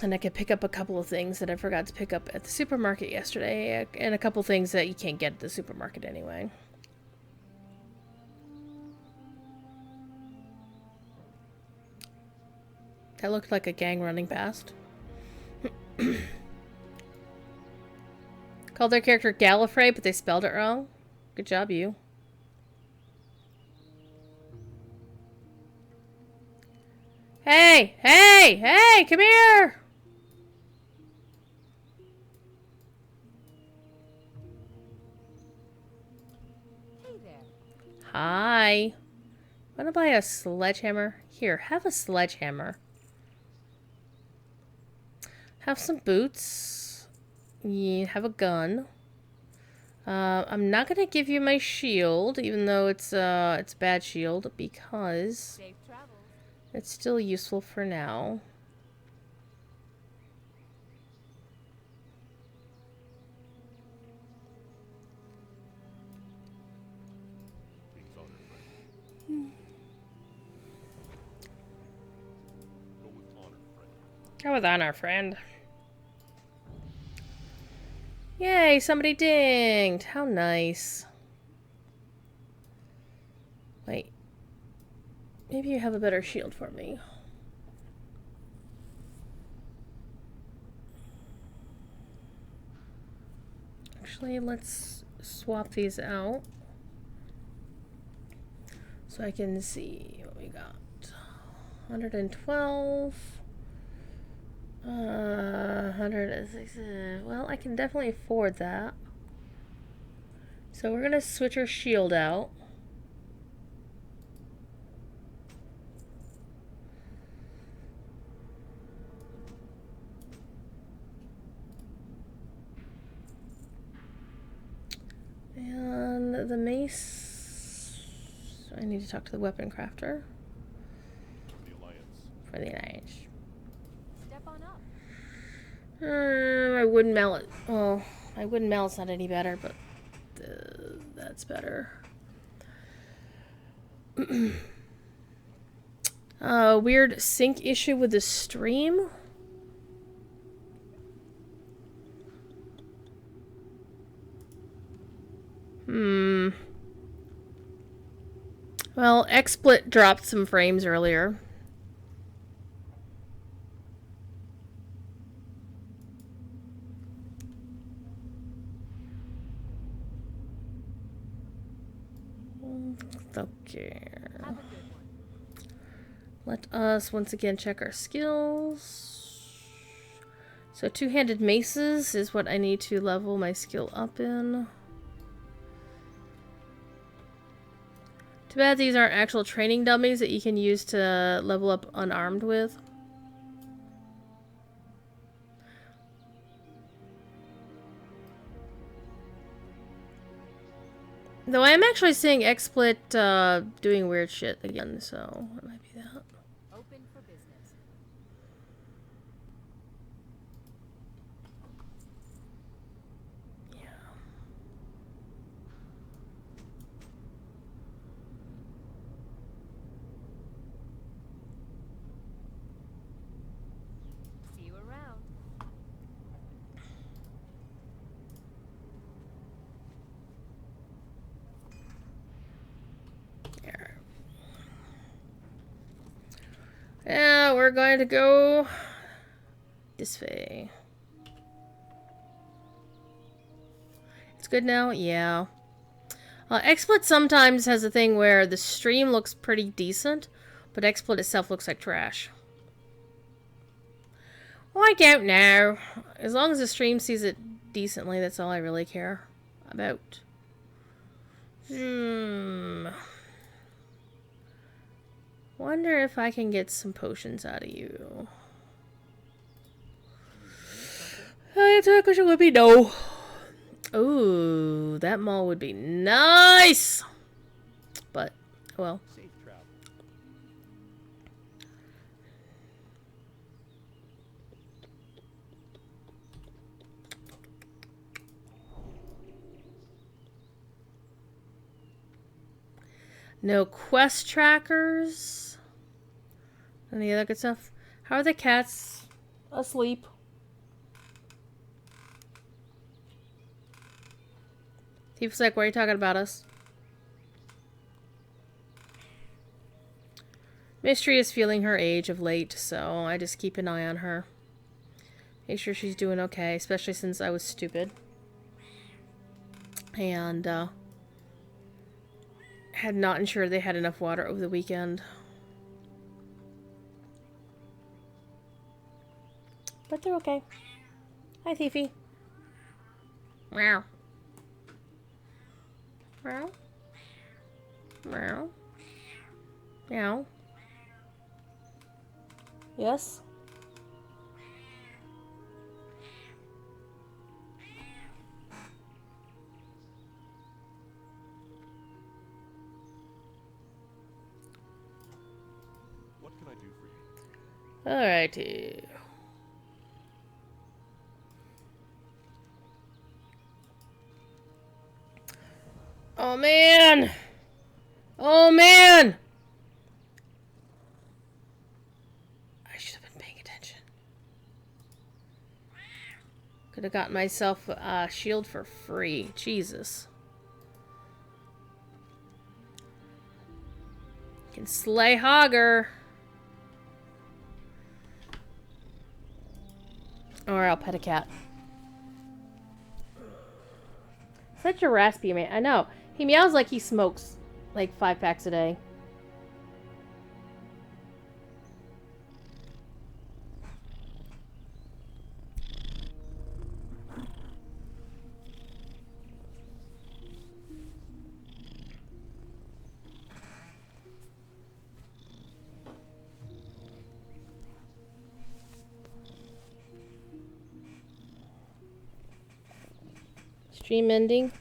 And I could pick up a couple of things that I forgot to pick up at the supermarket yesterday. And a couple things that you can't get at the supermarket anyway. That looked like a gang running past. Called their character Gallifrey, but they spelled it wrong. Good job, you. Hey! Hey! Hey! Come here! Hey there. Hi. Wanna buy a sledgehammer? Here, have a sledgehammer. Have some boots. Yeah, have a gun. I'm not gonna give you my shield, even though it's a bad shield, because Safe travels. it's still useful for now. Go with honor, friend. Yay, somebody dinged. How nice. Wait. Maybe you have a better shield for me. Actually, let's swap these out so I can see what we got. 112. 106. Well, I can definitely afford that. So we're gonna switch our shield out. And the mace. I need to talk to the weapon crafter. For the Alliance. Step on up. My wooden mallet. Oh, my wooden mallet's not any better, but that's better. Weird sync issue with the stream. Well, XSplit dropped some frames earlier. Okay. Have a good one. Let us once again check our skills. So two-handed maces is what I need to level my skill up in. Too bad these aren't actual training dummies that you can use to level up unarmed with. Though I am actually seeing XSplit doing weird shit again, so it might be that. Open for business. Yeah. See you around. There. Yeah, we're going to go this way. It's good now? Yeah. XSplit sometimes has a thing where the stream looks pretty decent, but XSplit itself looks like trash. Well, I don't know. As long as the stream sees it decently, that's all I really care about. Wonder if I can get some potions out of you. Answer that question would be no. Ooh, that mall would be nice. But, well. Safe travel. No quest trackers. Any other good stuff? How are the cats asleep? Thief's like, why are you talking about us? Mystery is feeling her age of late, so I just keep an eye on her. Make sure she's doing okay, especially since I was stupid. And, had not ensured they had enough water over the weekend. But they're okay. Hi, Thiefy. Meow. Meow. Meow. Meow. Yes? What can I do for you? Alrighty. Oh man! Oh man! I should have been paying attention. Could have gotten myself a shield for free. Jesus. Can slay Hogger. Or I'll pet a cat. Such a raspy man. I know. He meows like he smokes like 5 packs a day. Stream ending.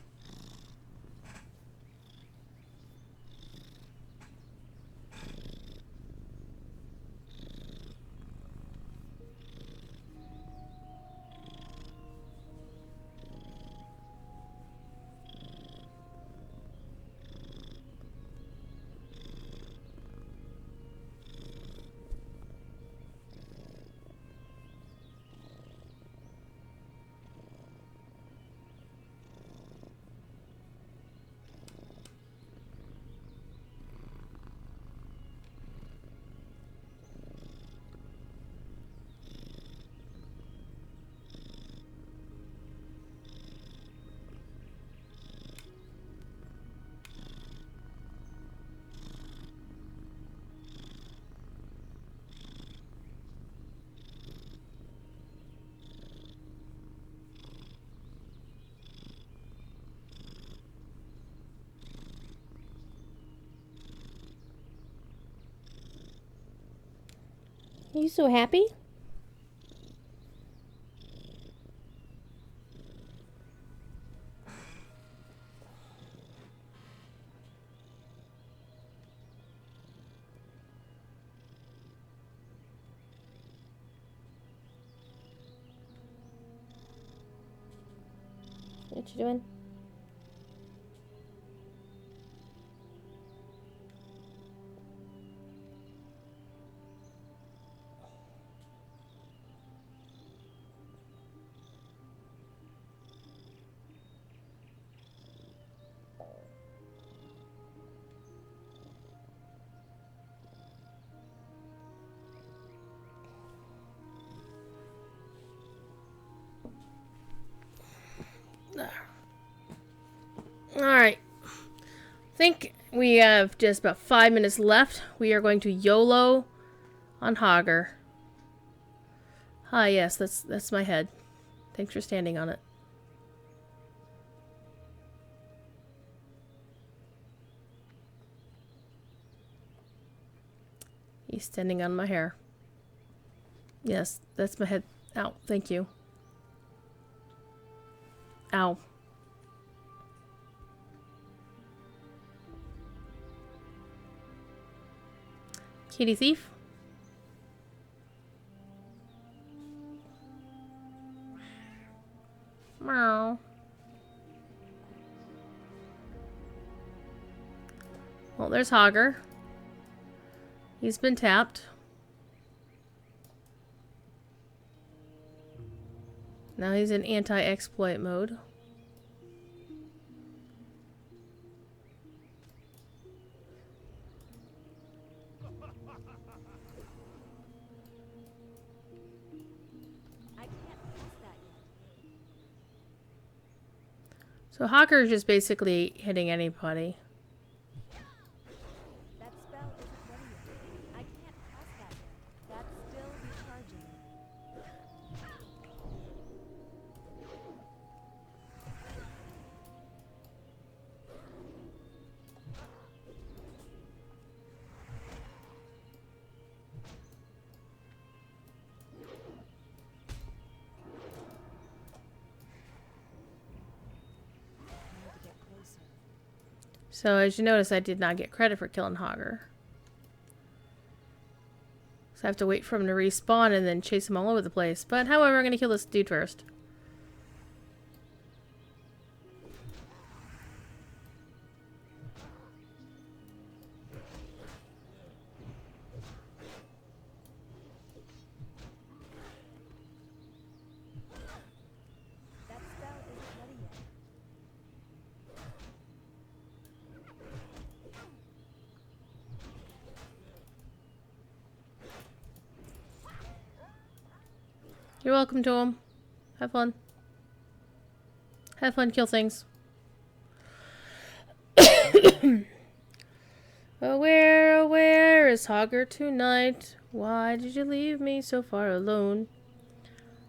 Are you so happy? What you doing? Alright. I think we have just about 5 minutes left. We are going to YOLO on Hogger. Ah, yes, that's my head. Thanks for standing on it. He's standing on my hair. Yes, that's my head. Ow, thank you. Ow. Kitty thief? Meow. Well, there's Hogger. He's been tapped. Now he's in anti-exploit mode. I can't pass that yet. So Hogger is just basically hitting anybody. That spell isn't ready yet. I can't pass that yet. That's still recharging. So as you notice, I did not get credit for killing Hogger. So I have to wait for him to respawn and then chase him all over the place. But however, I'm going to kill this dude first. That spell isn't ready yet. You're welcome to him. Have fun. Have fun, kill things. Oh, where is Hogger tonight? Why did you leave me so far alone?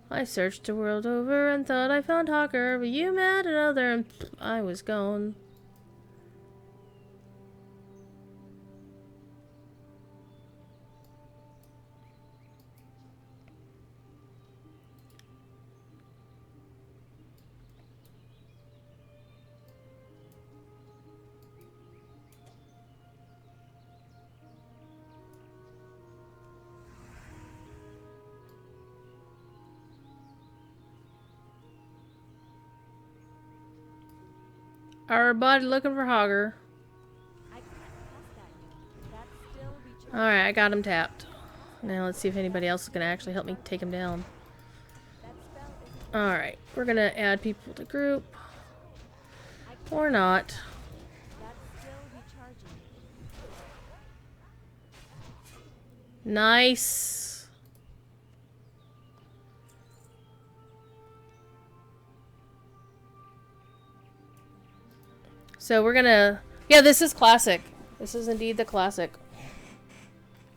I searched the world over and thought I found Hogger, but you met another and I was gone. Our body looking for Hogger. I can't cast that yet. That still be charged. Alright, I got him tapped. Now let's see if anybody else is going to actually help me take him down. That spell isn't Alright, we're going to add people to group. Or not. that still be charging. Nice. So we're gonna... Yeah, this is classic. This is indeed the classic.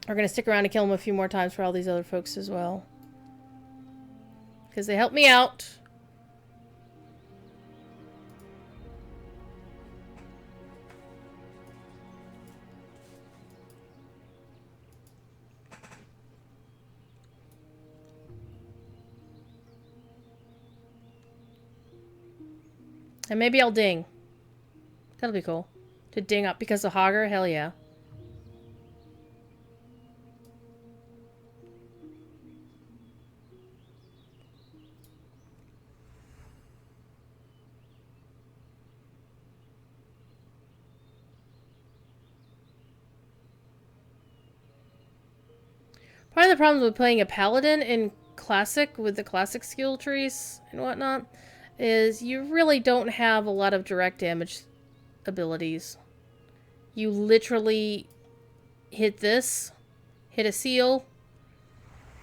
We're gonna stick around and kill him a few more times for all these other folks as well. Because they helped me out. And maybe I'll ding. That'll be cool. To ding up because of Hogger? Hell yeah. Part of the problem with playing a paladin in classic with the classic skill trees and whatnot is you really don't have a lot of direct damage abilities. You literally hit this, hit a seal,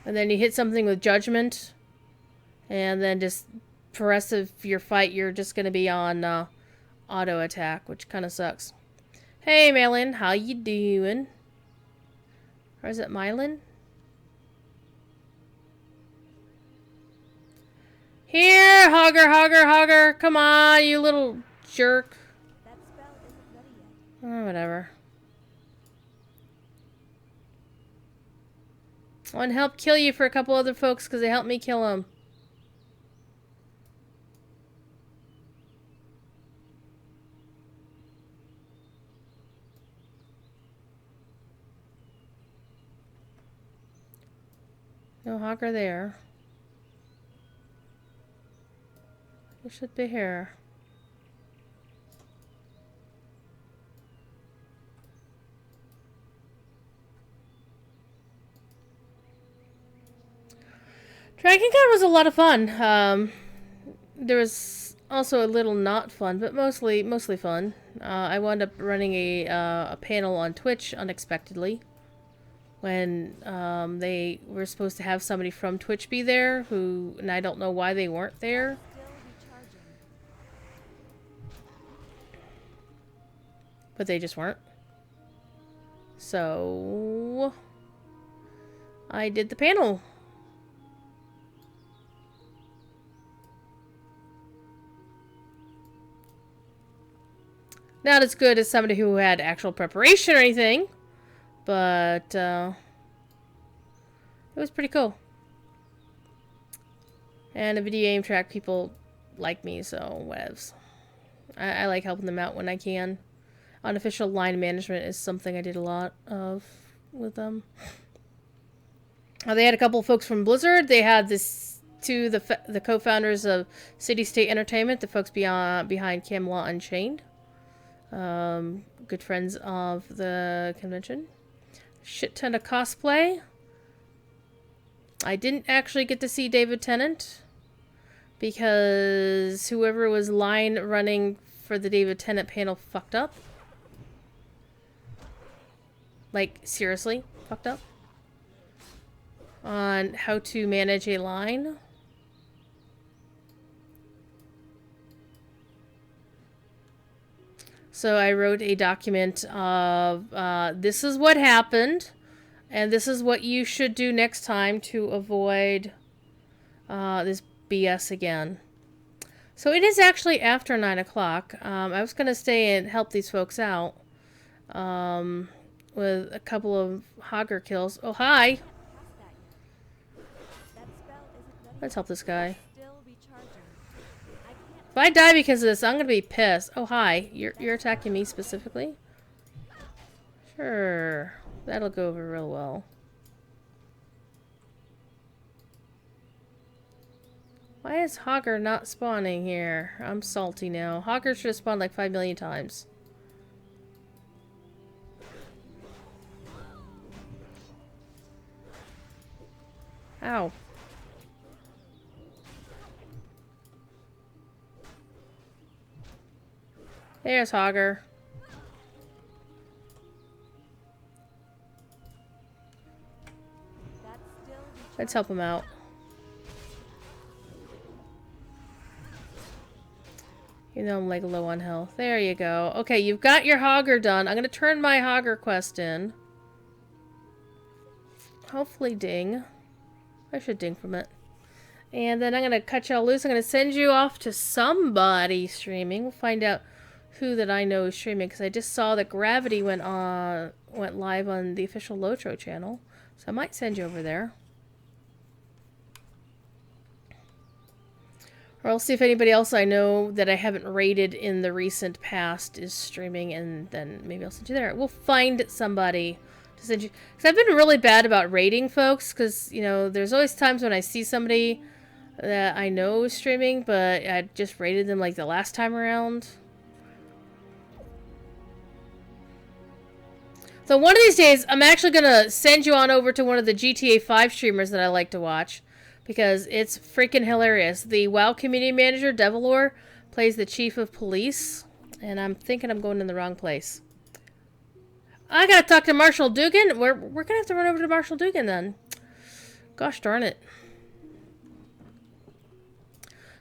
and then you hit something with judgment, and then just for the rest of your fight you're just going to be on auto attack, which kind of sucks. Hey Malin, how you doing? Or is it Mylin? Here, Hogger, Hogger, Hogger! Come on, you little jerk. That spell isn't ready yet. Oh, whatever. I want to help kill you for a couple other folks because they helped me kill them. No Hogger there. You should be here. DragonCon was a lot of fun. There was also a little not fun, but mostly fun. I wound up running a panel on Twitch unexpectedly when they were supposed to have somebody from Twitch be there, and I don't know why they weren't there. Still be charging. But they just weren't. So I did the panel. Not as good as somebody who had actual preparation or anything, but it was pretty cool. And a video game track, people like me, so whatevs. I like helping them out when I can. Unofficial line management is something I did a lot of with them. They had a couple of folks from Blizzard. They had the co-founders of City State Entertainment, the folks behind Camelot Unchained. Good friends of the convention. Shit ton of cosplay. I didn't actually get to see David Tennant because whoever was line running for the David Tennant panel fucked up. Like, seriously, fucked up on how to manage a line. So I wrote a document of this is what happened, and this is what you should do next time to avoid this BS again. So it is actually after 9 o'clock. I was going to stay and help these folks out with a couple of Hogger kills. Oh, hi! Let's help this guy. If I die because of this, I'm gonna be pissed. Oh, hi. You're attacking me specifically? Sure. That'll go over real well. Why is Hogger not spawning here? I'm salty now. Hogger should have spawned like 5 million times. Ow. There's Hogger. Let's help him out. You know I'm like low on health. There you go. Okay, you've got your Hogger done. I'm gonna turn my Hogger quest in. Hopefully ding. I should ding from it. And then I'm gonna cut y'all loose. I'm gonna send you off to somebody streaming. We'll find out who that I know is streaming, because I just saw that Gravity went live on the official Lotro channel, so I might send you over there, or I'll see if anybody else I know that I haven't raided in the recent past is streaming, and then maybe I'll send you there. We'll find somebody to send you, because I've been really bad about raiding folks, because you know there's always times when I see somebody that I know is streaming, but I just raided them like the last time around. So one of these days, I'm actually going to send you on over to one of the GTA 5 streamers that I like to watch, because it's freaking hilarious. The WoW community manager, Devilor, plays the chief of police, and I'm thinking I'm going in the wrong place. I gotta talk to Marshall Dugan. We're gonna have to run over to Marshall Dugan then. Gosh darn it.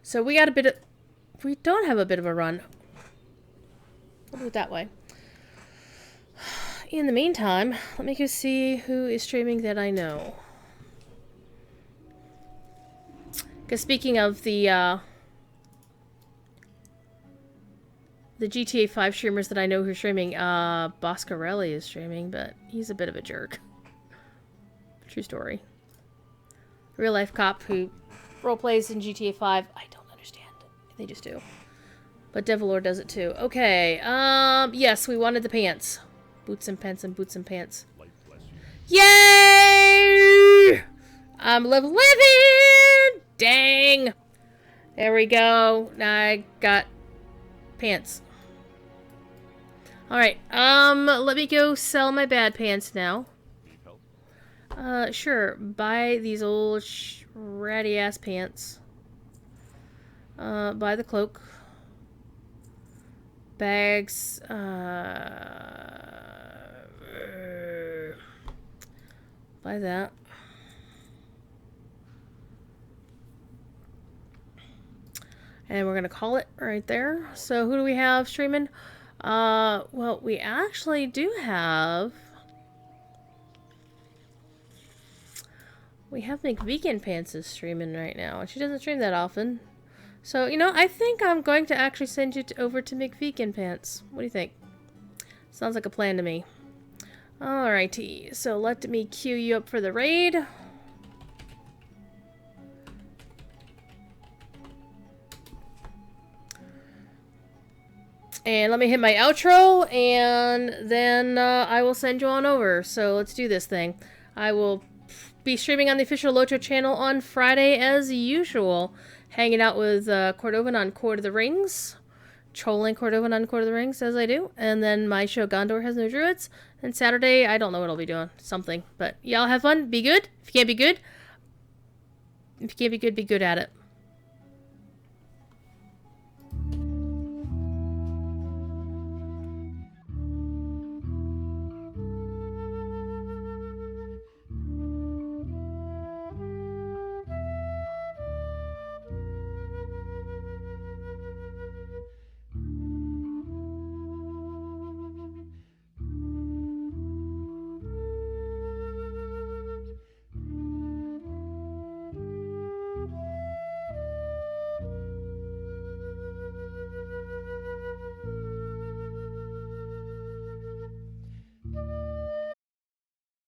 So we got a bit of... We don't have a bit of a run. We'll do it that way. In the meantime, let me go see who is streaming that I know. Because speaking of the GTA 5 streamers that I know who are streaming, Boscarelli is streaming, but he's a bit of a jerk. True story. Real life cop who roleplays in GTA 5. I don't understand. They just do. But Devilor does it too. Okay, yes, we wanted the pants. Boots and pants and boots and pants. Yay! I'm level 11! Dang! There we go. Now I got pants. Alright, let me go sell my bad pants now. Sure. Buy these old ratty ass pants. Buy the cloak. Bags, buy that. And we're gonna call it right there. So who do we have streaming? Well, we actually do have... We have McVegan Pants is streaming right now. And she doesn't stream that often. So, you know, I think I'm going to actually send you over to McVegan Pants. What do you think? Sounds like a plan to me. Alrighty, so let me queue you up for the raid. And let me hit my outro, and then I will send you on over. So let's do this thing. I will be streaming on the official Loto channel on Friday as usual. Hanging out with Cordovan on Court of the Rings. Trolling Cordovan on Court of the Rings, as I do. And then my show Gondor Has No Druids. And Saturday, I don't know what I'll be doing. Something. But y'all have fun. Be good. If you can't be good, be good at it.